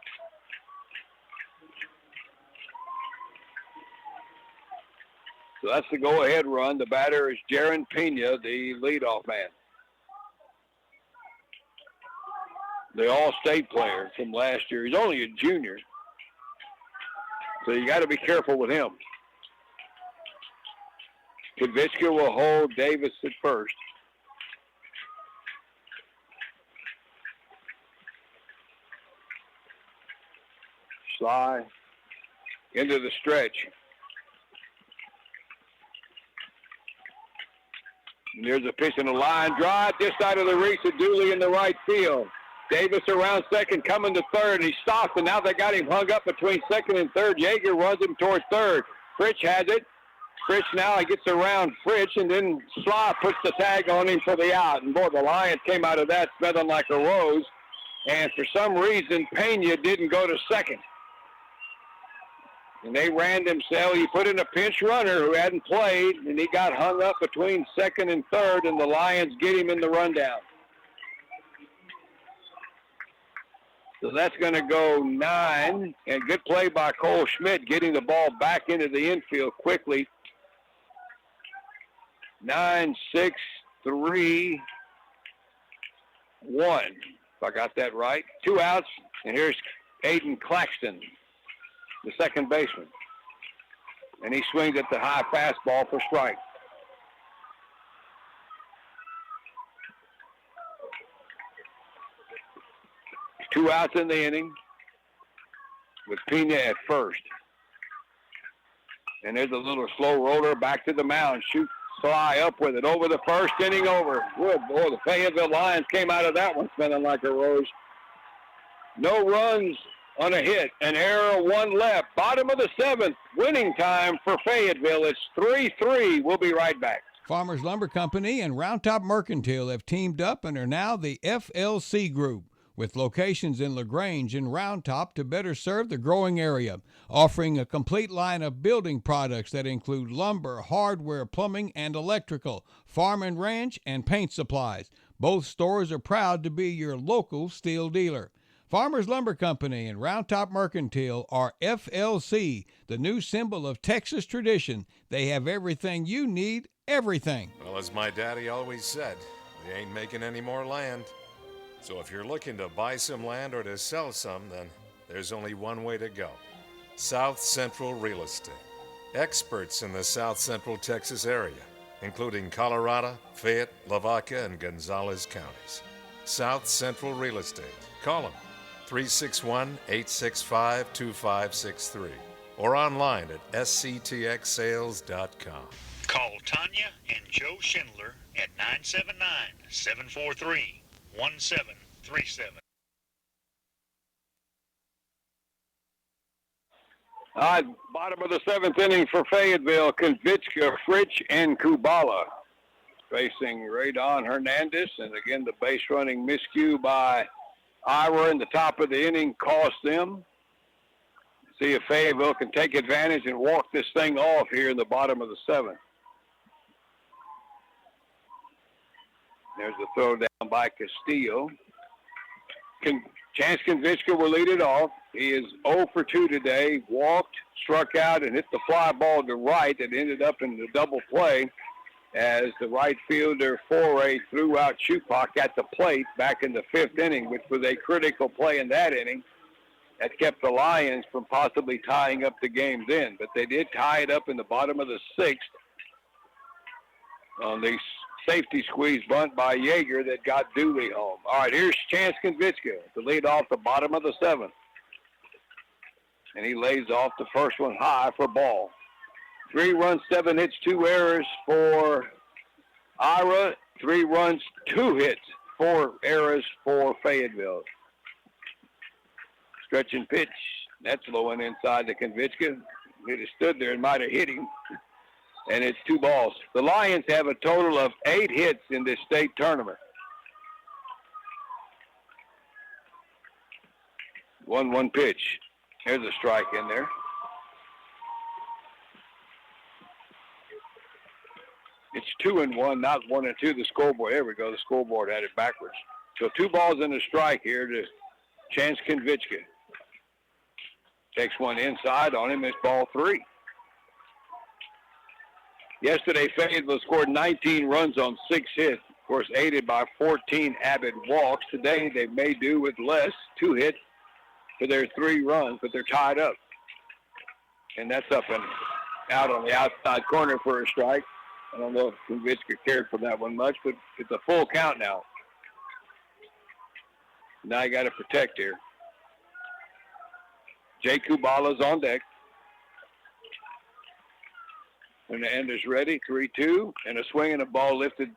So that's the go-ahead run. The batter is Jaron Pena, the leadoff man. The All-State player from last year. He's only a junior, so you got to be careful with him. Kavitska will hold Davis at first. Sly into the stretch. And there's a pitch in the line drive this side of the reach of Dooley in the right field. Davis around second, coming to third. He stopped, and now they got him hung up between second and third. Yeager runs him towards third. Fritsch has it. Fritsch now, he gets around Fritsch, and then Sly puts the tag on him for the out. And, boy, the Lions came out of that smelling like a rose. And for some reason, Pena didn't go to second. And they ran themselves. He put in a pinch runner who hadn't played, and he got hung up between second and third, and the Lions get him in the rundown. So that's going to go 9. And good play by Cole Schmidt, getting the ball back into the infield quickly. 9, 6, 3, 1. If I got that right. 2 outs, and here's Aiden Claxton, the second baseman. And he swings at the high fastball for strike. Two outs in the inning with Pena at first. And there's a little slow roller back to the mound. Shoot Sly up with it over the first inning over. Good boy, the Fayetteville Lions came out of that one smelling like a rose. No runs on a hit. An error, 1 left. Bottom of the 7th. Winning time for Fayetteville. It's 3-3. We'll be right back. Farmers Lumber Company and Round Top Mercantile have teamed up and are now the FLC Group, with locations in LaGrange and Round Top to better serve the growing area, offering a complete line of building products that include lumber, hardware, plumbing, and electrical, farm and ranch, and paint supplies. Both stores are proud to be your local steel dealer. Farmers Lumber Company and Round Top Mercantile are FLC, the new symbol of Texas tradition. They have everything you need, everything. Well, as my daddy always said, we ain't making any more land. So if you're looking to buy some land or to sell some, then there's only one way to go. South Central Real Estate. Experts in the South Central Texas area, including Colorado, Fayette, Lavaca, and Gonzales counties. South Central Real Estate. Call them 361-865-2563 or online at sctxsales.com. Call Tanya and Joe Schindler at 979-743-1737. All right, bottom of the 7th inning for Fayetteville, Konvitska, Fritsch, and Kubala facing Radon Hernandez. And again, the base running miscue by Ira in the top of the inning cost them. See if Fayetteville can take advantage and walk this thing off here in the bottom of the 7th. There's the throw down by Castillo. Chance Konvitska will lead it off. He is 0 for 2 today. Walked, struck out, and hit the fly ball to right that ended up in the double play as the right fielder Foray threw out Chupak at the plate back in the 5th inning, which was a critical play in that inning that kept the Lions from possibly tying up the game then. But they did tie it up in the bottom of the 6th on the safety squeeze bunt by Yeager that got Dooley home. All right, here's Chance Konvitska to lead off the bottom of the 7th. And he lays off the first one high for ball. 3 runs, 7 hits, 2 errors for Ira. 3 runs, 2 hits, 4 errors for Fayetteville. Stretch and pitch That's low and inside to Konvichka. He'd have stood there and might have hit him. And it's 2 balls. The Lions have a total of 8 hits in this state tournament. 1-1 pitch. There's a strike in there. It's 2-1, not 1-2. The scoreboard. There we go. The scoreboard had it backwards. So 2 balls and a strike here to Chance Konvichka. Takes one inside on him. It's ball 3. Yesterday, Fayetteville scored 19 runs on 6 hits. Of course, aided by 14 Abbott walks. Today, they may do with less, 2 hits for their 3 runs, but they're tied up. And that's up and out on the outside corner for a strike. I don't know if Konvichka cared for that one much, but it's a full count now. Now you got to protect here. Jay Kubala's on deck. When the end is ready, 3-2, and a swing and a ball lifted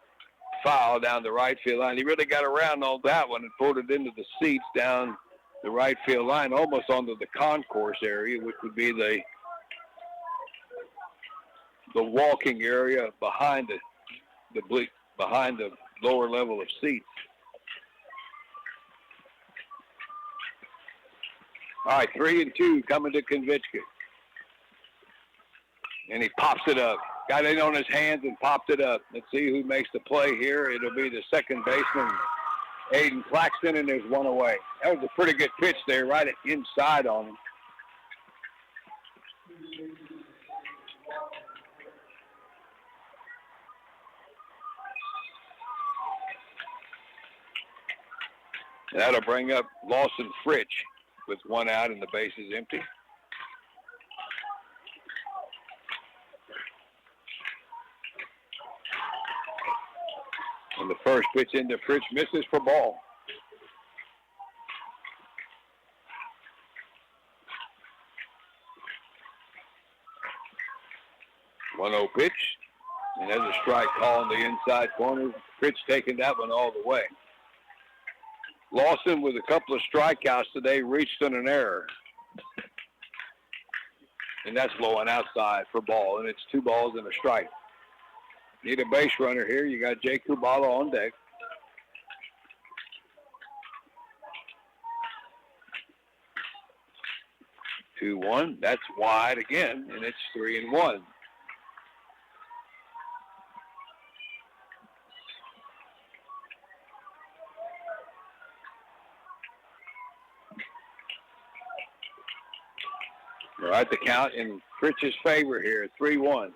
foul down the right field line. He really got around on that one and pulled it into the seats down the right field line, almost onto the concourse area, which would be the walking area behind behind the lower level of seats. All right, 3-2 coming to Konvichka. And he pops it up. Got it on his hands and popped it up. Let's see who makes the play here. It'll be the second baseman, Aiden Claxton, and there's one away. That was a pretty good pitch there, right inside on him. That'll bring up Lawson Fritch with 1 out and the base is empty. And the first pitch into Fritch misses for ball. One-0 pitch. And there's a strike call in the inside corner. Fritch taking that one all the way. Lawson with a couple of strikeouts today reached on an error. And that's blowing outside for ball. And it's 2 balls and a strike. Need a base runner here. You got Jay Kubala on deck. Two, 1. That's wide again, and it's 3-1. All right, the count in Fritch's favor here, 3-1.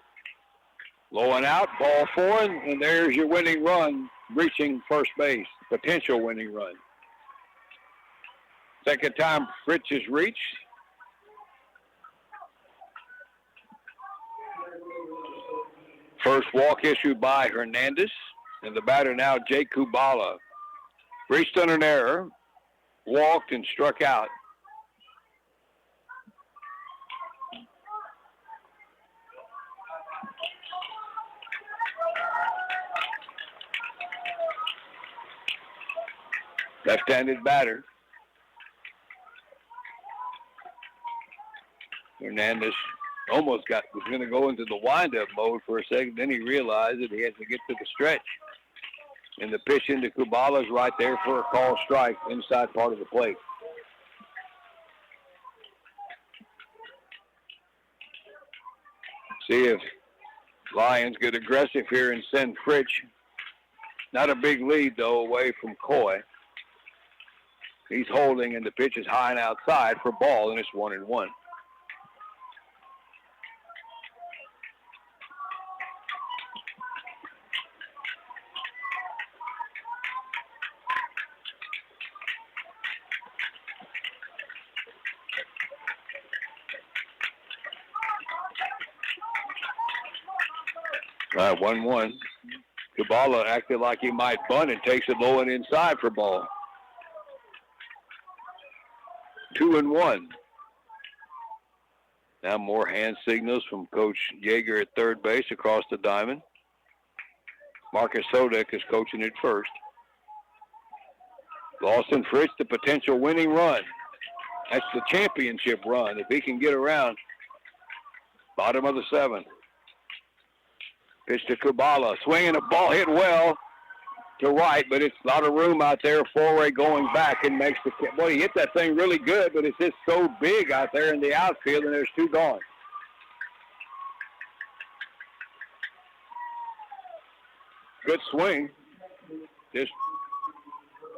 Low and out, ball 4, and there's your winning run, reaching first base, potential winning run. Second time Fritch has reached. First walk issued by Hernandez, and the batter now, Jay Kubala. Reached on an error, walked and struck out. Left-handed batter. Hernandez almost was going to go into the wind-up mode for a second. Then he realized that he had to get to the stretch. And the pitch into Kubala's right there for a call strike inside part of the plate. See if Lions get aggressive here and send Fritch. Not a big lead, though, away from Coy. He's holding, and the pitch is high and outside for ball, and it's 1-1. All right, 1-1. Kubala acted like he might bunt and takes it low and inside for ball. 2-1. Now more hand signals from Coach Yeager at third base across the diamond. Marcus Sodek is coaching at first. Lawson Fritz, the potential winning run. That's the championship run. If he can get around bottom of the 7th. Pitch to Kubala. Swinging a ball hit well to right, but it's a lot of room out there. Foray going back and makes the – boy, he hit that thing really good, but it's just so big out there in the outfield, and there's 2 gone. Good swing. Just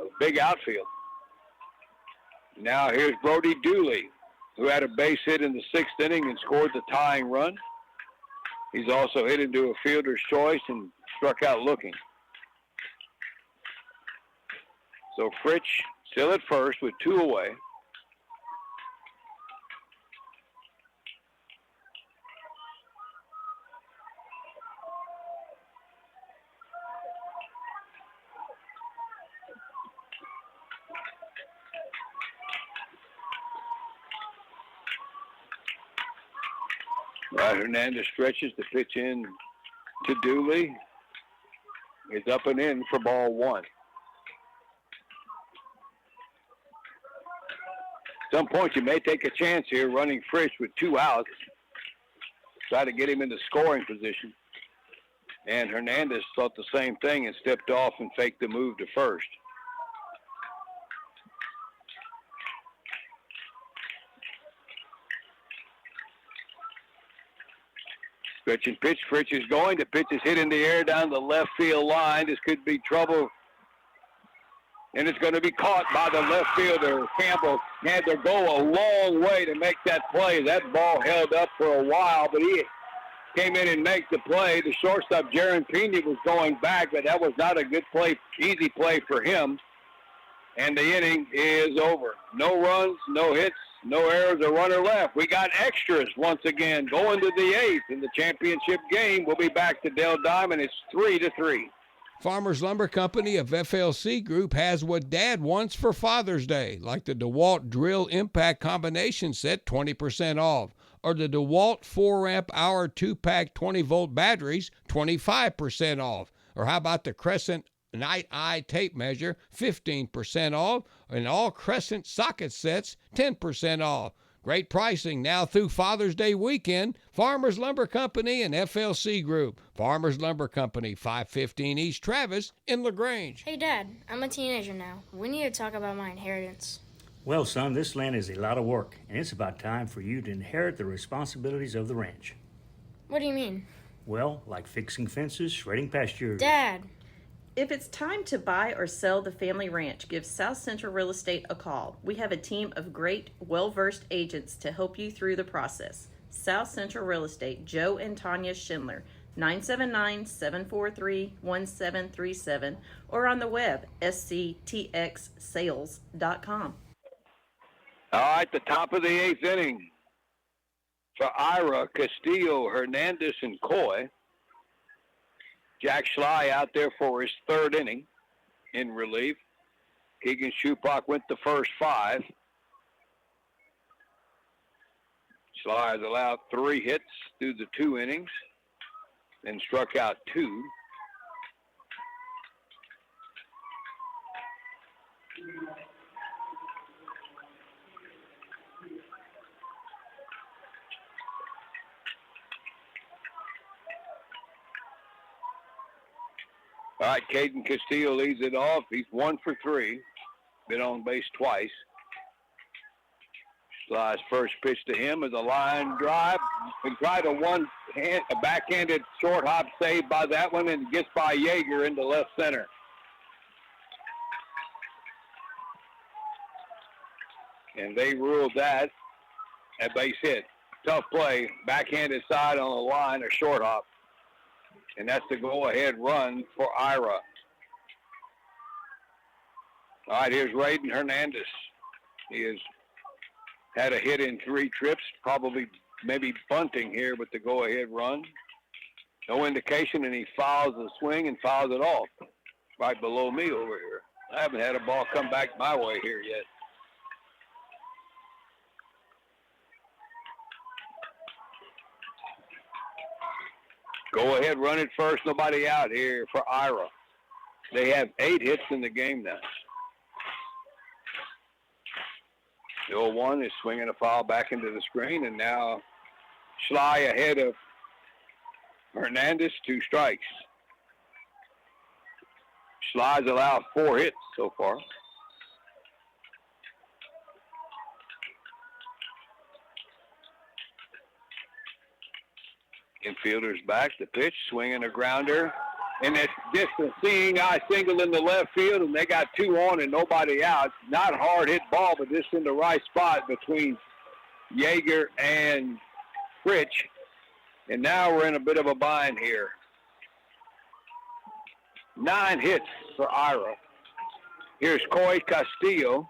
a big outfield. Now here's Brody Dooley, who had a base hit in the 6th inning and scored the tying run. He's also hit into a fielder's choice and struck out looking. So Fritsch still at first with 2 away. Hernandez stretches the pitch in to Dooley. It's up and in for ball 1. At some point, you may take a chance here running Fritsch with 2 outs. Try to get him into scoring position. And Hernandez thought the same thing and stepped off and faked the move to first. Pitch and pitch. Fritsch is going. The pitch is hit in the air down the left field line. This could be trouble. And it's going to be caught by the left fielder. Campbell had to go a long way to make that play. That ball held up for a while, but he came in and made the play. The shortstop, Jaron Pena, was going back, but that was not a good play, easy play for him. And the inning is over. No runs, no hits, no errors, a runner left. We got extras once again going to the 8th in the championship game. We'll be back to Dell Diamond. It's 3-3. Farmers Lumber Company of FLC Group has what Dad wants for Father's Day, like the DeWalt Drill Impact Combination Set, 20% off, or the DeWalt 4-amp-hour 2-pack 20-volt batteries, 25% off. Or how about the Crescent Night Eye Tape Measure, 15% off, and all Crescent socket sets, 10% off. Great pricing now through Father's Day weekend. Farmers Lumber Company and FLC Group. Farmers Lumber Company, 515 East Travis in LaGrange. Hey, Dad, I'm a teenager now. We need to talk about my inheritance. Well, son, this land is a lot of work, and it's about time for you to inherit the responsibilities of the ranch. What do you mean? Well, like fixing fences, shredding pastures. Dad! If it's time to buy or sell the family ranch, give South Central Real Estate a call. We have a team of great, well-versed agents to help you through the process. South Central Real Estate, Joe and Tanya Schindler, 979-743-1737, or on the web, sctxsales.com. All right, the top of the 8th inning for Ira, Castillo, Hernandez, and Coy. Jack Schley out there for his 3rd inning in relief. Keegan Schupak went the first 5. Schley has allowed 3 hits through the 2 innings and struck out 2. All right, Caden Castillo leads it off. He's 1 for 3. Been on base twice. Sly's first pitch to him is a line drive. We tried a backhanded short hop save by that one, and gets by Yeager into left center. And they ruled that a base hit. Tough play, backhanded side on the line, a short hop. And that's the go-ahead run for Ira. All right, here's Raiden Hernandez. He has had a hit in 3 trips, probably maybe bunting here with the go-ahead run. No indication, and he fouls the swing and fouls it off right below me over here. I haven't had a ball come back my way here yet. Go ahead, run it first. Nobody out here for Ira. They have 8 hits in the game now. The 0-1 is swinging a foul back into the screen, and now Schley ahead of Hernandez, 2 strikes. Schley's allowed 4 hits so far. Infielders back, the pitch, swinging a grounder. And it's just a seeing eye single in the left field, and they got 2 on and nobody out. Not a hard hit ball, but just in the right spot between Yeager and Fritch. And now we're in a bit of a bind here. 9 hits for Ira. Here's Coy Castillo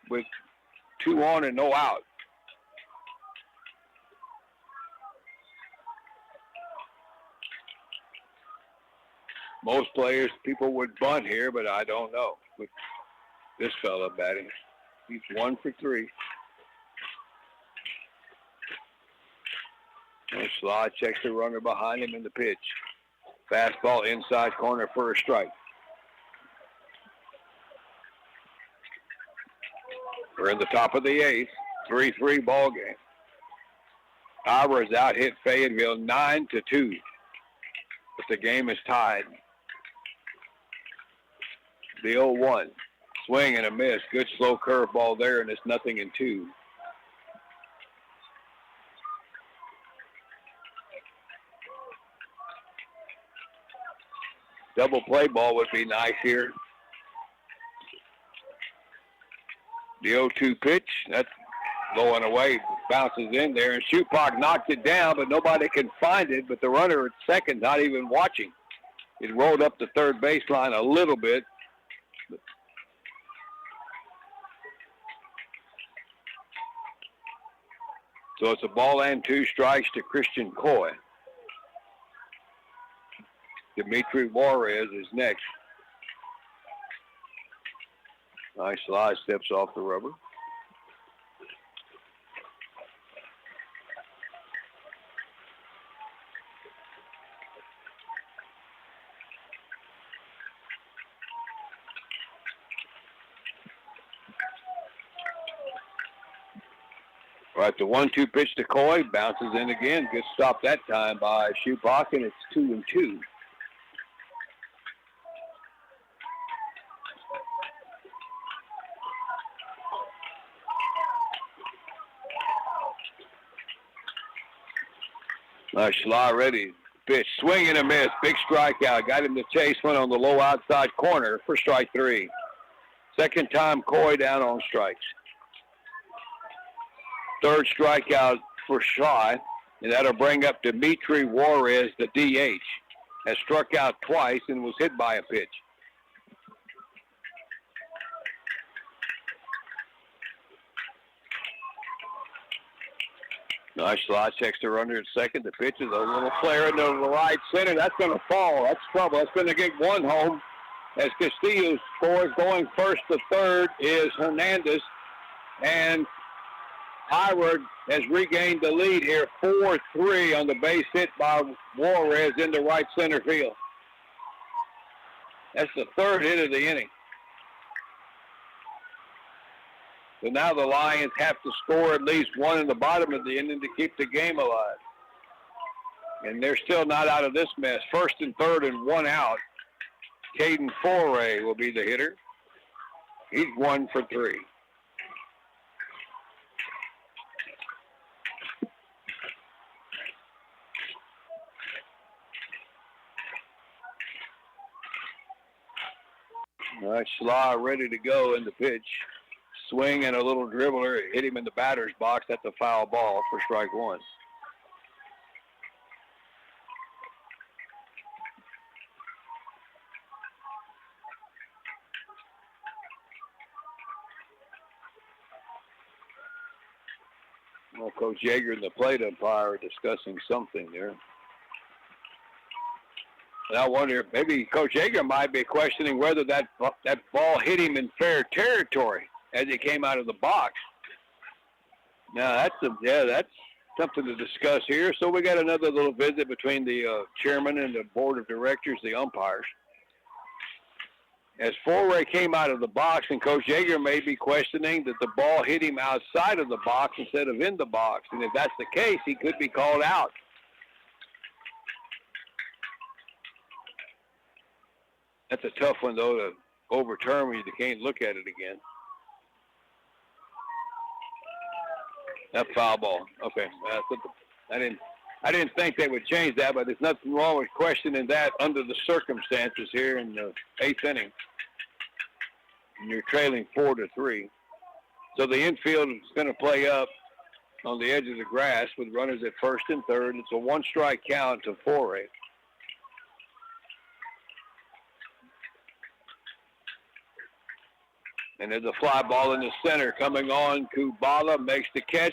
with 2 on and no out. Most players, people would bunt here, but I don't know. With this fella batting, he's 1 for 3. And Schley checks the runner behind him in the pitch. Fastball inside corner for a strike. We're in the top of the 8th, 3-3 ball game. Ira's out hit Fayetteville 9-2, but the game is tied. The 0-1, swing and a miss. Good slow curveball there, and it's 0-2. Double play ball would be nice here. The 0-2 pitch, that's going away, bounces in there, and Shupak knocked it down, but nobody can find it, but the runner at second not even watching. It rolled up the third baseline a little bit. So it's a ball and 2 strikes to Christian Coy. Dimitri Juarez is next. Nice slide, steps off the rubber. All right, the 1-2 pitch to Coy, bounces in again. Gets stopped that time by Shupak, and it's 2-2. Schley ready. Pitch, swing and a miss. Big strikeout. Got him to chase one on the low outside corner for strike 3. Second time Coy down on strikes. Third strikeout for Schley, and that'll bring up Dimitri Juarez, the DH. Has struck out twice and was hit by a pitch. Nice slide, checks the runner at second. The pitch is a little flare into the right center. That's going to fall. That's trouble. That's going to get 1 home. As Castillo scores, going first to third is Hernandez. And Ira has regained the lead here, 4-3 on the base hit by Juarez into right center field. That's the 3rd hit of the inning. So now the Lions have to score at least 1 in the bottom of the inning to keep the game alive. And they're still not out of this mess. 1st and 3rd and 1 out. Caden Foray will be the hitter. He's 1 for 3. All right, Schley ready to go in the pitch. Swing and a little dribbler. Hit him in the batter's box. That's a foul ball for strike 1. Well, Coach Yeager and the plate umpire are discussing something there. And I wonder if maybe Coach Yeager might be questioning whether that ball hit him in fair territory as he came out of the box. Now, that's something to discuss here. So we got another little visit between the chairman and the board of directors, the umpires. as Foray came out of the box, and Coach Yeager may be questioning that the ball hit him outside of the box instead of in the box. And if that's the case, he could be called out. That's a tough one, though, to overturn when you can't look at it again. That foul ball. Okay. I didn't think they would change that, but there's nothing wrong with questioning that under the circumstances here in the 8th inning. And you're trailing 4-3. So the infield is going to play up on the edge of the grass with runners at first and third. It's a one-strike count to Foray. And there's a fly ball in the center coming on. Kubala makes the catch.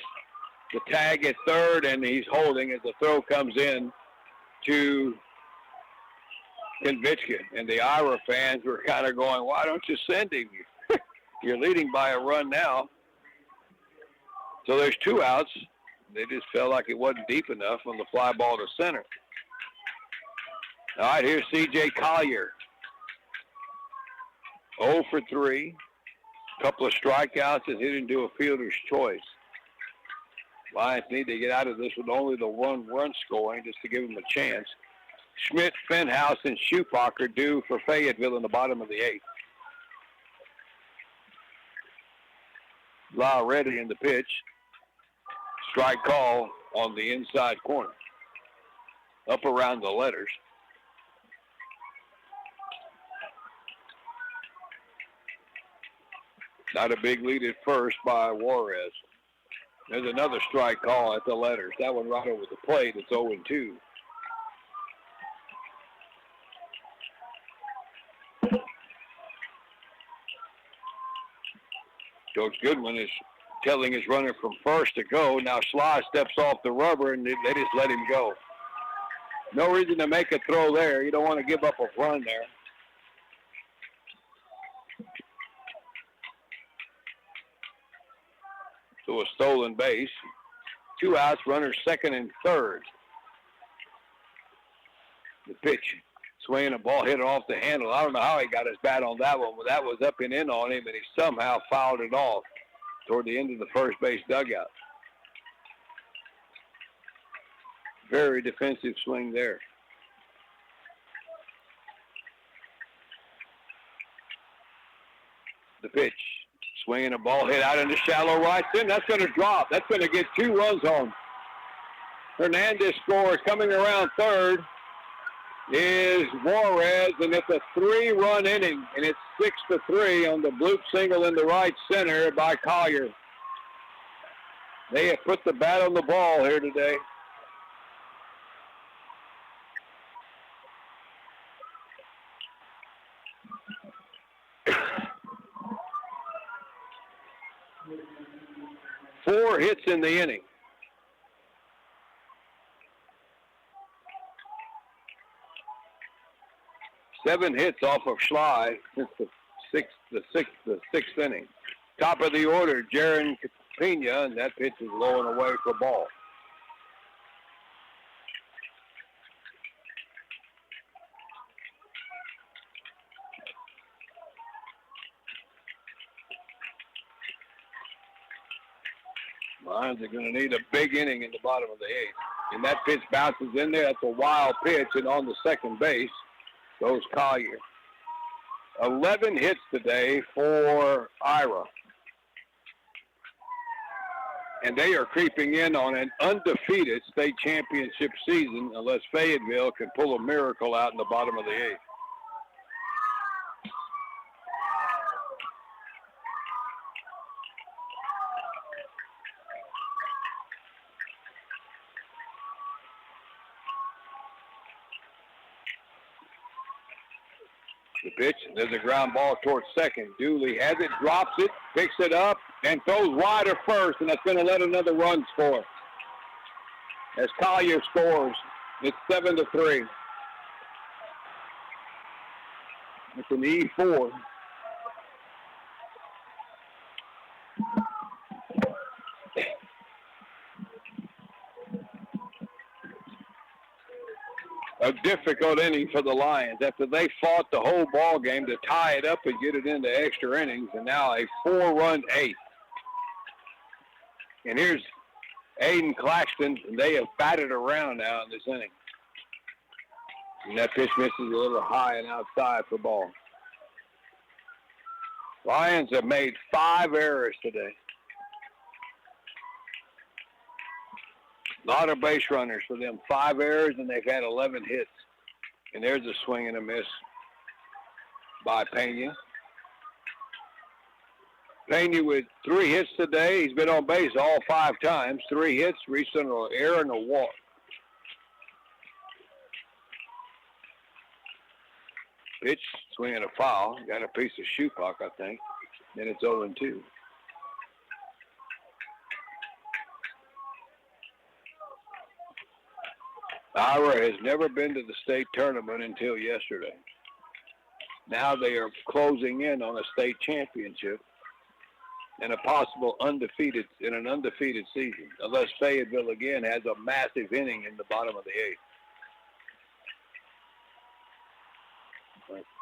The tag at third, and he's holding as the throw comes in to Konvichka. And the Ira fans were kind of going, why don't you send him? You're leading by a run now. So there's 2 outs. They just felt like it wasn't deep enough on the fly ball to center. All right, here's C.J. Collier. 0 for 3. Couple of strikeouts and hit into a fielder's choice. Lions need to get out of this with only the 1 run scoring just to give them a chance. Schmidt, Fenhouse, and Schupacher due for Fayetteville in the bottom of the 8th. Ready in the pitch. Strike call on the inside corner. Up around the letters. Not a big lead at first by Juarez. There's another strike call at the letters. That one right over the plate. It's 0-2. Coach Goodwin is telling his runner from first to go. Now Sly steps off the rubber, and they just let him go. No reason to make a throw there. You don't want to give up a run there. So a stolen base. 2 outs, runners second and third. The pitch, swinging a ball, hit it off the handle. I don't know how he got his bat on that one, but that was up and in on him, and he somehow fouled it off toward the end of the first base dugout. Very defensive swing there. The pitch. Swinging a ball, hit out into shallow right center. That's going to drop. That's going to get 2 runs home. Hernandez scores. Coming around third is Juarez, and it's a 3-run inning, and it's 6-3 on the bloop single in the right center by Collier. They have put the bat on the ball here today. Four hits in the inning. Seven hits off of Schley since the sixth inning. Top of the order, Jaron Pena, and that pitch is low and away for ball. Lions are going to need a big inning in the bottom of the 8th. And that pitch bounces in there. That's a wild pitch. And on the second base goes Collier. 11 hits today for Ira. And they are creeping in on an undefeated state championship season unless Fayetteville can pull a miracle out in the bottom of the 8th. The pitch, there's a ground ball towards second. Dooley has it, drops it, picks it up, and throws wide to first, and that's going to let another run score. As Collier scores, it's 7-3. It's an E4. difficult inning for the Lions after they fought the whole ball game to tie it up and get it into extra innings, and now a 4-run eighth. And here's Aiden Claxton, and they have batted around now in this inning. And that pitch misses a little high and outside for ball. Lions have made 5 errors today. A lot of base runners for them. 5 errors, and they've had 11 hits. And there's a swing and a miss by Pena. Pena with 3 hits today. He's been on base all 5 times. 3 hits, reached on an error and a walk. Pitch, swing and a foul. Got a piece of shoe puck, I think. Then it's 0-2. Ira has never been to the state tournament until yesterday. Now they are closing in on a state championship and a possible undefeated season, unless Fayetteville again has a massive inning in the bottom of the 8th.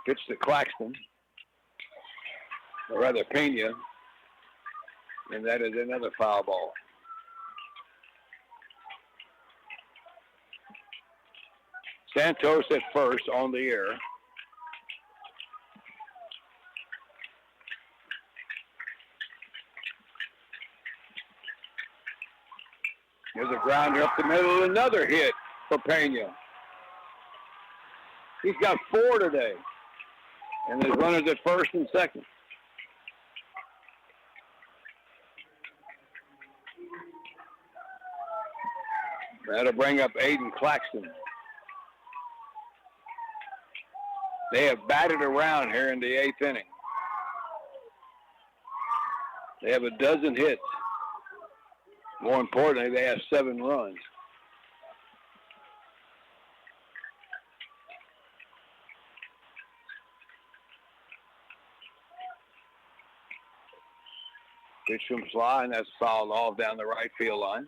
Pitch to Claxton, or rather Pena, and that is another foul ball. Santos at first on the air. There's a grounder up the middle, another hit for Pena. He's got 4 today. And there's runners at first and second. That'll bring up Aiden Claxton. They have batted around here in the 8th inning. They have a dozen hits. More importantly, they have 7 runs. Pitch from Sly, and that's fouled off down the right field line.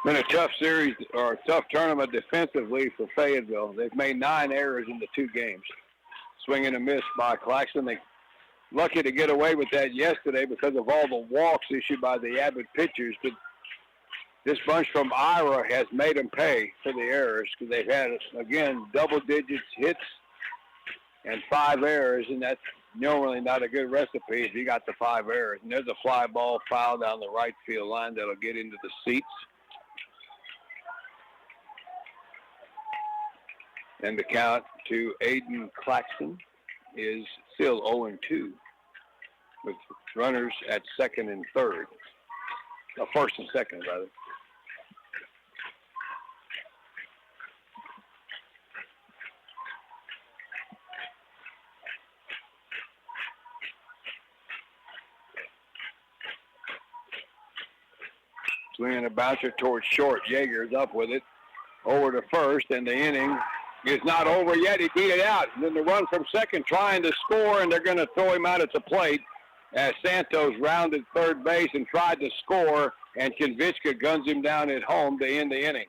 Been a tough series or a tough tournament defensively for Fayetteville. They've made 9 errors in the 2 games. Swing and a miss by Claxton. They lucky to get away with that yesterday because of all the walks issued by the Abbott pitchers. But this bunch from Ira has made them pay for the errors because they've had, again, double digits hits and 5 errors, and that's normally not a good recipe if you got the 5 errors. And there's a fly ball foul down the right field line that'll get into the seats. And the count to Aiden Claxton is still 0-2 with runners at second and third. First and second, rather. Swinging a bouncer towards short. Yeager's up with it. Over to first, and the inning is not over yet. He beat it out. And then the run from second trying to score, and they're going to throw him out at the plate as Santos rounded third base and tried to score, and Konvichka guns him down at home to end the inning.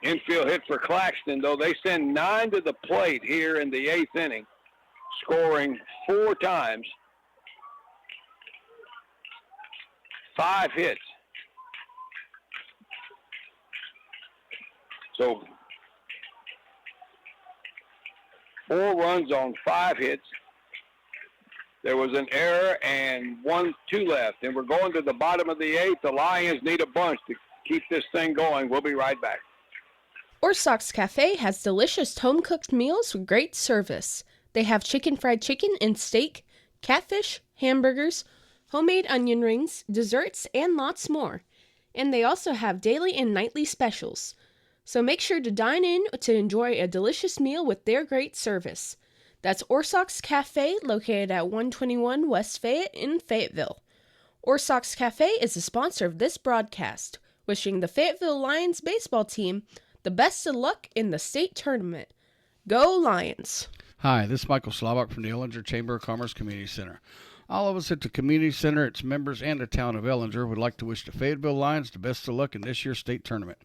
Infield hit for Claxton, though. They send 9 to the plate here in the 8th inning, scoring 4 times. 5 hits. So 4 runs on 5 hits. There was an error and 2 left. And we're going to the bottom of the 8th. The Lions need a bunch to keep this thing going. We'll be right back. Orsak's Cafe has delicious home-cooked meals with great service. They have chicken fried chicken and steak, catfish, hamburgers, homemade onion rings, desserts, and lots more. And they also have daily and nightly specials. So make sure to dine in to enjoy a delicious meal with their great service. That's Orsak's Cafe, located at 121 West Fayette in Fayetteville. Orsox Cafe is the sponsor of this broadcast, wishing the Fayetteville Lions baseball team the best of luck in the state tournament. Go Lions! Hi, this is Michael Slobach from the Ellinger Chamber of Commerce Community Center. All of us at the Community Center, its members, and the town of Ellinger would like to wish the Fayetteville Lions the best of luck in this year's state tournament.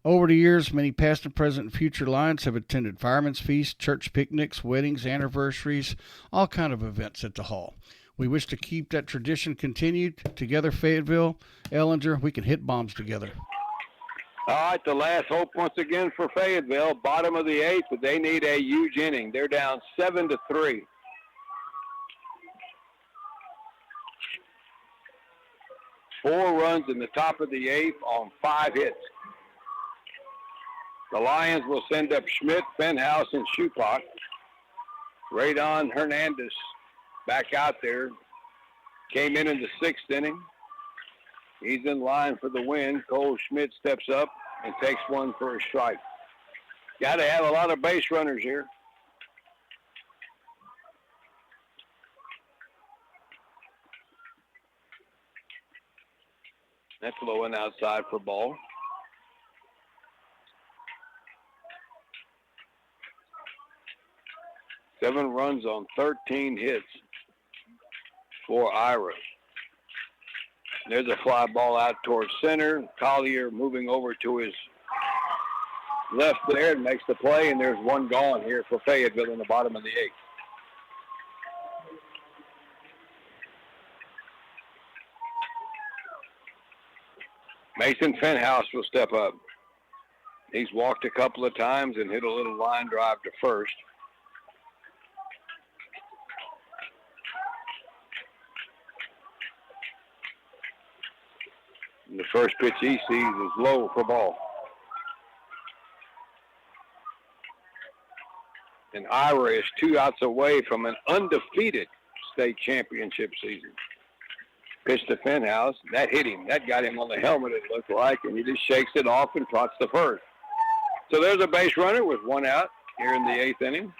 Over the years, many past and present and future Lions have attended firemen's feasts, church picnics, weddings, anniversaries, all kind of events at the hall. We wish to keep that tradition continued. Together, Fayetteville, Ellinger, we can hit bombs together. All right, the last hope once again for Fayetteville, bottom of the eighth, but they need a huge inning. They're down 7-3. Four runs in the top of the eighth on 5 hits. The Lions will send up Schmidt, Fenhouse, and Schupak. Radon Hernandez back out there. Came in the 6th inning. He's in line for the win. Cole Schmidt steps up and takes one for a strike. Got to have a lot of base runners here. That's low and outside for ball. Seven runs on 13 hits for Ira. There's a fly ball out towards center. Collier moving over to his left there and makes the play, and there's one gone here for Fayetteville in the bottom of the eighth. Mason Fenhouse will step up. He's walked a couple of times and hit a little line drive to first. And the first pitch he sees is low for ball. And Ira is 2 outs away from an undefeated state championship season. Pitch to Fenhouse. That hit him. That got him on the helmet, it looked like, and he just shakes it off and trots to first. So there's a base runner with 1 out here in the 8th inning.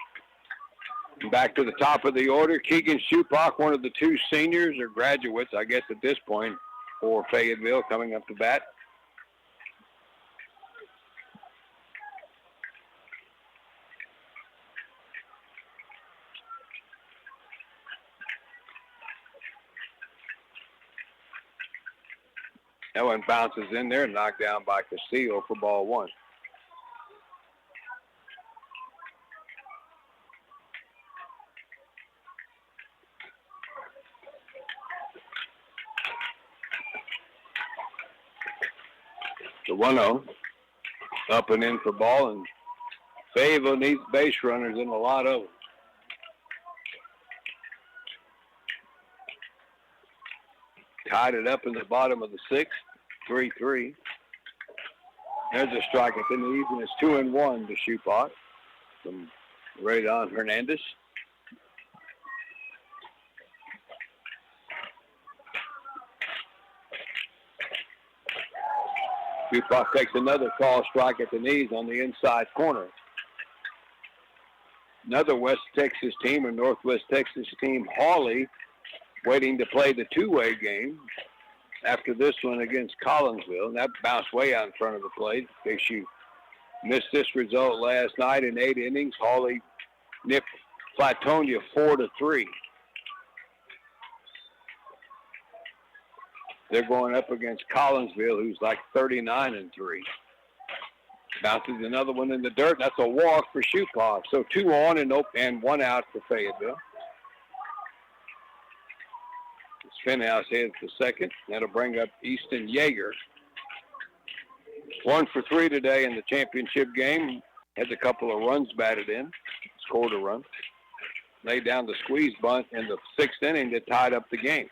And back to the top of the order, Keegan Schupak, one of the 2 seniors or graduates, I guess at this point, for Fayetteville, coming up to bat. That one bounces in there, knocked down by Castillo for ball 1. The 1-0, up and in for ball, and Fayetteville needs base runners and a lot of them. Tied it up in the bottom of the 6th, 3-3. There's a strike at the knees, and it's 2-1 to Schupak from Radon Hernandez. Schupak takes another call strike at the knees on the inside corner. Another West Texas team, or Northwest Texas team, Hawley, waiting to play the 2-way game after this one against Collinsville. And that bounced way out in front of the plate. In case you missed this result last night, in 8 innings, Hawley nipped Flatonia 4-3. They're going up against Collinsville, who's like 39-3. Bounces another one in the dirt. That's a walk for Schupak. So 2 on and 1 out for Fayetteville. Fenhouse heads to second. That'll bring up Easton Yeager. 1 for 3 today in the championship game. Has a couple of runs batted in. Scored a run. Laid down the squeeze bunt in the 6th inning that tied up the game.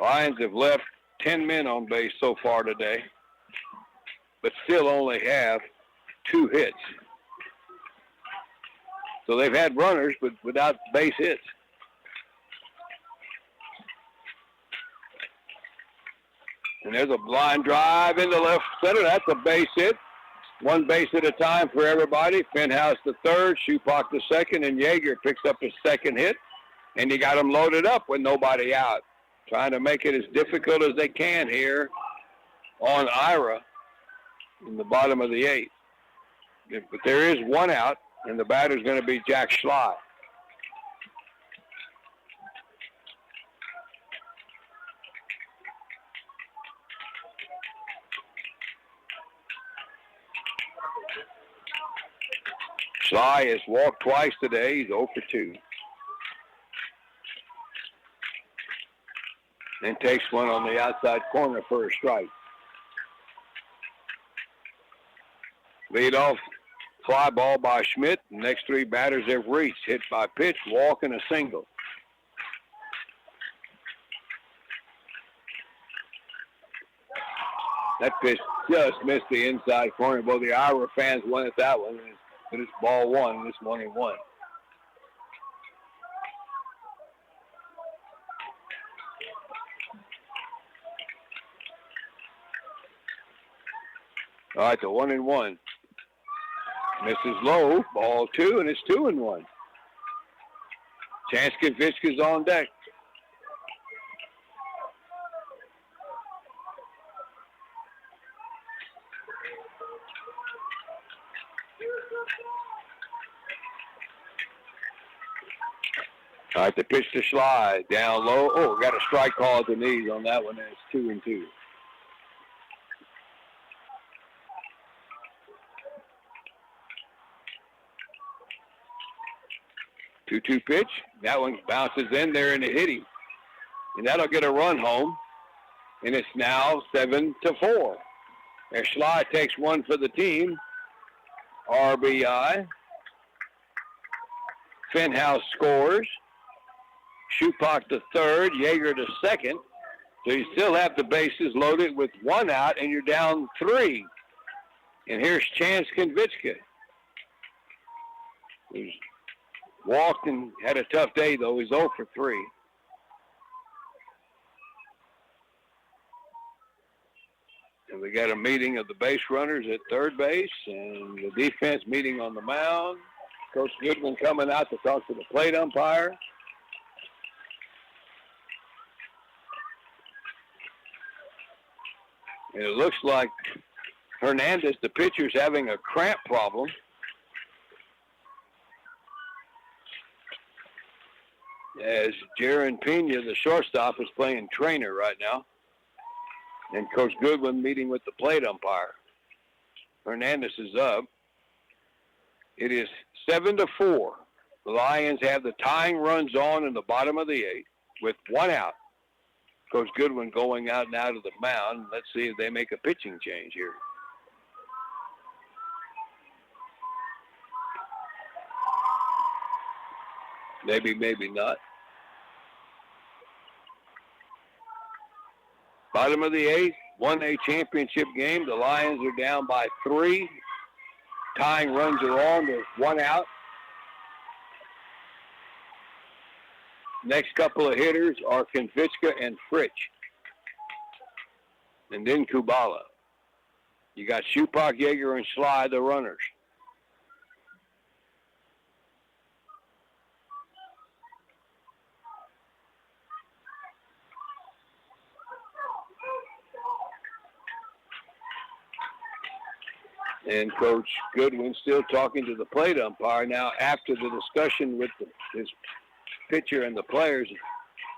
Lions have left 10 men on base so far today, but still only have 2 hits. So they've had runners, but without base hits. And there's a line drive into left center. That's a base hit. One base at a time for everybody. Fenhouse the third, Schupak the second, and Yeager picks up his second hit. And you got them loaded up with nobody out. Trying to make it as difficult as they can here on Ira in the bottom of the eighth. But there is one out, and the batter's going to be Jack Schley. Schley has walked twice today. He's 0 for 2. And takes one on the outside corner for a strike. Lead off fly ball by Schmidt. The next three batters have reached. Hit by pitch, walk, and a single. That pitch just missed the inside corner. Both the Iowa fans wanted that one. But it's ball one, and it's 1-1. All right, the 1-1. Misses low, ball 2, and it's 2-1. Chance Kvitska's on deck. All right, the pitch to Schley, down low. Oh, got a strike call at the knees on that one, and it's 2-2. Two pitch. That one bounces in there and it hit him. And that'll get a run home. And it's now 7-4. As Schley takes one for the team. RBI. Fenhouse scores. Schupak the third. Yeager the second. So you still have the bases loaded with one out and you're down 3. And here's Chance Kvitska. He's walked and had a tough day, though. He's 0 for 3. And we got a meeting of the base runners at third base and the defense meeting on the mound. Coach Goodwin coming out to talk to the plate umpire. And it looks like Hernandez, the pitcher's having a cramp problem. As Jaron Pena, the shortstop, is playing trainer right now. And Coach Goodwin meeting with the plate umpire. Hernandez is up. It is 7-4. The Lions have the tying runs on in the bottom of the 8th with one out. Coach Goodwin going out and out of the mound. Let's see if they make a pitching change here. Maybe, maybe not. Bottom of the 8th, 1A championship game. The Lions are down by 3. Tying runs are on. There's one out. Next couple of hitters are Kvitska and Fritsch. And then Kubala. You got Schupak, Yeager, and Schley, the runners. And Coach Goodwin still talking to the plate umpire now after the discussion with his pitcher and the players.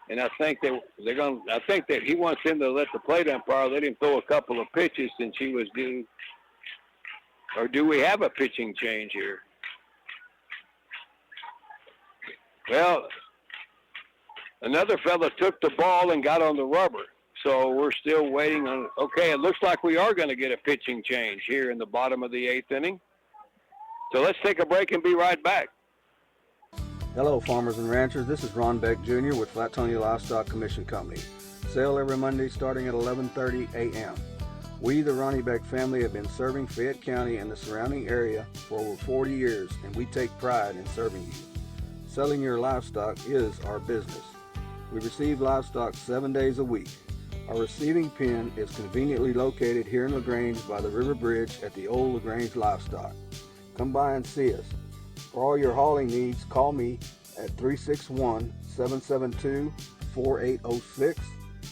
And I think I think that he wants him to let the plate umpire let him throw a couple of pitches since he was due. Or do we have a pitching change here? Well, another fella took the ball and got on the rubber. So we're still waiting on, okay, it looks like we are going to get a pitching change here in the bottom of the 8th inning. So let's take a break and be right back. Hello, farmers and ranchers. This is Ron Beck Jr. with Flatonia Livestock Commission Company. Sale every Monday starting at 11:30 a.m. We, the Ronnie Beck family, have been serving Fayette County and the surrounding area for over 40 years, and we take pride in serving you. Selling your livestock is our business. We receive livestock 7 days a week. Our receiving pen is conveniently located here in LaGrange by the River Bridge at the old LaGrange Livestock. Come by and see us. For all your hauling needs, call me at 361-772-4806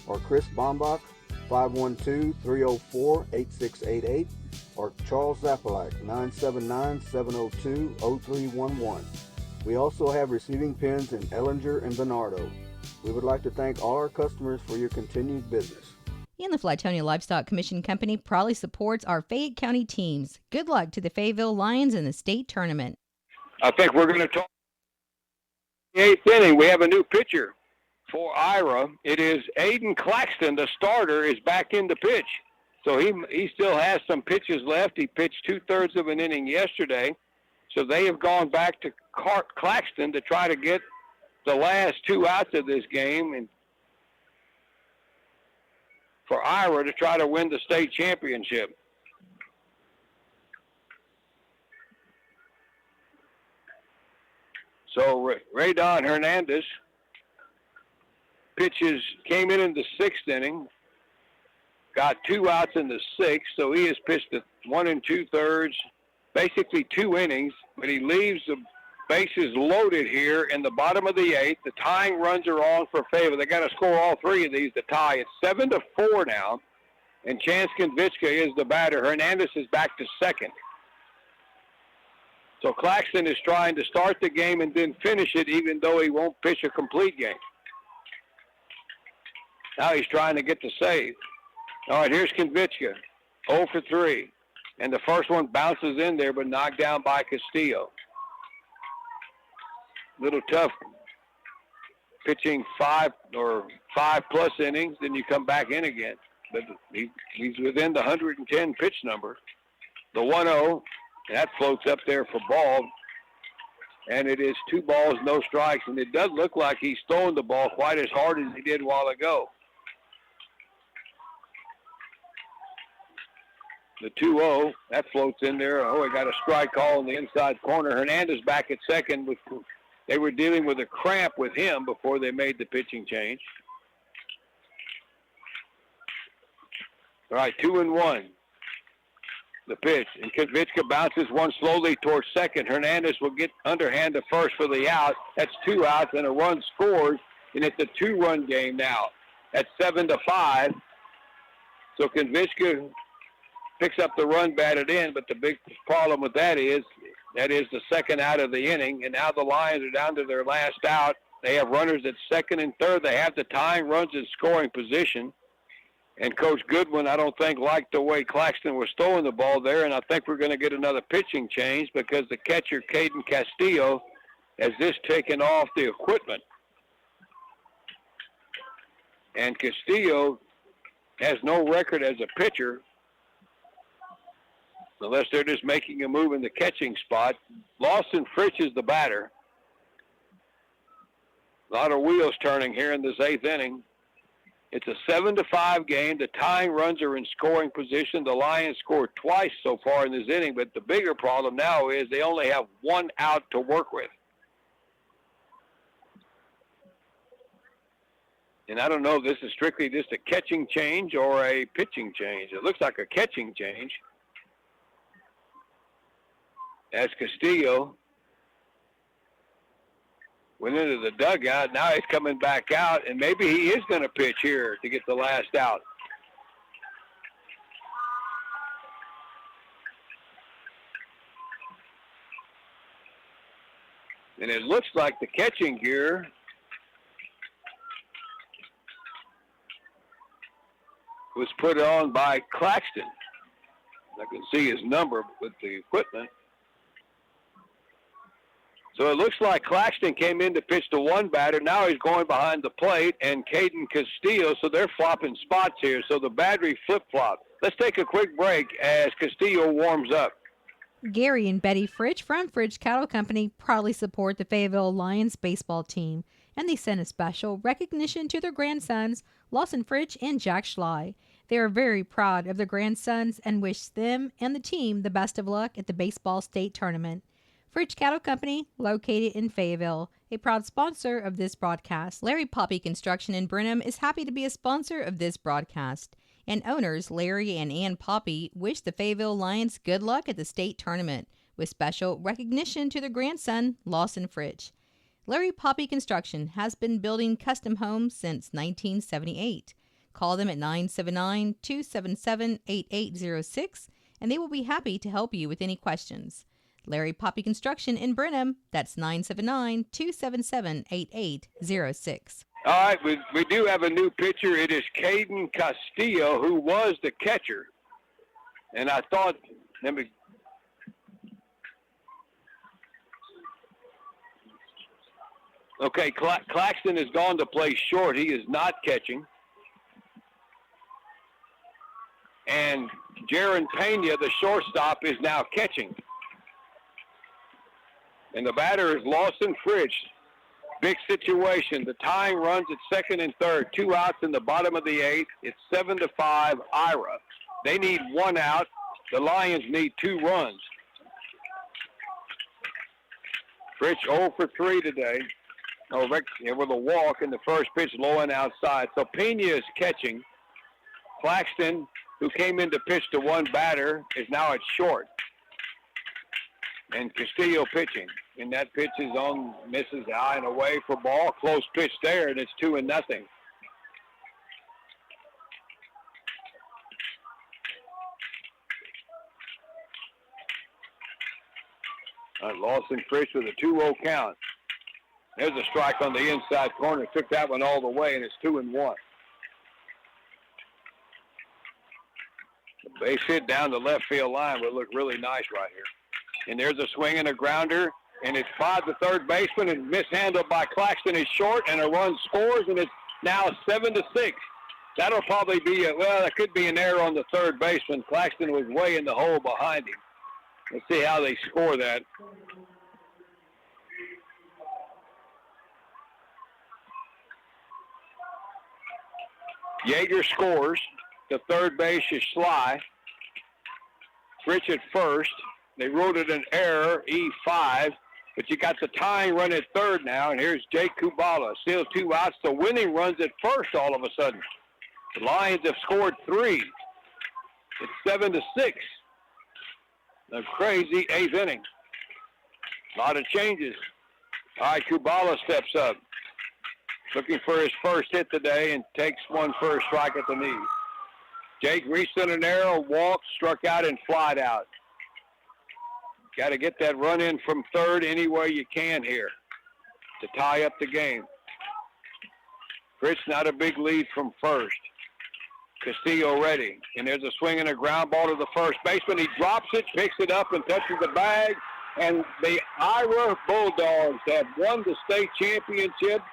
or Chris Bombach, 512-304-8688 or Charles Zapalak, 979-702-0311. We also have receiving pens in Ellinger and Bernardo. We would like to thank all our customers for your continued business. And the Flatonia Livestock Commission Company proudly supports our Fayette County teams. Good luck to the Fayetteville Lions in the state tournament. I think we're going to talk. In the 8th inning, we have a new pitcher for Ira. It is Aiden Claxton, the starter, is back in the pitch. So he still has some pitches left. He pitched 2/3 of an inning yesterday. So they have gone back to Claxton to try to get the last 2 outs of this game and for Ira to try to win the state championship. So Raydon Hernandez came in the 6th inning, got 2 outs in the 6th, so he has pitched 1 2/3, basically 2 innings, but he leaves the bases loaded here in the bottom of the 8th. The tying runs are on for Fayetteville. They got to score all 3 of these to tie. It's 7-4 now, and Chance Konvichka is the batter. Hernandez is back to second. So Claxton is trying to start the game and then finish it, even though he won't pitch a complete game. Now he's trying to get the save. All right, here's Konvichka, 0 for 3. And the first one bounces in there, but knocked down by Castillo. Little tough pitching 5+ innings, then you come back in again. But he's within the 110 pitch number. The 1-0, that floats up there for ball. And it is 2 balls, no strikes. And it does look like he's throwing the ball quite as hard as he did a while ago. The 2-0, that floats in there. Oh, he got a strike call in the inside corner. Hernandez back at second. They were dealing with a cramp with him before they made the pitching change. All right, 2-1. The pitch. And Konvichka bounces one slowly towards second. Hernandez will get underhand to first for the out. That's 2 outs and a run scores. And it's a 2-run game now. At 7-5. So Konvichka picks up the run batted in, but the big problem with that is the second out of the inning, and now the Lions are down to their last out. They have runners at second and third. They have the tying runs in scoring position. And Coach Goodwin, I don't think, liked the way Claxton was throwing the ball there, and I think we're going to get another pitching change because the catcher, Caden Castillo, has just taken off the equipment. And Castillo has no record as a pitcher, unless they're just making a move in the catching spot. Lawson Fritch is the batter. A lot of wheels turning here in this 8th inning. It's a 7-5 game. The tying runs are in scoring position. The Lions scored twice so far in this inning, but the bigger problem now is they only have 1 out to work with. And I don't know if this is strictly just a catching change or a pitching change. It looks like a catching change. As Castillo went into the dugout. Now he's coming back out, and maybe he is going to pitch here to get the last out. And it looks like the catching gear was put on by Claxton. I can see his number with the equipment. So it looks like Claxton came in to pitch to one batter. Now he's going behind the plate, and Caden Castillo, so they're flopping spots here. So the battery flip-flop. Let's take a quick break as Castillo warms up. Gary and Betty Fritch from Fritch Cattle Company proudly support the Fayetteville Lions baseball team, and they send a special recognition to their grandsons, Lawson Fritch and Jack Schley. They are very proud of their grandsons and wish them and the team the best of luck at the baseball state tournament. Fridge Cattle Company, located in Fayetteville, a proud sponsor of this broadcast. Larry Poppy Construction in Brenham is happy to be a sponsor of this broadcast. And owners Larry and Ann Poppy wish the Fayetteville Lions good luck at the state tournament, with special recognition to their grandson, Lawson Fridge. Larry Poppy Construction has been building custom homes since 1978. Call them at 979-277-8806, and they will be happy to help you with any questions. Larry Poppy Construction in Brenham, that's 979-277-8806. All right, we do have a new pitcher. It is Caden Castillo, who was the catcher. And I thought, okay, Claxton has gone to play short. He is not catching. And Jaron Pena, the shortstop, is now catching. And the batter is Lawson Fridge. Big situation. The tying runs at second and third. 2 outs in the bottom of the 8th. It's 7-5 Ira. They need 1 out. The Lions need 2 runs. Fridge 0 for 3 today. With a walk in the first pitch, low and outside. So Pena is catching. Claxton, who came in to pitch to 1 batter, is now at short. And Castillo pitching. And that pitch is on, misses high and away for ball. Close pitch there, and it's 2-0. Lawson Fridge with a 2-0 count. There's a strike on the inside corner. Took that one all the way, and it's 2-1. The base hit down the left field line would look really nice right here. And there's a swing and a grounder, and it's five to third baseman, and mishandled by Claxton is short, and a run scores, and it's now 7-6. That'll probably be that could be an error on the third baseman. Claxton was way in the hole behind him. Let's see how they score that. Yeager scores. The third base is Sly. Fritch at first. They wrote it an error, E5, but you got the tying run at third now, and here's Jake Kubala. Still 2 outs. The winning runs at first all of a sudden. The Lions have scored 3. It's 7-6. A crazy 8th inning. A lot of changes. All right, Kubala steps up. Looking for his first hit today and takes one for a strike at the knee. Jake reached in an arrow, walked, struck out, and flied out. Got to get that run in from third any way you can here to tie up the game. Fritz not a big lead from first. Castillo ready. And there's a swing and a ground ball to the first baseman. He drops it, picks it up, and touches the bag. And the Ira Bulldogs have won the state championship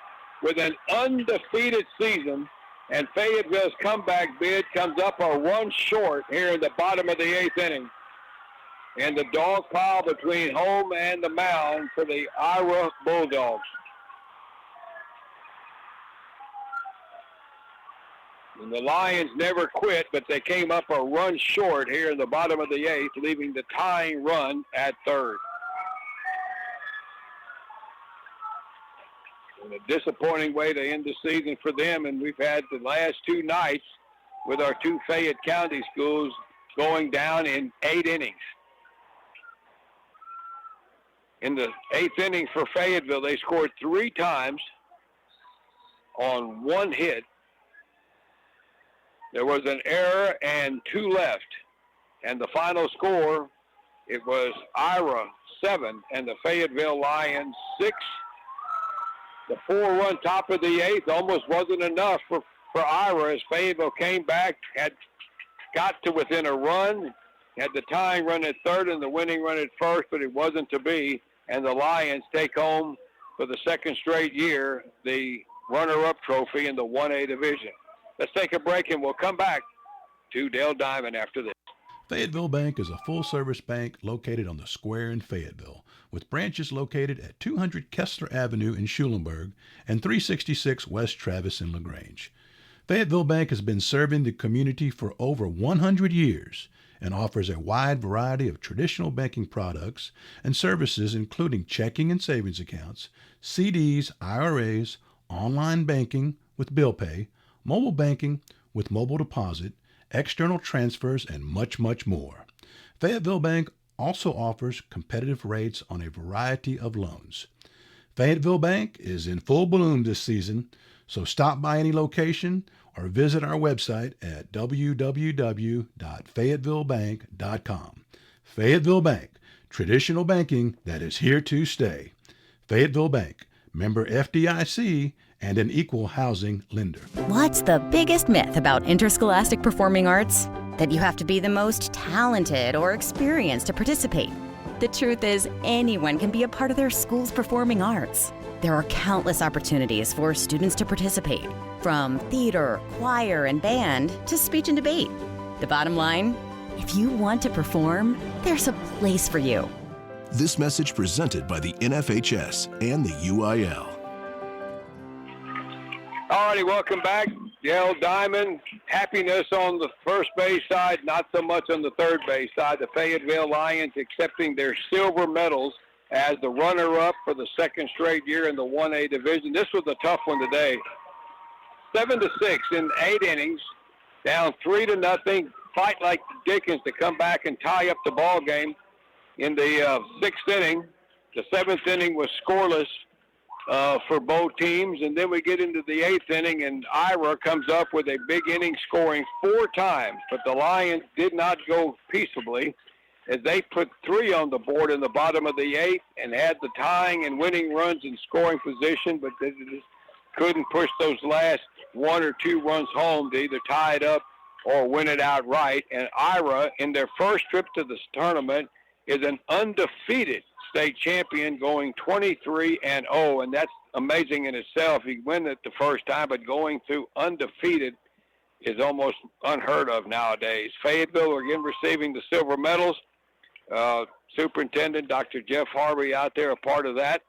with an undefeated season. And Fayetteville's comeback bid comes up a run short here in the bottom of the 8th inning. And the dog pile between home and the mound for the Ira Bulldogs. And the Lions never quit, but they came up a run short here in the bottom of the 8th, leaving the tying run at third. And a disappointing way to end the season for them, and we've had the last 2 nights with our 2 Fayette County schools going down in 8 innings. In the 8th inning for Fayetteville, they scored 3 times on 1 hit. There was an error and 2 left. And the final score, it was Ira 7 and the Fayetteville Lions 6. The 4-run top of the 8th almost wasn't enough for Ira as Fayetteville came back, had got to within a run, had the tying run at third and the winning run at first, but it wasn't to be. And the Lions take home for the 2nd straight year the runner-up trophy in the 1A division. Let's take a break, and we'll come back to Dale Diamond after this. Fayetteville Bank is a full-service bank located on the square in Fayetteville, with branches located at 200 Kessler Avenue in Schulenburg and 366 West Travis in LaGrange. Fayetteville Bank has been serving the community for over 100 years, and offers a wide variety of traditional banking products and services, including checking and savings accounts, CDs, IRAs, online banking with bill pay, mobile banking with mobile deposit, external transfers, and much, much more. Fayetteville Bank also offers competitive rates on a variety of loans. Fayetteville Bank is in full bloom this season, so stop by any location or visit our website at www.fayettevillebank.com. Fayetteville Bank, traditional banking that is here to stay. Fayetteville Bank, member FDIC, and an equal housing lender. What's the biggest myth about interscholastic performing arts? That you have to be the most talented or experienced to participate. The truth is, anyone can be a part of their school's performing arts. There are countless opportunities for students to participate, from theater, choir, and band to speech and debate. The bottom line, if you want to perform, there's a place for you. This message presented by the NFHS and the UIL. All righty, welcome back. Dale Diamond, happiness on the first base side, not so much on the third base side. The Fayetteville Lions accepting their silver medals as the runner-up for the second straight year in the 1A division. This was a tough one today. 7-6 in 8 innings, down 3-0. Fight like Dickens to come back and tie up the ball game in the 6th inning. The 7th inning was scoreless for both teams, and then we get into the 8th inning, and Ira comes up with a big inning, scoring 4 times, but the Lions did not go peaceably as they put 3 on the board in the bottom of the 8th and had the tying and winning runs in scoring position, but they just couldn't push those last 1 or 2 runs home to either tie it up or win it outright. And Ira, in their first trip to this tournament, is an undefeated state champion, going 23-0, and that's amazing in itself. You win it the first time, but going through undefeated is almost unheard of nowadays. Fayetteville again receiving the silver medals. Superintendent Dr. Jeff Harvey out there, a part of that.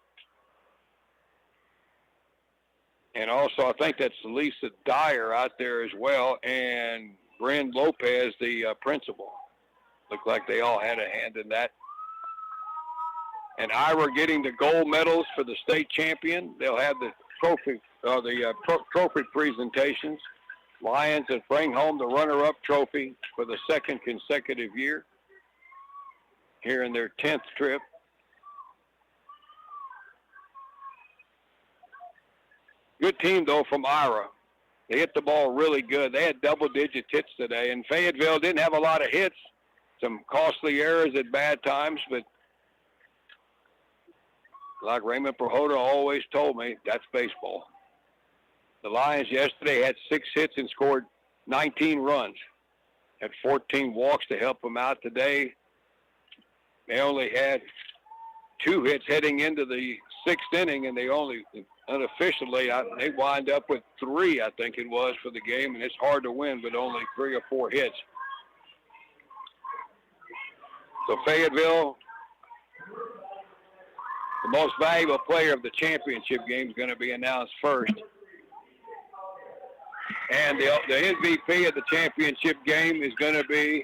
And also, I think that's Lisa Dyer out there as well, and Bryn Lopez, the principal. Looked like they all had a hand in that. And Ira getting the gold medals for the state champion. They'll have the trophy, trophy presentations. Lions that bring home the runner-up trophy for the second consecutive year here in their 10th trip. Good team, though, from Ira. They hit the ball really good. They had double-digit hits today, and Fayetteville didn't have a lot of hits. Some costly errors at bad times, but like Raymond Prohoda always told me, that's baseball. The Lions yesterday had 6 hits and scored 19 runs. Had 14 walks to help them out today. They only had 2 hits heading into the 6th inning, and they only, unofficially, they wind up with 3, I think it was, for the game, and it's hard to win with only 3 or 4 hits. So Fayetteville, the most valuable player of the championship game, is going to be announced first. And the MVP of the championship game is going to be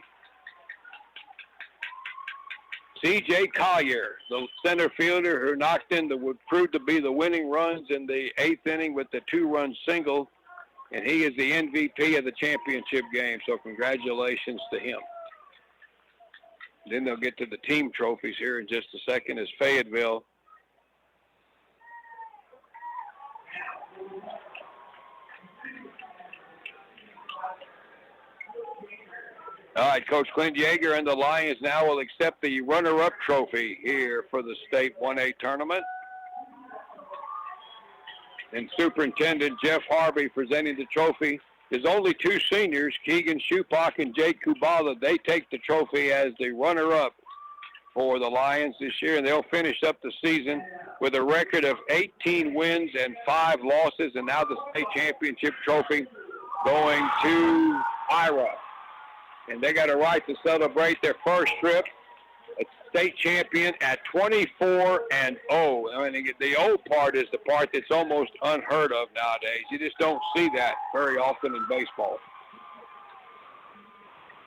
C.J. Collier, the center fielder who knocked in would prove to be the winning runs in the 8th inning with the 2-run single. And he is the MVP of the championship game, so congratulations to him. Then they'll get to the team trophies here in just a second as Fayetteville All right, Coach Clint Yeager and the Lions now will accept the runner-up trophy here for the state 1A tournament. And Superintendent Jeff Harvey presenting the trophy. There's only 2 seniors, Keegan Shupak and Jake Kubala. They take the trophy as the runner-up for the Lions this year, and they'll finish up the season with a record of 18 wins and 5 losses, and now the state championship trophy going to Ira. And they got a right to celebrate their first trip as state champion at 24-0. I mean, the O part is the part that's almost unheard of nowadays. You just don't see that very often in baseball.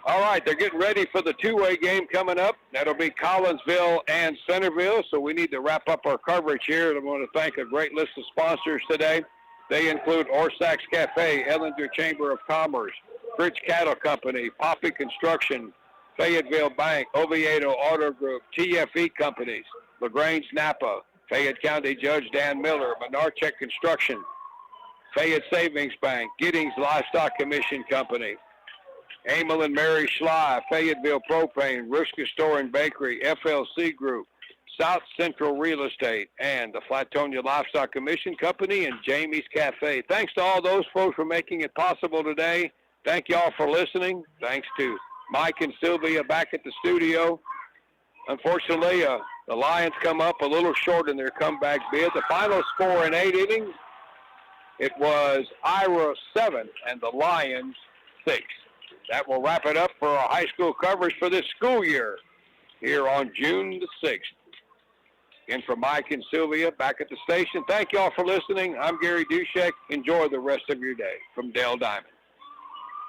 All right, they're getting ready for the two-way game coming up. That'll be Collinsville and Centerville, so we need to wrap up our coverage here. I want to thank a great list of sponsors today. They include Orsak's Cafe, Ellinger Chamber of Commerce, Fridge Cattle Company, Poppy Construction, Fayetteville Bank, Oviedo Auto Group, TFE Companies, LaGrange Napa, Fayette County Judge Dan Miller, Menarcheck Construction, Fayette Savings Bank, Giddings Livestock Commission Company, Emil and Mary Schley, Fayetteville Propane, Ruska Store and Bakery, FLC Group, South Central Real Estate, and the Flatonia Livestock Commission Company and Jamie's Cafe. Thanks to all those folks for making it possible today. Thank you all for listening. Thanks to Mike and Sylvia back at the studio. Unfortunately, the Lions come up a little short in their comeback bid. The final score in 8 innings, it was Ira 7 and the Lions 6. That will wrap it up for our high school coverage for this school year here on June the 6th. And for Mike and Sylvia back at the station, thank you all for listening. I'm Gary Dushek. Enjoy the rest of your day from Dale Diamond.